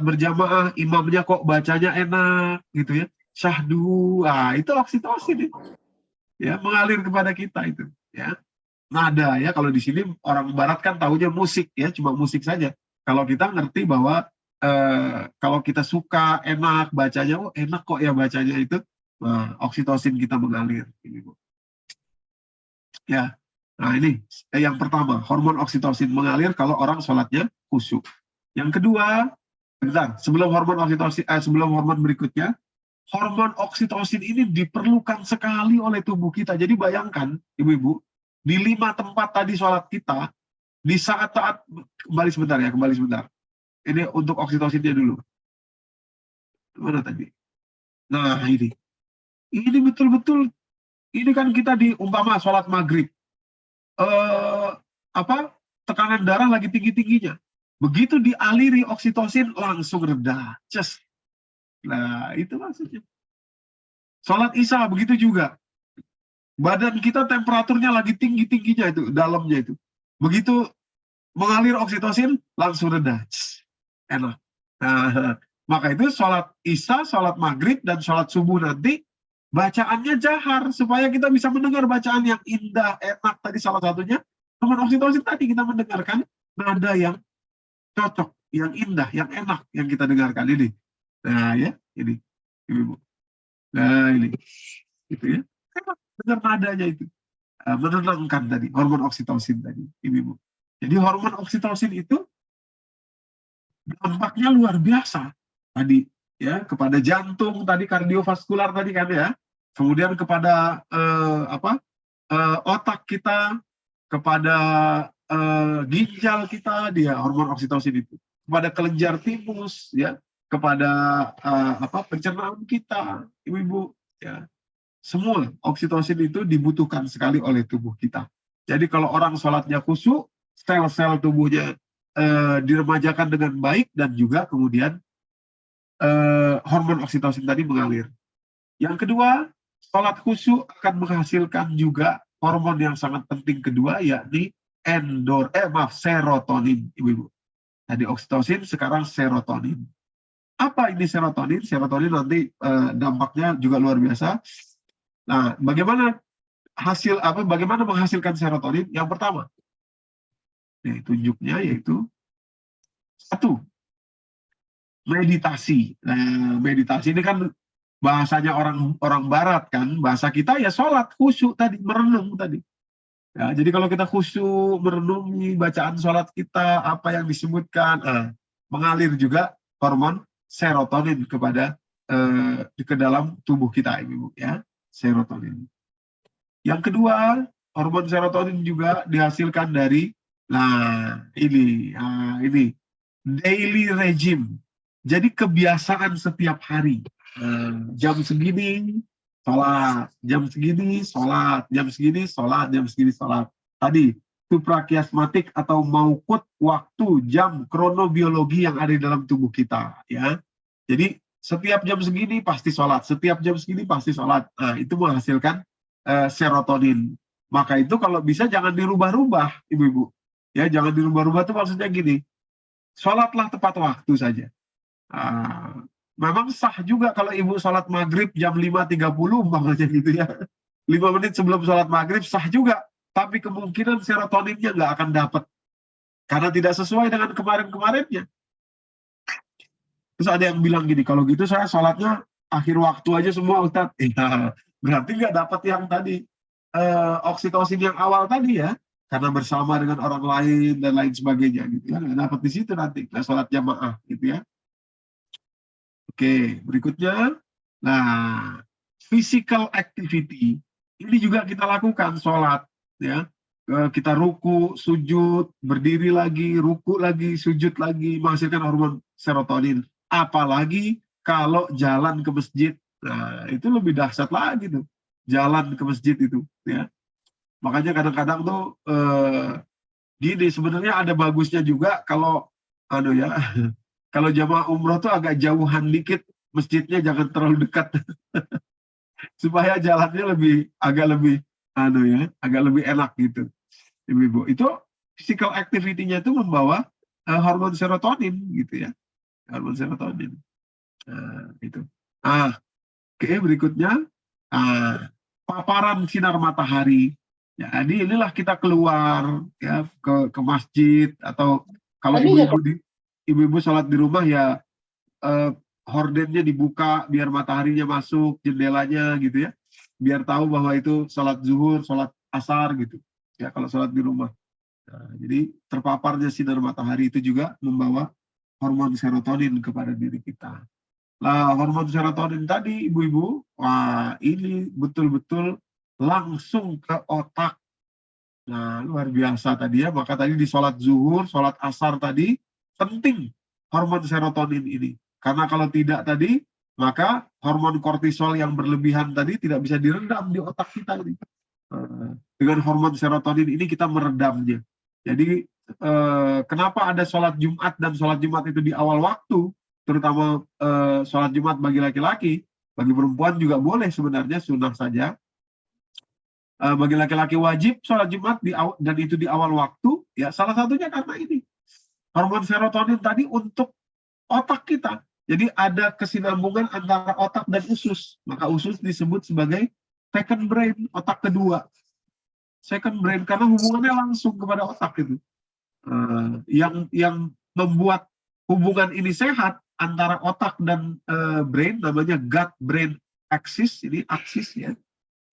berjamaah, imamnya kok bacanya enak, gitu ya. Syahdu, itu oksitosin itu. Ya, mengalir kepada kita itu. Ya, nada ya. Kalau di sini orang Barat kan tahunya musik ya, cuma musik saja. Kalau kita ngerti bahwa kalau kita suka, enak bacanya, oh enak kok ya bacanya itu, oksitosin kita mengalir. Ini, Bu. Ya, nah ini yang pertama, hormon oksitosin mengalir kalau orang sholatnya khusyuk. Yang kedua, bentar, sebelum hormon berikutnya, hormon oksitosin ini diperlukan sekali oleh tubuh kita. Jadi bayangkan, ibu-ibu, di 5 tempat tadi sholat kita, di saat-saat, kembali sebentar. Ini untuk oksitosinnya dulu. Mana tadi? Nah, ini betul-betul, ini kan kita di umpama sholat maghrib, tekanan darah lagi tinggi-tingginya. Begitu dialiri oksitosin langsung reda. Nah, itu maksudnya. Sholat isya begitu juga. Badan kita temperaturnya lagi tinggi-tingginya itu, dalamnya itu. Begitu mengalir oksitosin langsung reda. Enak. Nah, maka itu sholat isya, sholat maghrib, dan sholat subuh nanti bacaannya jahar supaya kita bisa mendengar bacaan yang indah, enak. Tadi salah satunya hormon oksitosin tadi kita mendengarkan nada yang cocok, yang indah, yang enak yang kita dengarkan ini. Nah ya, ini ibu. Nah ini, itu ya. Enak dengar nadanya itu, menenangkan tadi hormon oksitosin tadi, ibu. Jadi hormon oksitosin itu dampaknya luar biasa tadi ya, kepada jantung tadi, kardiovaskular tadi kan ya. Kemudian kepada otak kita, kepada ginjal kita, dia hormon oksitosin itu, kepada kelenjar timus ya, kepada pencernaan kita, ibu-ibu ya. Semua oksitosin itu dibutuhkan sekali oleh tubuh kita. Jadi kalau orang sholatnya khusyuk, sel-sel tubuhnya diremajakan dengan baik, dan juga kemudian hormon oksitosin tadi mengalir. Yang kedua, sholat khusyuk akan menghasilkan juga hormon yang sangat penting kedua, yakni serotonin, ibu-ibu. Tadi oksitosin, sekarang serotonin. Apa ini serotonin? Serotonin nanti dampaknya juga luar biasa. Nah, bagaimana menghasilkan serotonin? Yang pertama, tunjuknya yaitu 1, meditasi. Nah, meditasi ini kan bahasanya orang Barat kan, bahasa kita ya sholat khusyuk tadi, merenung tadi. Ya, jadi kalau kita khusyuk merenungi bacaan sholat kita, apa yang disebutkan, mengalir juga hormon serotonin kepada ke dalam tubuh kita, ibu ya, serotonin. Yang kedua, hormon serotonin juga dihasilkan dari, ini daily regime. Jadi kebiasaan setiap hari. Jam segini sholat, jam segini sholat, jam segini sholat, jam segini sholat. Tadi suprakiasmatik atau maukut, waktu, jam, kronobiologi yang ada di dalam tubuh kita ya. Jadi setiap jam segini pasti sholat, setiap jam segini pasti sholat. Nah, itu menghasilkan serotonin. Maka itu kalau bisa jangan dirubah-rubah, ibu-ibu. Ya, jangan dirubah-rubah itu maksudnya gini. Sholatlah tepat waktu saja. Memang sah juga kalau ibu sholat maghrib jam 5.30 umpamanya gitu ya. 5 menit sebelum sholat maghrib sah juga. Tapi kemungkinan serotoninnya nggak akan dapat. Karena tidak sesuai dengan kemarin-kemarinnya. Terus ada yang bilang gini, kalau gitu saya sholatnya akhir waktu aja semua Ustadz. Berarti nggak dapat yang tadi, oksitosin yang awal tadi ya. Karena bersama dengan orang lain dan lain sebagainya gitu ya. Nggak dapat di situ nanti. Nah, sholat jamaah gitu ya. Oke, berikutnya, physical activity ini juga kita lakukan sholat, ya. Kita ruku, sujud, berdiri lagi, ruku lagi, sujud lagi, menghasilkan hormon serotonin. Apalagi kalau jalan ke masjid, nah itu lebih dahsyat lagi tuh, jalan ke masjid itu, ya. Makanya kadang-kadang tuh gini, sebenarnya ada bagusnya juga kalau kalau jamaah umroh tuh agak jauhan dikit masjidnya, jangan terlalu dekat. Supaya jalannya agak lebih enak gitu. Ibu-ibu, itu physical activity-nya itu membawa hormon serotonin gitu ya, hormon serotonin. Itu. Oke, berikutnya paparan sinar matahari. Jadi inilah kita keluar ya ke masjid, atau kalau ibu-ibu sholat di rumah ya hordennya dibuka biar mataharinya masuk, jendelanya gitu ya, biar tahu bahwa itu sholat zuhur, sholat asar gitu ya kalau sholat di rumah. Jadi terpaparnya sinar matahari itu juga membawa hormon serotonin kepada diri kita. Nah, hormon serotonin tadi, ibu-ibu, wah ini betul-betul langsung ke otak. Nah, luar biasa tadi ya. Maka tadi di sholat zuhur, sholat asar tadi, penting hormon serotonin ini. Karena kalau tidak tadi, maka hormon kortisol yang berlebihan tadi tidak bisa diredam di otak kita. Dengan hormon serotonin ini kita meredamnya. Jadi, kenapa ada sholat Jumat dan sholat Jumat itu di awal waktu? Terutama sholat Jumat bagi laki-laki, bagi perempuan juga boleh sebenarnya, sunnah saja. Bagi laki-laki wajib sholat Jumat dan itu di awal waktu, ya salah satunya karena ini hormon serotonin tadi untuk otak kita. Jadi ada kesinambungan antara otak dan usus, maka usus disebut sebagai second brain, otak kedua. Second brain karena hubungannya langsung kepada otak itu. Yang membuat hubungan ini sehat antara otak dan brain namanya gut brain axis, ini aksis ya.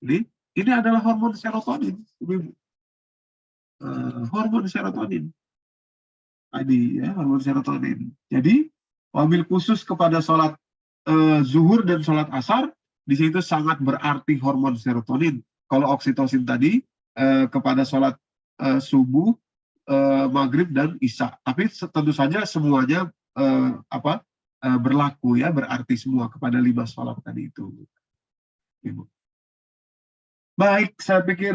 Jadi ini adalah hormon serotonin, hormon serotonin tadi ya, hormon serotonin. Jadi wabil khusus kepada sholat zuhur dan sholat asar, di situ sangat berarti hormon serotonin. Kalau oksitosin tadi kepada sholat subuh, maghrib dan isya. Tapi tentu saja semuanya berlaku ya, berarti semua kepada 5 sholat tadi itu. Ibu. Baik, saya pikir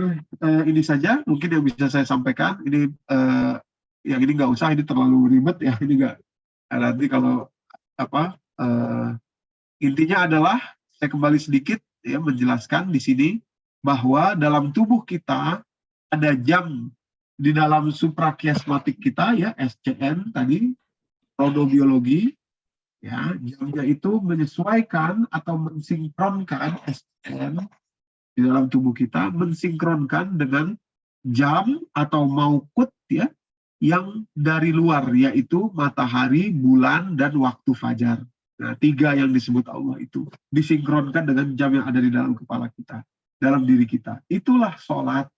ini saja mungkin yang bisa saya sampaikan. Ini yang ini nggak usah, ini terlalu ribet ya. Ini nggak, nanti kalau intinya adalah saya kembali sedikit ya menjelaskan di sini bahwa dalam tubuh kita ada jam di dalam suprakiasmatik kita ya, SCN tadi, chronobiologi ya, jamnya itu menyesuaikan atau mensinkronkan SCN di dalam tubuh kita, mensinkronkan dengan jam atau maukut ya yang dari luar, yaitu matahari, bulan, dan waktu fajar. Nah, 3 yang disebut Allah itu disinkronkan dengan jam yang ada di dalam kepala kita, dalam diri kita. Itulah sholat.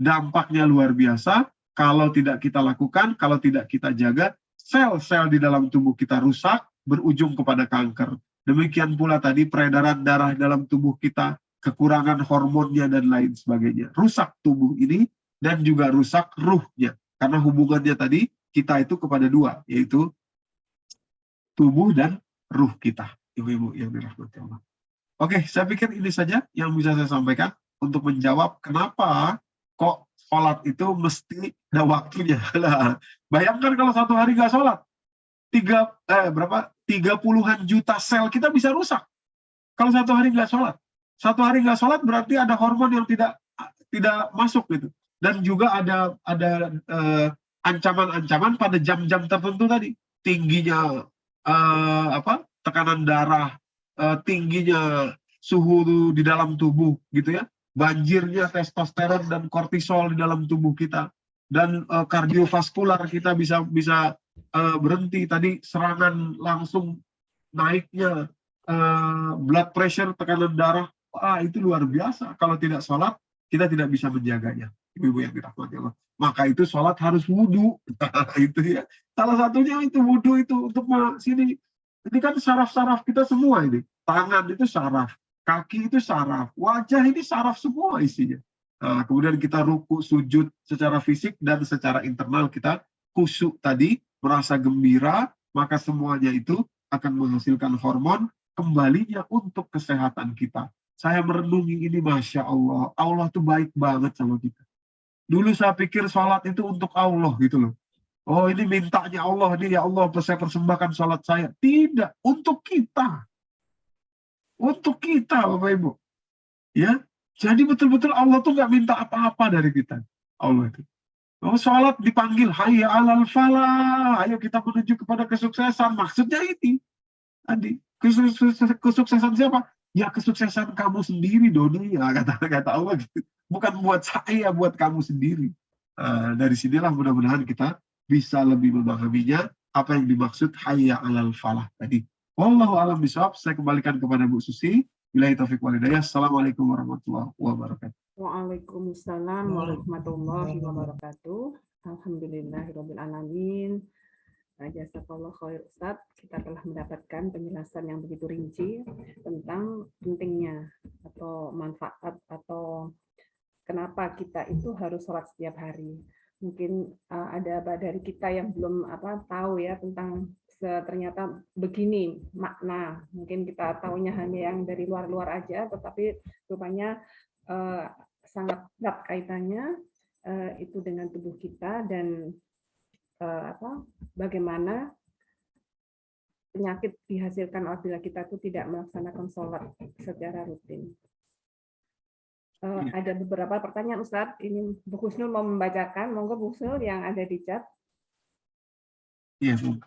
Dampaknya luar biasa. Kalau tidak kita lakukan, kalau tidak kita jaga, sel-sel di dalam tubuh kita rusak, berujung kepada kanker. Demikian pula tadi peredaran darah dalam tubuh kita, kekurangan hormonnya dan lain sebagainya. Rusak tubuh ini dan juga rusak ruhnya. Karena hubungannya tadi kita itu kepada 2, yaitu tubuh dan ruh kita. Ibu-ibu yang dirahmati Allah. Oke, saya pikir ini saja yang bisa saya sampaikan untuk menjawab kenapa kok sholat itu mesti ada waktunya. Nah, bayangkan kalau satu hari nggak sholat, 30-an juta sel kita bisa rusak. Kalau satu hari nggak sholat. Satu hari nggak sholat berarti ada hormon yang tidak masuk gitu. Dan juga ada ancaman-ancaman pada jam-jam tertentu tadi. Tingginya tekanan darah, tingginya suhu di dalam tubuh gitu ya. Banjirnya testosteron dan kortisol di dalam tubuh kita. Dan kardiovaskular kita bisa berhenti tadi, serangan langsung naiknya blood pressure, tekanan darah. Wah, itu luar biasa. Kalau tidak sholat, kita tidak bisa menjaganya. Ibu-ibu yang dirahmati Allah. Maka itu sholat harus wudhu. Itu ya. Salah satunya itu wudhu itu untuk sini. Ini kan saraf-saraf kita semua ini. Tangan itu saraf, kaki itu saraf, wajah ini saraf semua isinya. Nah, kemudian kita ruku, sujud secara fisik dan secara internal kita khusyuk tadi, merasa gembira, maka semuanya itu akan menghasilkan hormon kembalinya untuk kesehatan kita. Saya merenungi ini, Masya Allah. Allah tuh baik banget sama kita. Dulu saya pikir sholat itu untuk Allah gitu loh. Oh, ini mintanya Allah, ini ya Allah saya persembahkan sholat saya. Tidak, untuk kita. Untuk kita, Bapak Ibu. Ya, jadi betul-betul Allah tuh nggak minta apa-apa dari kita. Allah itu. Sholat dipanggil hayya 'alal falah, ayo kita menuju kepada kesuksesan. Maksudnya ini tadi kesuksesan siapa? Ya kesuksesan kamu sendiri, Doni. Ya, kata Allah gitu. Bukan buat saya, buat kamu sendiri. Dari sinilah mudah-mudahan kita bisa lebih memahaminya apa yang dimaksud hayya 'alal falah tadi. Wallahu a'lam bishawab. Saya kembalikan kepada Bu Susi. Billahi taufiq wal hidayah. Assalamualaikum warahmatullahi wabarakatuh. Waalaikumsalam warahmatullahi wabarakatuh. Alhamdulillahirabbil alamin. Jazakallah khair Ustaz. Kita telah mendapatkan penjelasan yang begitu rinci tentang pentingnya atau manfaat atau kenapa kita itu harus sholat setiap hari. Mungkin ada dari kita yang belum tahu ya tentang ternyata begini makna. Mungkin kita tahunya hanya yang dari luar-luar aja, tetapi rupanya sangat erat kaitannya itu dengan tubuh kita dan bagaimana penyakit dihasilkan apabila kita itu tidak melaksanakan sholat secara rutin. Ada beberapa pertanyaan Ustadz. Ini Bu Husnul mau membacakan. Monggo Bu Husnul yang ada di chat. Iya, Bu.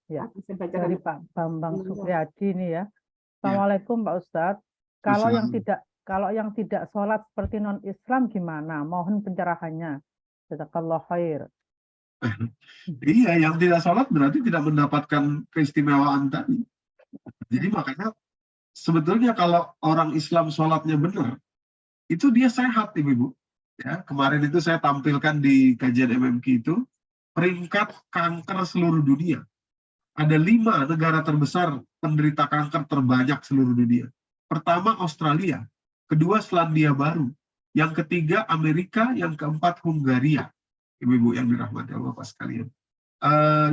Ya, Saya bacakan. dari Pak Bambang Supriyadi ini ya. Ya. Assalamualaikum Pak Ustadz. Kalau Assalamualaikum. yang tidak sholat seperti non Islam gimana? Mohon pencerahannya. Jazakallah khair. Iya, yang tidak sholat berarti tidak mendapatkan keistimewaan tadi. Jadi makanya sebetulnya kalau orang Islam sholatnya benar, itu dia sehat, Ibu. Ya, kemarin itu saya tampilkan di kajian MMQ itu peringkat kanker seluruh dunia. Ada 5 negara terbesar penderita kanker terbanyak seluruh dunia. Pertama Australia, kedua Selandia Baru, yang ketiga Amerika, yang keempat Hungaria. Ibu-ibu yang dirahmati Allah Bapak sekalian.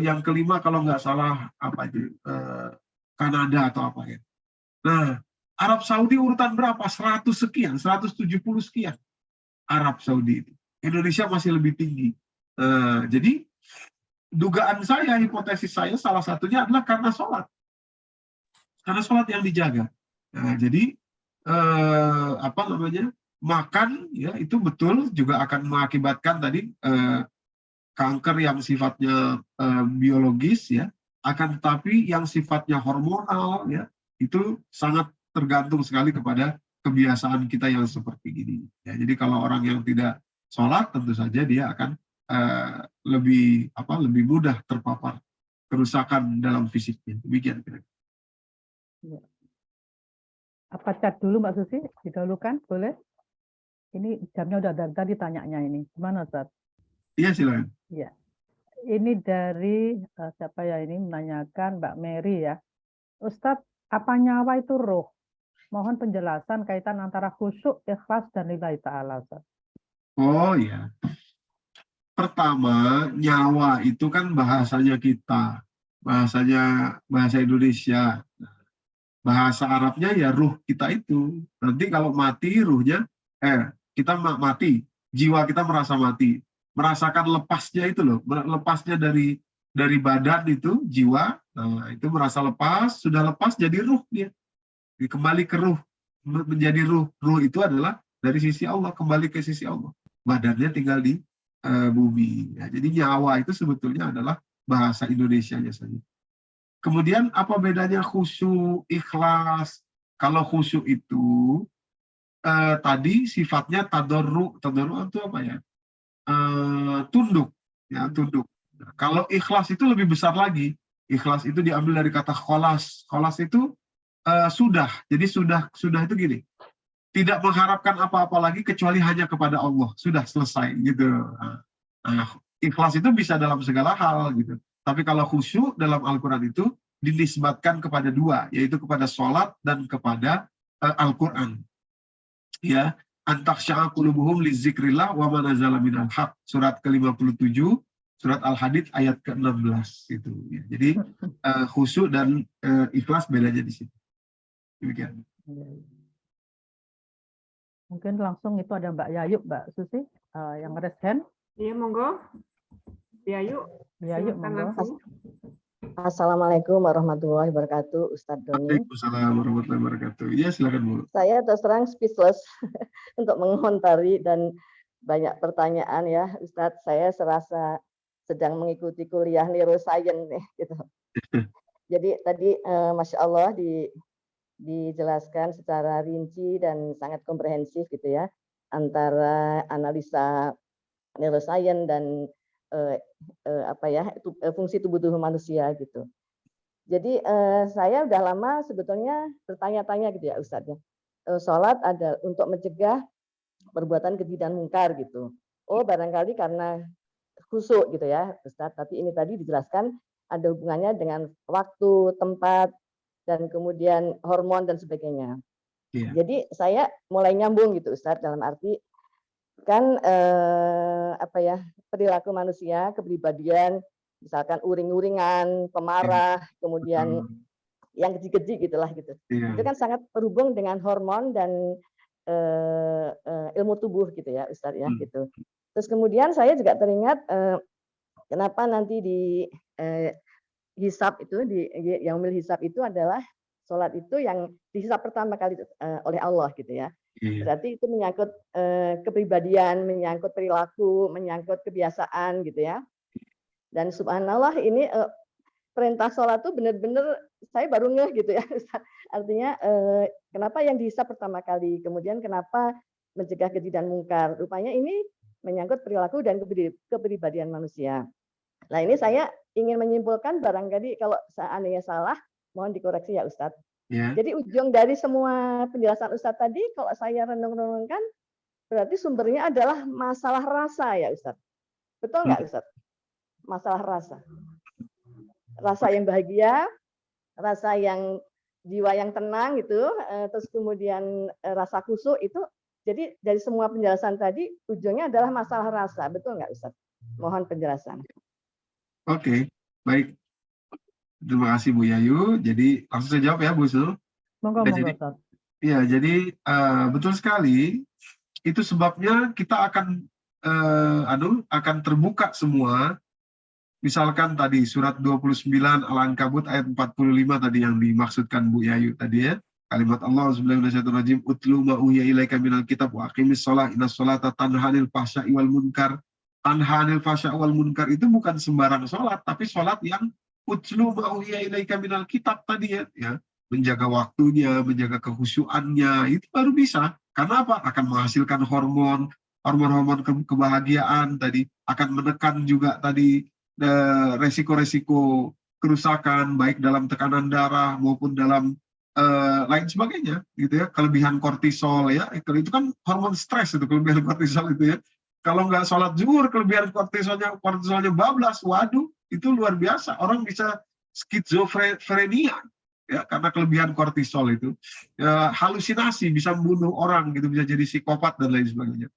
Yang kelima kalau nggak salah Kanada atau apa ya. Nah, Arab Saudi urutan berapa? 100 sekian, 170 sekian. Arab Saudi itu. Indonesia masih lebih tinggi. Jadi dugaan saya, hipotesis saya salah satunya adalah karena sholat. Karena sholat yang dijaga. Jadi makan ya itu betul juga akan mengakibatkan tadi kanker yang sifatnya biologis ya, akan tetapi yang sifatnya hormonal ya itu sangat tergantung sekali kepada kebiasaan kita yang seperti ini. Ya, jadi kalau orang yang tidak sholat tentu saja dia akan lebih mudah terpapar kerusakan dalam fisiknya. Demikian kira-kira. Ya. Apa chat dulu Mbak Susi? Didahulukan, boleh? Ini jamnya udah dari tadi tanyanya ini. Gimana Ustaz? Iya silakan. Ya. Ini dari siapa ya ini menanyakan Mbak Mary ya. Ustadz, apa nyawa itu roh? Mohon penjelasan kaitan antara khusyuk, ikhlas dan lillahi ta'ala. Oh ya. Pertama, nyawa itu kan bahasanya kita. Bahasa Indonesia. Bahasa Arabnya ya ruh kita itu. Nanti kalau mati ruhnya, kita mati, jiwa kita merasa mati. Merasakan lepasnya itu loh, lepasnya dari badan itu, jiwa, nah itu merasa lepas, sudah lepas jadi ruh dia. Kembali ke ruh, menjadi ruh. Ruh itu adalah dari sisi Allah, kembali ke sisi Allah. Badannya tinggal di bumi. Ya, jadi nyawa itu sebetulnya adalah bahasa Indonesianya saja. Kemudian apa bedanya khusyuk, ikhlas? Kalau khusyuk itu tadi sifatnya tadarru itu apa ya? Tunduk, ya tunduk. Kalau ikhlas itu lebih besar lagi. Ikhlas itu diambil dari kata kholas. Kholas itu sudah. Jadi sudah itu gini. Tidak mengharapkan apa-apa lagi kecuali hanya kepada Allah. Sudah selesai gitu. Nah, ikhlas itu bisa dalam segala hal gitu. Tapi kalau khusyuk dalam Al-Quran itu dinisbatkan kepada 2, yaitu kepada sholat dan kepada Al-Quran. Ya, antakhsha'a qulubuhum lizikrillah wa ma nazala minal haq. Surat ke-57, surat Al-Hadid ayat ke-16 itu. Ya. Jadi khusyuk dan ikhlas bedanya di situ. Demikian. Mungkin langsung itu ada Mbak Yayu, Mbak Susi, yang raise hand. Iya, monggo. Yayu. Yayu, monggo. Assalamualaikum warahmatullahi wabarakatuh, Ustadz Doni. Waalaikumsalam warahmatullahi wabarakatuh. Ya, silakan Bu. Saya terus terang speechless untuk mengomentari dan banyak pertanyaan ya, Ustadz. Saya serasa sedang mengikuti kuliah neuroscience nih, gitu. Jadi tadi Masya Allah dijelaskan secara rinci dan sangat komprehensif gitu ya, antara analisa neuroscience dan fungsi tubuh manusia gitu. Jadi saya udah lama sebetulnya bertanya-tanya gitu ya Ustadz ya. Sholat ada untuk mencegah perbuatan keji dan mungkar gitu. Oh barangkali karena khusyuk gitu ya Ustadz. Tapi ini tadi dijelaskan ada hubungannya dengan waktu, tempat, dan kemudian hormon dan sebagainya. Iya. Jadi saya mulai nyambung gitu Ustadz, dalam arti kan perilaku manusia, kepribadian, misalkan uring-uringan, pemarah, kemudian yang keji-keji gitulah gitu. Iya. Itu kan sangat berhubung dengan hormon dan ilmu tubuh gitu ya Ustadz ya gitu. Terus kemudian saya juga teringat kenapa nanti di hisab itu, di yaumil hisab itu adalah sholat itu yang dihisab pertama kali oleh Allah gitu ya. Berarti itu menyangkut kepribadian, menyangkut perilaku, menyangkut kebiasaan gitu ya. Dan subhanallah ini perintah sholat itu benar-benar saya baru ngeh gitu ya Ustaz. Artinya kenapa yang dihisab pertama kali, kemudian kenapa mencegah keji dan mungkar. Rupanya ini menyangkut perilaku dan kepribadian manusia. Nah ini saya ingin menyimpulkan, barangkali kalau seandainya salah, mohon dikoreksi ya Ustadz. Ya. Jadi ujung dari semua penjelasan Ustadz tadi, kalau saya renung-renungkan, berarti sumbernya adalah masalah rasa ya Ustadz. Betul nggak Ustadz? Masalah rasa. Rasa yang bahagia, rasa yang jiwa yang tenang gitu, terus kemudian rasa khusyuk itu. Jadi dari semua penjelasan tadi, ujungnya adalah masalah rasa. Betul nggak Ustadz? Mohon penjelasan. Oke, baik. Terima kasih Bu Yayu. Jadi langsung saya jawab ya Bu Sul. Monggo, Ustaz. Iya, jadi betul sekali. Itu sebabnya kita akan terbuka semua. Misalkan tadi surat 29 Al-Ankabut ayat 45 tadi yang dimaksudkan Bu Yayu tadi ya. Kalimat Allah Subhanahuwataala utlu ma uhiya ilaika minal kitab wa aqimis shalah innas sholata tanha 'anil fahsya'i wal munkar. Tanha 'anil fahsya'i wal munkar itu bukan sembarang sholat, tapi sholat yang utlu ma uhiya ilaika minal kitab tadi ya. Menjaga waktunya, menjaga kehusuannya, itu baru bisa. Karena apa? Akan menghasilkan hormon kebahagiaan tadi, akan menekan juga tadi resiko-resiko kerusakan baik dalam tekanan darah maupun dalam lain sebagainya gitu ya, kelebihan kortisol ya, itu kan hormon stres itu, kelebihan kortisol itu ya. Kalau nggak sholat zuhur kelebihan kortisolnya bablas, waduh itu luar biasa, orang bisa skizofrenia ya karena kelebihan kortisol itu, halusinasi, bisa membunuh orang gitu, bisa jadi psikopat dan lain sebagainya.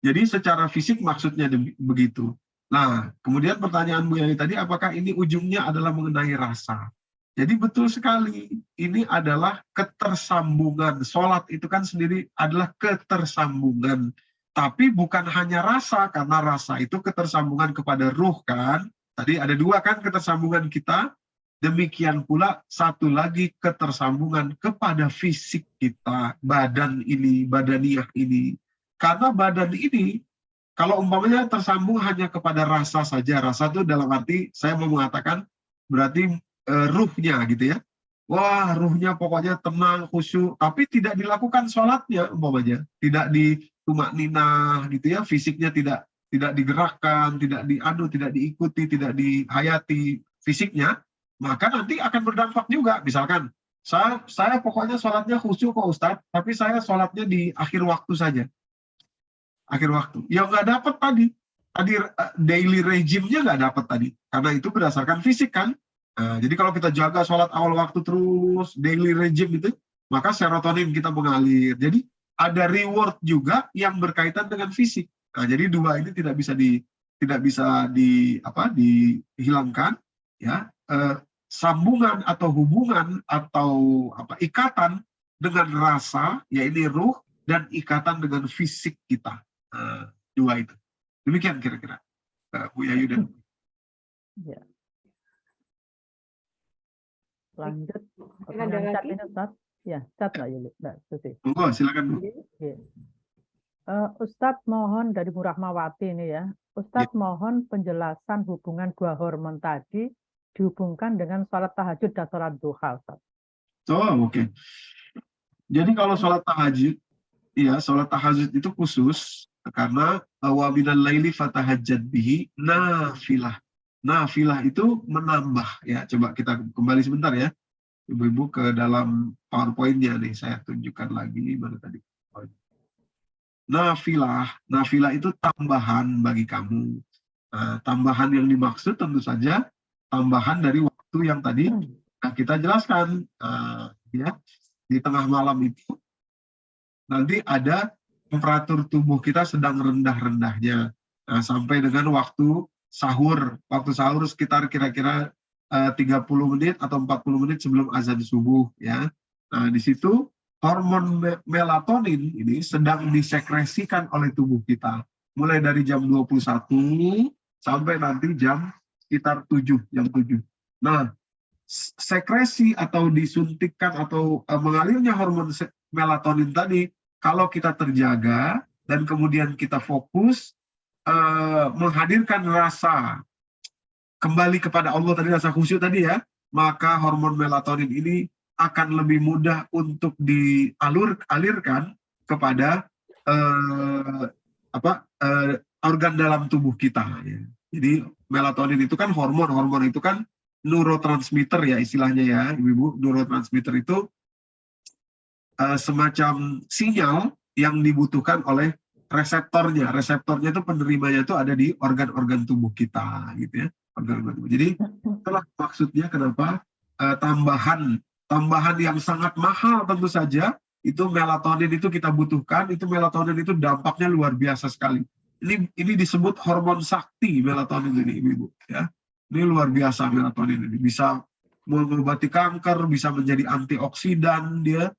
Jadi secara fisik maksudnya begitu. Nah, kemudian pertanyaan Bu Yani tadi, apakah ini ujungnya adalah mengenai rasa? Jadi betul sekali, ini adalah ketersambungan. Sholat itu kan sendiri adalah ketersambungan. Tapi bukan hanya rasa, karena rasa itu ketersambungan kepada ruh kan. Tadi ada dua kan ketersambungan kita. Demikian pula satu lagi ketersambungan kepada fisik kita. Badan ini, badaniyah ini. Karena badan ini, kalau umpamanya tersambung hanya kepada rasa saja, rasa itu dalam arti saya mau mengatakan berarti ruhnya gitu ya. Wah, ruhnya pokoknya tenang, khusyuk, tapi tidak dilakukan sholatnya umpamanya, tidak ditumakninah gitu ya, fisiknya tidak digerakkan, tidak diikuti, tidak dihayati fisiknya, maka nanti akan berdampak juga. Misalkan saya pokoknya sholatnya khusyuk kok Ustadz, tapi saya sholatnya di akhir waktu saja. Akhir waktu, ya nggak dapat tadi daily regime-nya nggak dapat tadi, karena itu berdasarkan fisik kan. Jadi kalau kita jaga sholat awal waktu terus, daily regime itu, maka serotonin kita mengalir. Jadi ada reward juga yang berkaitan dengan fisik. Nah, jadi dua ini tidak bisa dihilangkan, ya. Sambungan atau hubungan atau ikatan dengan rasa, ya ini ruh, dan ikatan dengan fisik kita. Dua itu. Demikian kira-kira Bu Yayu dan ya. lanjut Mungkin ada pertanyaan chat lagi? ini Ustaz. Ya, chat Mbak Yuli, Mbak Susi. Monggo, silakan Bu. Oke. Ustadz mohon dari Bu Rahmawati ini ya. Ustadz mohon penjelasan hubungan dua hormon tadi dihubungkan dengan sholat tahajud dan sholat duha, Ustadz. Oh, oke. Jadi kalau sholat tahajud, ya sholat tahajud itu khusus karena wa minal laili fatahajjad bihi nafilah. Nafilah itu menambah ya. Coba kita kembali sebentar ya. Ibu-ibu ke dalam PowerPoint-nya nih, saya tunjukkan lagi mana tadi. Nafilah itu tambahan bagi kamu. Tambahan yang dimaksud tentu saja tambahan dari waktu yang tadi kita jelaskan. Ya, di tengah malam itu nanti ada temperatur tubuh kita sedang rendah-rendahnya. Sampai dengan waktu sahur. Waktu sahur sekitar kira-kira 30 menit atau 40 menit sebelum azan subuh ya. Nah, di situ hormon melatonin ini sedang disekresikan oleh tubuh kita mulai dari jam 21 sampai nanti jam sekitar 7, jam 7. Nah, sekresi atau disuntikkan atau mengalirnya hormon melatonin tadi kalau kita terjaga dan kemudian kita fokus menghadirkan rasa kembali kepada Allah tadi, rasa khusyuk tadi ya, maka hormon melatonin ini akan lebih mudah untuk dialirkan kepada organ dalam tubuh kita. Ya. Jadi melatonin itu kan hormon itu kan neurotransmitter ya istilahnya ya, ibu-ibu. Neurotransmitter itu semacam sinyal yang dibutuhkan oleh reseptornya. Reseptornya itu penerimanya itu ada di organ-organ tubuh kita, gitu ya. Jadi itulah maksudnya kenapa tambahan yang sangat mahal tentu saja itu melatonin itu kita butuhkan. Itu melatonin itu dampaknya luar biasa sekali. Ini disebut hormon sakti melatonin ini, ibu ya. Ini luar biasa melatonin ini, bisa mengobati kanker, bisa menjadi antioksidan dia,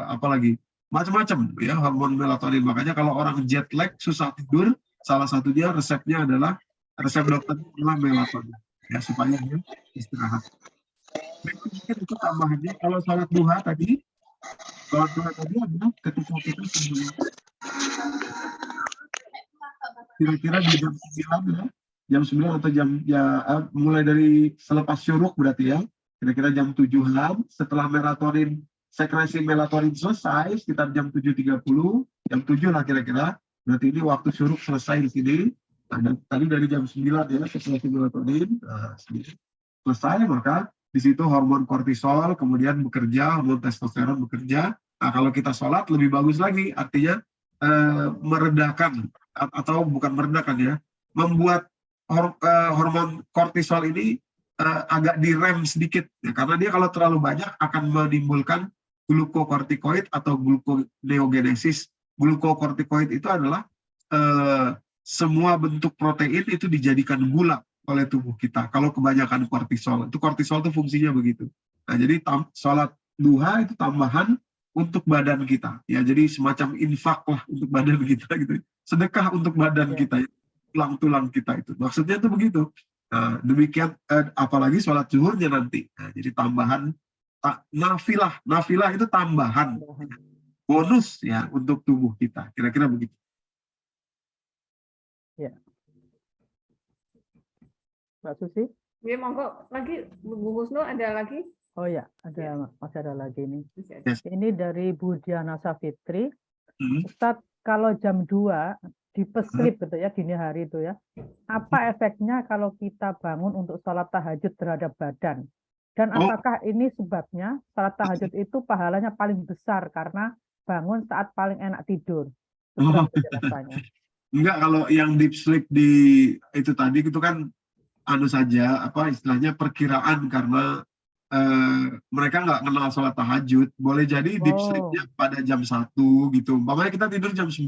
apalagi macam-macam ya hormon melatonin. Makanya kalau orang jet lag susah tidur, salah satunya resepnya adalah resep dokter adalah melatonin ya supaya dia istirahat. Mungkin itu tambahannya. Kalau sholat duha tadi adalah ketika kita kira-kira di jam 9 ya, jam 9 atau mulai dari selepas syuruk berarti ya, kira-kira jam 7-an setelah melatonin, sekresi melatonin selesai sekitar jam 7.30, jam 7 lah kira-kira, berarti ini waktu syuruk selesai di sini. Nah, tadi dari jam 9 ya, setelah melatonin selesai, maka di situ hormon kortisol kemudian bekerja, hormon testosteron bekerja. Nah, kalau kita sholat lebih bagus lagi, artinya meredakan atau bukan meredakan ya, membuat hormon kortisol ini agak direm sedikit ya, karena dia kalau terlalu banyak akan menimbulkan glukokortikoid atau gluconeogenesis. Glukokortikoid itu adalah semua bentuk protein itu dijadikan gula oleh tubuh kita kalau kebanyakan kortisol. Itu kortisol itu fungsinya begitu. Nah, jadi sholat duha itu tambahan untuk badan kita ya, jadi semacam infak lah untuk badan kita gitu, sedekah untuk badan kita, tulang-tulang kita itu maksudnya itu begitu. Nah, demikian apalagi sholat zuhurnya nanti. Nah, jadi tambahan nafilah itu tambahan bonus ya untuk tubuh kita, kira-kira begitu. Ya. Mbak Susi? Ya, monggo lagi Bu Husnul, ada lagi? Oh ya, masih ada lagi nih. Yes. Ini dari Bu Diana Safitri. Ustadz, kalau jam 2 di peslip gitu ya, dini hari itu ya, apa efeknya kalau kita bangun untuk sholat tahajud terhadap badan? Dan apakah ini sebabnya sholat tahajud itu pahalanya paling besar karena bangun saat paling enak tidur? Seberapa penjelasannya? Enggak, kalau yang deep sleep itu tadi itu kan saja istilahnya perkiraan, karena mereka nggak kenal sholat tahajud. Boleh jadi deep sleep-nya pada jam 1 gitu. Umpamanya kita tidur jam 9.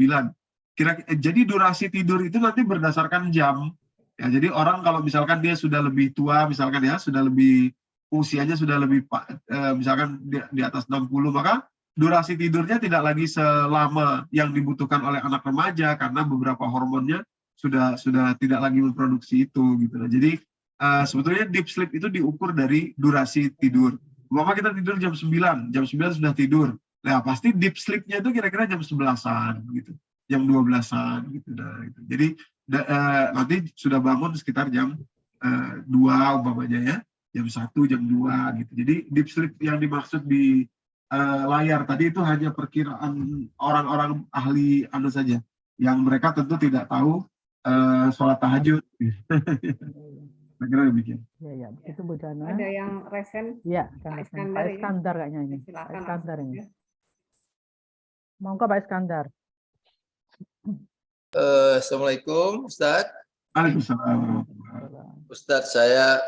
Jadi durasi tidur itu nanti berdasarkan jam. Ya, jadi orang kalau misalkan dia sudah lebih tua, misalkan ya, usianya sudah lebih misalkan di atas 60, maka durasi tidurnya tidak lagi selama yang dibutuhkan oleh anak remaja karena beberapa hormonnya sudah tidak lagi memproduksi itu gitu. Nah, jadi sebetulnya deep sleep itu diukur dari durasi tidur. Umpama kita tidur jam 9 sudah tidur. Nah, pasti deep sleep-nya itu kira-kira jam 11-an gitu. Jam 12-an gitu. Nah, gitu. Jadi nanti sudah bangun sekitar jam 2 umpamanya ya. Jam 1, jam 2 gitu. Jadi deep sleep yang dimaksud di layar tadi itu hanya perkiraan orang-orang ahli anu saja. Yang mereka tentu tidak tahu sholat tahajud. Saya kira demikian. Ya, begitu Bu Dana. Ada yang resen? Ya, Pak Pak Iskandar kayaknya ini. Pak Silakan Iskandar langsung, ini. ya. Monggo Pak Iskandar. Assalamualaikum Ustadz. Waalaikumsalam. Ustadz, saya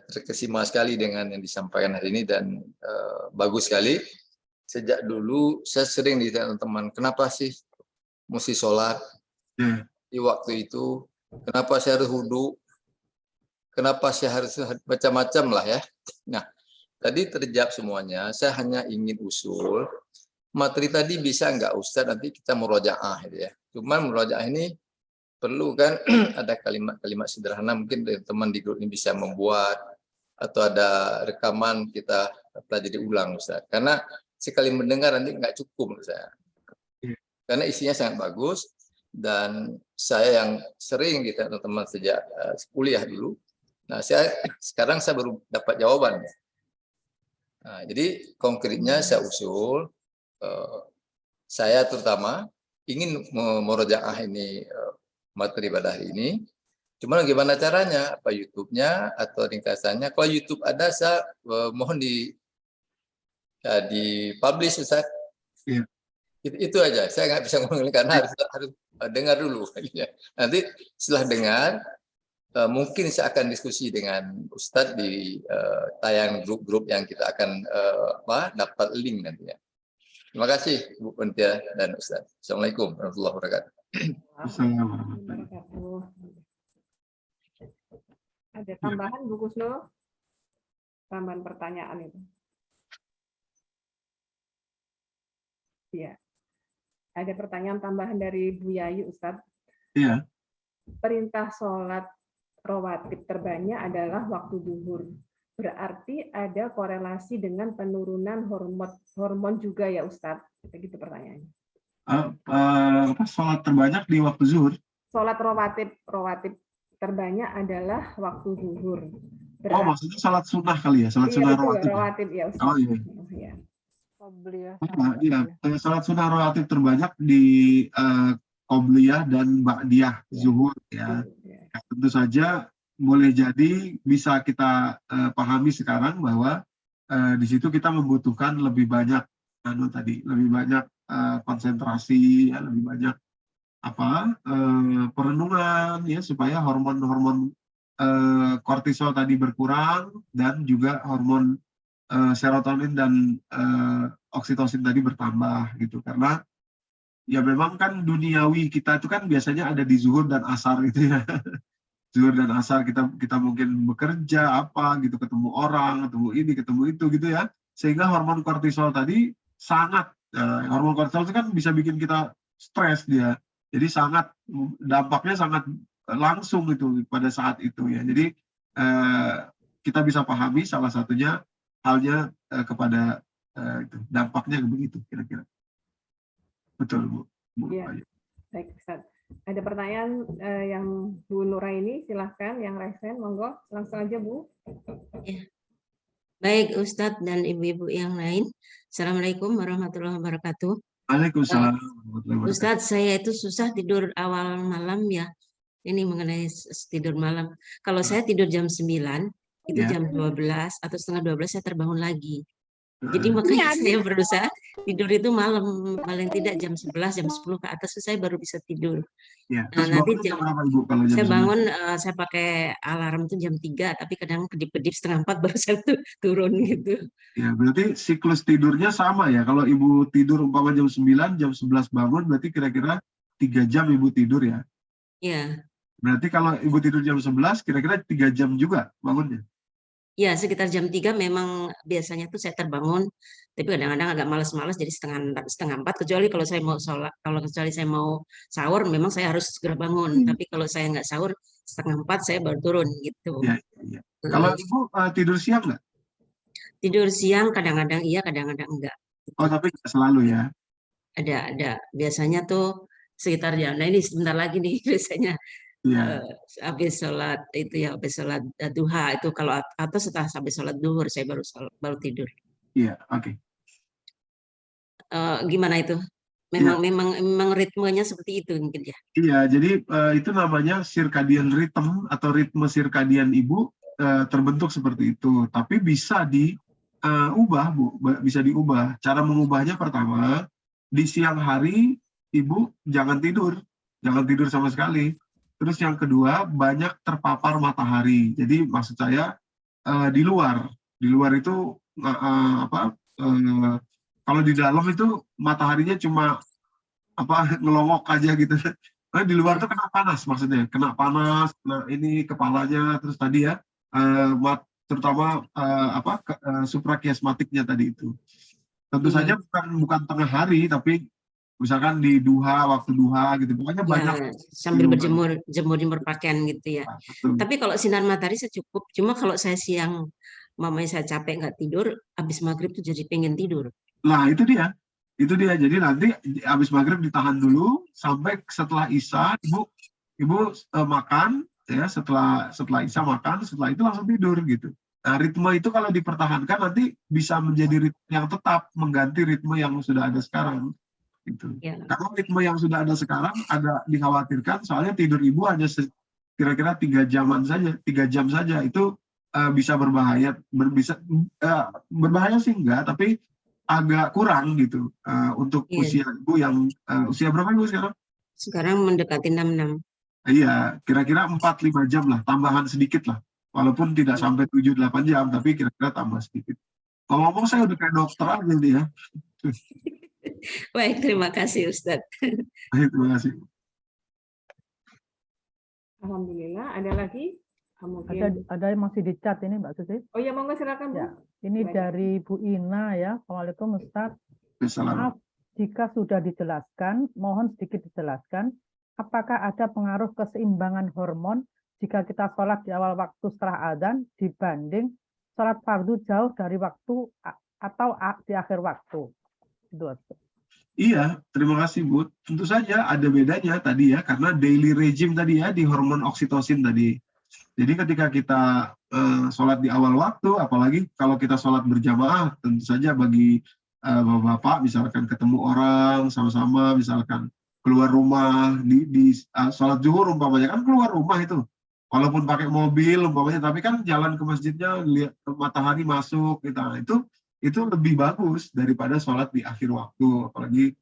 terkesima sekali dengan yang disampaikan hari ini dan bagus sekali. Sejak dulu saya sering ditanya teman, kenapa sih mesti sholat di waktu itu? Kenapa saya harus wudhu? Kenapa saya harus macam-macam lah ya? Nah, tadi terjawab semuanya. Saya hanya ingin usul materi tadi bisa nggak Ustadz nanti kita murojaah gitu ya. Cuman murojaah ini perlu kan ada kalimat-kalimat sederhana mungkin dari teman di grup ini bisa membuat atau ada rekaman kita pelajari ulang Ustaz. Karena sekali mendengar nanti nggak cukup menurut saya. Karena isinya sangat bagus dan saya yang sering kita teman-teman sejak kuliah dulu. Nah, sekarang saya baru dapat jawaban. Nah, jadi konkretnya saya usul saya terutama ingin memurojaah ini materi pada hari ini. Cuma bagaimana caranya? Apa YouTube-nya atau ringkasannya? Kalau YouTube ada, saya mohon di-publish, Ustaz. Iya. Itu aja. Saya nggak bisa ngomong karena harus dengar dulu. Nanti setelah dengar, mungkin saya akan diskusi dengan Ustadz di tayang grup-grup yang kita akan dapat link nantinya. Terima kasih Bu Pentia dan Ustadz. Assalamualaikum warahmatullahi wabarakatuh. Ada tambahan Bu Kusno? Tambahan pertanyaan itu. Iya. Ada pertanyaan tambahan dari Bu Yayu, Ustadz. Iya. Perintah sholat rawatib terbanyak adalah waktu zuhur. Berarti ada korelasi dengan penurunan hormon juga ya Ustadz? Begitu pertanyaannya. Sholat terbanyak di waktu zuhur? Sholat rawatib terbanyak adalah waktu zuhur. Oh, maksudnya sholat sunnah kali ya? Sholat sunnah rawatib. Rawatib ya Ustaz. Oh iya. Iya, sholat sunnah rawatib terbanyak di qobliyah dan ba'diyah zuhur ya. Tentu saja boleh jadi bisa kita pahami sekarang bahwa di situ kita membutuhkan lebih banyak lebih banyak konsentrasi, ya, lebih banyak perenungan ya supaya hormon-hormon kortisol tadi berkurang dan juga hormon serotonin dan oksitosin tadi bertambah gitu. Karena ya memang kan duniawi kita itu kan biasanya ada di zuhur dan asar gitu ya. Zuhur dan asar kita mungkin bekerja gitu, ketemu orang, ketemu ini, ketemu itu gitu ya. Sehingga hormon kortisol tadi sangat hormon kortisol itu kan bisa bikin kita stres dia. Jadi dampaknya sangat langsung itu pada saat itu ya. Jadi kita bisa pahami salah satunya halnya kepada dampaknya begitu kira-kira. Betul Bu. Ya. Baik Ustaz. Ada pertanyaan yang Bu Nuraini, silahkan yang resen, monggo langsung aja Bu. Ya. Baik Ustadz dan ibu-ibu yang lain. Assalamualaikum warahmatullahi wabarakatuh. Waalaikumsalam. Ustadz, saya itu susah tidur awal malam ya. Ini mengenai tidur malam. Kalau saya tidur jam 9, itu jam 12 atau setengah 12 saya terbangun lagi. Jadi makanya saya berusaha tidur itu malam, paling tidak jam 11, jam 10 ke atas saya baru bisa tidur. Ya, nah, nanti saya bangun, 9? Saya pakai alarm itu jam 3, tapi kadang kedip-kedip setengah 4 baru saya turun gitu. Ya, berarti siklus tidurnya sama ya. Kalau Ibu tidur umpama jam 9, jam 11 bangun, berarti kira-kira 3 jam Ibu tidur ya? Iya. Berarti kalau Ibu tidur jam 11, kira-kira 3 jam juga bangunnya? Ya, sekitar jam 3 memang biasanya tuh saya terbangun, tapi kadang-kadang agak malas-malas jadi setengah 4, kecuali kalau saya mau sholat, kecuali saya mau sahur, memang saya harus segera bangun. Tapi kalau saya nggak sahur, setengah 4 saya baru turun gitu. Ya, ya. Kalau Ibu tidur siang nggak? Tidur siang kadang-kadang iya, kadang-kadang enggak. Oh, tapi nggak selalu ya? Ada. Biasanya tuh sekitar jam, nah ini sebentar lagi nih biasanya. Iya. Habis sholat itu ya, habis sholat duha itu kalau atau setelah habis sholat duhur saya baru tidur. Iya, oke. Gimana itu? Memang ritmenya seperti itu mungkin ya. Iya, jadi itu namanya circadian rhythm atau ritme circadian Ibu terbentuk seperti itu. Tapi bisa diubah, Bu. Bisa diubah. Cara mengubahnya pertama, di siang hari Ibu jangan tidur sama sekali. Terus yang kedua, banyak terpapar matahari. Jadi maksud saya di luar itu kalau di dalam itu mataharinya cuma ngelongok aja gitu. Di luar tuh kena panas maksudnya, kena ini kepalanya, terus tadi ya terutama suprachiasmatiknya tadi itu. Tentu saja bukan tengah hari, tapi misalkan di waktu duha gitu, pokoknya banyak sambil jemur pakaian gitu ya. Tapi kalau sinar matahari secukup, cuma kalau saya siang mamanya saya capek nggak tidur, habis maghrib tuh jadi pengen tidur. Nah itu dia, jadi nanti habis maghrib ditahan dulu sampai setelah isya ibu makan ya, setelah isya makan, setelah itu langsung tidur gitu. Nah ritme itu kalau dipertahankan nanti bisa menjadi ritme yang tetap, mengganti ritme yang sudah ada sekarang. Gitu. Ya. Kalau ritme yang sudah ada sekarang agak dikhawatirkan, soalnya tidur Ibu hanya kira-kira 3 jam saja, itu bisa berbahaya, berbahaya sih enggak, tapi agak kurang gitu untuk usia Ibu yang usia berapa Ibu sekarang? Sekarang mendekati 66. Iya, kira-kira 4-5 jam lah, tambahan sedikit lah, walaupun tidak sampai 7-8 jam, tapi kira-kira tambah sedikit. Kalau ngomong saya udah kayak dokter aja nih ya. Baik, terima kasih Ustadz. Baik, terima kasih. Alhamdulillah, ada lagi? Ada yang masih di chat ini Mbak Susi. Oh ya, monggo silakan Bu. Ya, ini dari Bu Ina ya. Assalamualaikum Ustadz. Maaf jika sudah dijelaskan, mohon sedikit dijelaskan, apakah ada pengaruh keseimbangan hormon jika kita sholat di awal waktu setelah adzan dibanding sholat fardu jauh dari waktu atau di akhir waktu? Iya, terima kasih Bu. Tentu saja ada bedanya tadi ya, karena daily regime tadi ya, di hormon oksitosin tadi. Jadi ketika kita sholat di awal waktu, apalagi kalau kita sholat berjamaah, tentu saja bagi bapak-bapak, misalkan ketemu orang sama-sama, misalkan keluar rumah, di sholat zuhur umpamanya, kan keluar rumah itu. Walaupun pakai mobil umpamanya, tapi kan jalan ke masjidnya, lihat matahari masuk, gitu. Itu lebih bagus daripada sholat di akhir waktu, apalagi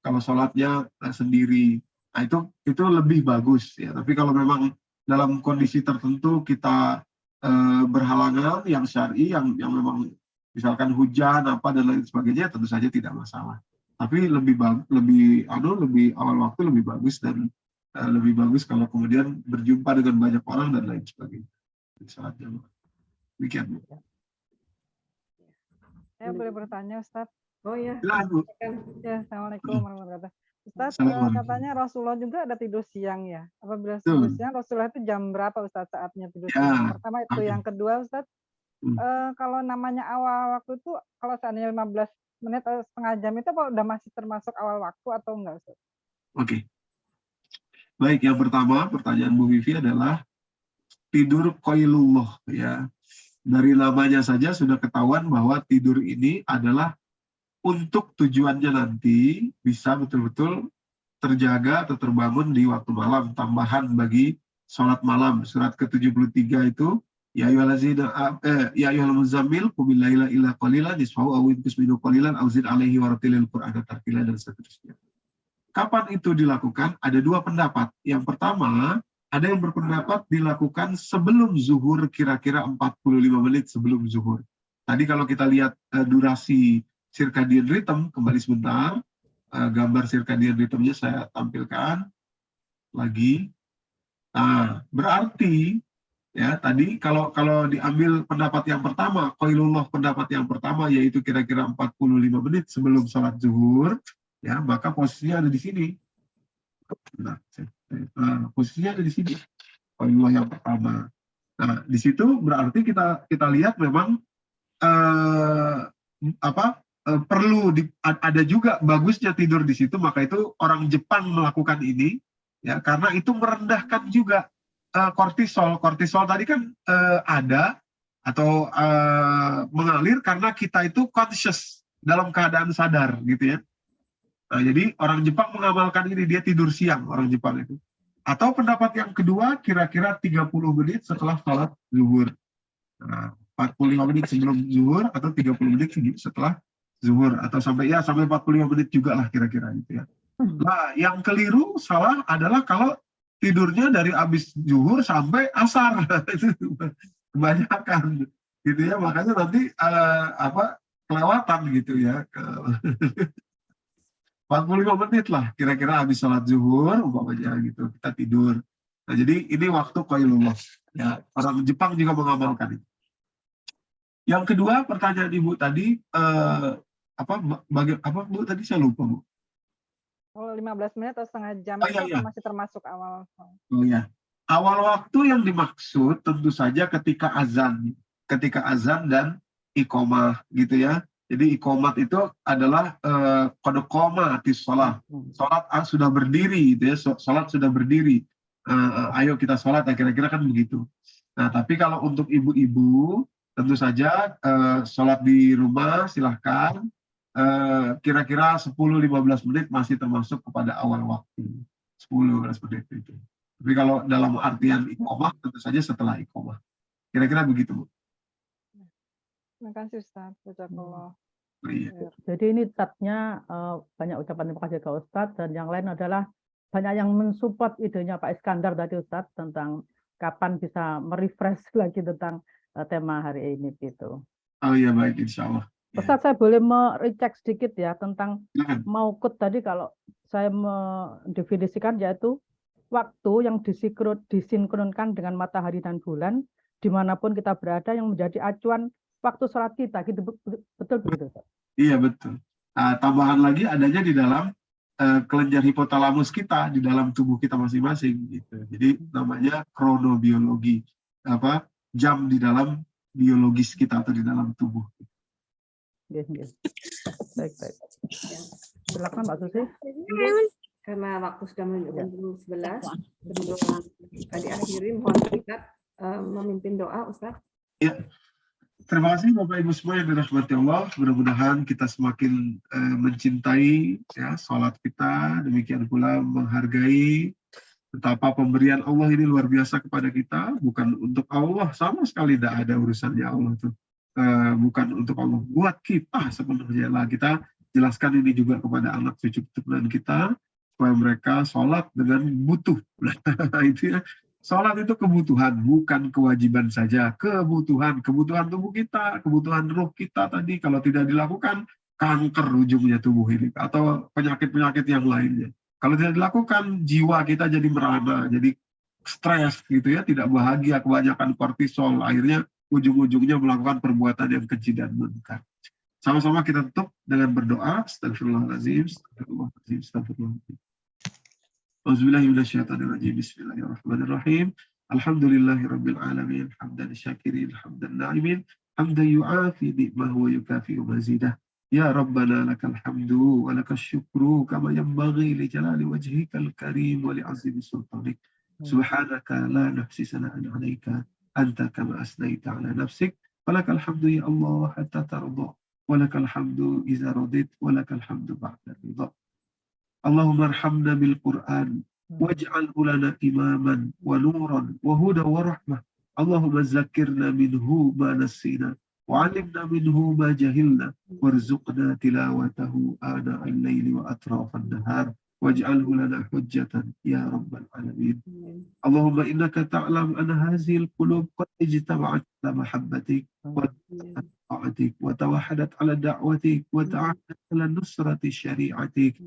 kalau sholatnya sendiri. Nah itu lebih bagus ya. Tapi kalau memang dalam kondisi tertentu kita berhalangan yang syar'i, yang memang misalkan hujan dan lain sebagainya, tentu saja tidak masalah. Tapi lebih awal waktu lebih bagus, dan lebih bagus kalau kemudian berjumpa dengan banyak orang dan lain sebagainya. Salat jamaah. Demikian. Saya boleh bertanya, Ustadz? Oh ya. Ya, Assalamualaikum warahmatullahi wabarakatuh. Ustadz, katanya Rasulullah juga ada tidur siang ya. Apabila tidur siang, Rasulullah itu jam berapa Ustadz saatnya tidur siang? Pertama itu. Yang kedua Ustadz, kalau namanya awal waktu itu, kalau seandainya 15 menit atau setengah jam itu apa udah masih termasuk awal waktu atau enggak Ustadz? Oke. Baik, yang pertama pertanyaan Bu Vivi adalah tidur qailullah ya. Dari namanya saja sudah ketahuan bahwa tidur ini adalah untuk tujuannya nanti bisa betul-betul terjaga atau terbangun di waktu malam, tambahan bagi sholat malam. Surat ke-73 itu, ya ayyuhal muzammil qumil laila illa qalilan nisfahu aw inqus minhu qalilan aw zid alaihi warattilil qur'ana tartila, dan seterusnya. Kapan itu dilakukan? Ada dua pendapat. Yang pertama, ada yang berpendapat dilakukan sebelum zuhur, kira-kira 45 menit sebelum zuhur. Tadi kalau kita lihat durasi circadian rhythm, kembali sebentar, gambar circadian rhythm-nya saya tampilkan lagi. Nah, berarti Ya, tadi kalau diambil pendapat yang pertama, qailullah pendapat yang pertama yaitu kira-kira 45 menit sebelum sholat zuhur, ya, maka posisinya ada di sini. Nah, posisinya ada di sini. Qailullah yang pertama. Nah, di situ berarti kita lihat memang perlu ada juga bagusnya tidur di situ, maka itu orang Jepang melakukan ini, ya, karena itu merendahkan juga kortisol. Kortisol tadi kan ada atau mengalir karena kita itu conscious, dalam keadaan sadar gitu ya. Nah, jadi orang Jepang mengamalkan ini, dia tidur siang orang Jepang itu. Atau pendapat yang kedua kira-kira 30 menit setelah sholat zuhur. Nah, 45 menit sebelum zuhur atau 30 menit setelah zuhur, atau sampai 45 menit juga lah kira-kira gitu ya. Nah, yang keliru salah adalah kalau tidurnya dari habis zuhur sampai asar. Itu kebanyakan gitu ya, makanya nanti kelewatan gitu ya. 45 menit lah kira-kira habis sholat zuhur umpamanya gitu kita tidur. Nah, jadi ini waktu qailullah ya, orang Jepang juga mengamalkan itu. Yang kedua, pertanyaan Ibu tadi Bu tadi saya lupa, Bu. Oh, 15 menit atau setengah jam itu masih termasuk awal. Oh ya. Awal waktu yang dimaksud tentu saja ketika azan dan iqomah gitu ya. Jadi iqomat itu adalah qad qamatis shalah. Salat sudah berdiri gitu ya. Salat sudah berdiri. Ayo kita salat, kira-kira kan begitu. Nah, tapi kalau untuk ibu-ibu tentu saja salat di rumah silahkan. Kira-kira 10-15 menit masih termasuk kepada awal waktu. 10-15 menit itu. Tapi kalau dalam artian iqomah tentu saja setelah iqomah. Kira-kira begitu, Bu. Terima kasih, Ustaz. Jazakallah. Jadi ini Ustadznya banyak ucapan terima kasih ke Ustadz, dan yang lain adalah banyak yang mensupport idenya Pak Iskandar tadi, Ustadz, tentang kapan bisa merefresh lagi tentang tema hari ini gitu. Oh iya, baik, insya Allah. Ustadz, saya boleh merecek sedikit ya tentang maukut tadi. Kalau saya mendefinisikan yaitu waktu yang disinkronkan dengan matahari dan bulan dimanapun kita berada, yang menjadi acuan waktu sholat kita, gitu, betul begitu? Iya, betul. Tambahan lagi adanya di dalam kelenjar hipotalamus kita, di dalam tubuh kita masing-masing gitu. Jadi namanya kronobiologi, jam di dalam biologis kita atau di dalam tubuh. Baik. Silakan Mbak Susi. Karena waktu sudah menunjukkan jam 11, sebelum tadi akhiri, mohon kita memimpin doa, Ustaz. Ya. Terima kasih Bapak Ibu semua yang dirahmati Allah. Mudah-mudahan kita semakin mencintai ya salat kita, demikian pula menghargai betapa pemberian Allah ini luar biasa kepada kita. Bukan untuk Allah, sama sekali tidak ada urusannya Allah itu. Bukan untuk Allah, buat kita sepenuhnya lah. Kita jelaskan ini juga kepada anak cucu keturunan kita supaya mereka sholat dengan butuh. Itu ya. Sholat itu kebutuhan, bukan kewajiban saja. Kebutuhan tubuh kita, kebutuhan ruh kita tadi. Kalau tidak dilakukan, kanker ujungnya tubuh ini atau penyakit-penyakit yang lainnya. Kalau tidak dilakukan, jiwa kita jadi merana, jadi stres gitu ya, tidak bahagia, kebanyakan kortisol, akhirnya ujung-ujungnya melakukan perbuatan yang keji dan munkar. Sama-sama kita tutup dengan berdoa. Astagfirullahaladzim, astagfirullahaladzim, astagfirullahaladzim. Auzubillahiminasyaitonirrajim. Bismillahirrahmanirrahim. Alhamdulillahirabbil alamin. Hamdan syakirin, hamdan na'imin, hamdan yu'afi ni'mahu wa yukafi'u mazidah. Ya Rabbana lakal hamdu wa lakal syukru kama yanbaghi li jalali wajhikal karim wa li azimi sultanik. Subhanaka la nahsi sana'an 'alaika anta kama asnaita 'ala nafsik. Walakal hamdu ya Allah hatta tarda. Walakal hamdu idza radit, walakal hamdu ba'da ridha. Allahumma arhamna bil Qur'an waj'alhu lana imaman wa nuran wa hudan wa rahmah. Allahumma zakkirna minhu ma nasina wa 'allimna minhu ma jahilna warzuqna tilawatahu ana al-laili wa atrafan nahar waj'alhu lana hujjatan ya rabbal alamin. Allahumma innaka ta'lam anna hadhihi al-qulub qad ijtama'at ala mahabbatik wa ta'atik wa tawahadat ala da'watik wa ta'ahadat ala nusrati syari'atik.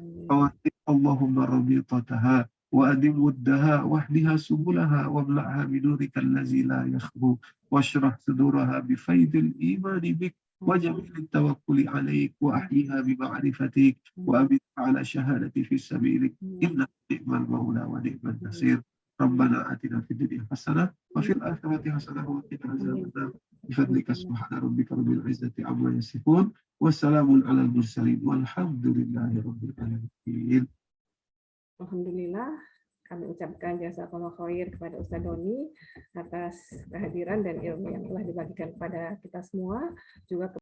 Allahumma rabitataha وأدم ودها واهدها سبلها واملأها بنورك الذي لا يخبو واشرح صدورها بفيض الإيمان بك وجميل التوكل عليك وأحييها بمعرفتك وأمتها على شهادة في سبيلك إنك نعم المولى ونعم النصير. ربنا آتنا في الدنيا حسنة وفي الآخرة حسنة وقنا عذاب النار بفضلك سبحان ربك رب العزة عما يصفون والسلام على المرسلين والحمد لله رب العالمين. Alhamdulillah, kami ucapkan jazakallahu khair kepada Ustaz Doni atas kehadiran dan ilmu yang telah dibagikan kepada kita semua, juga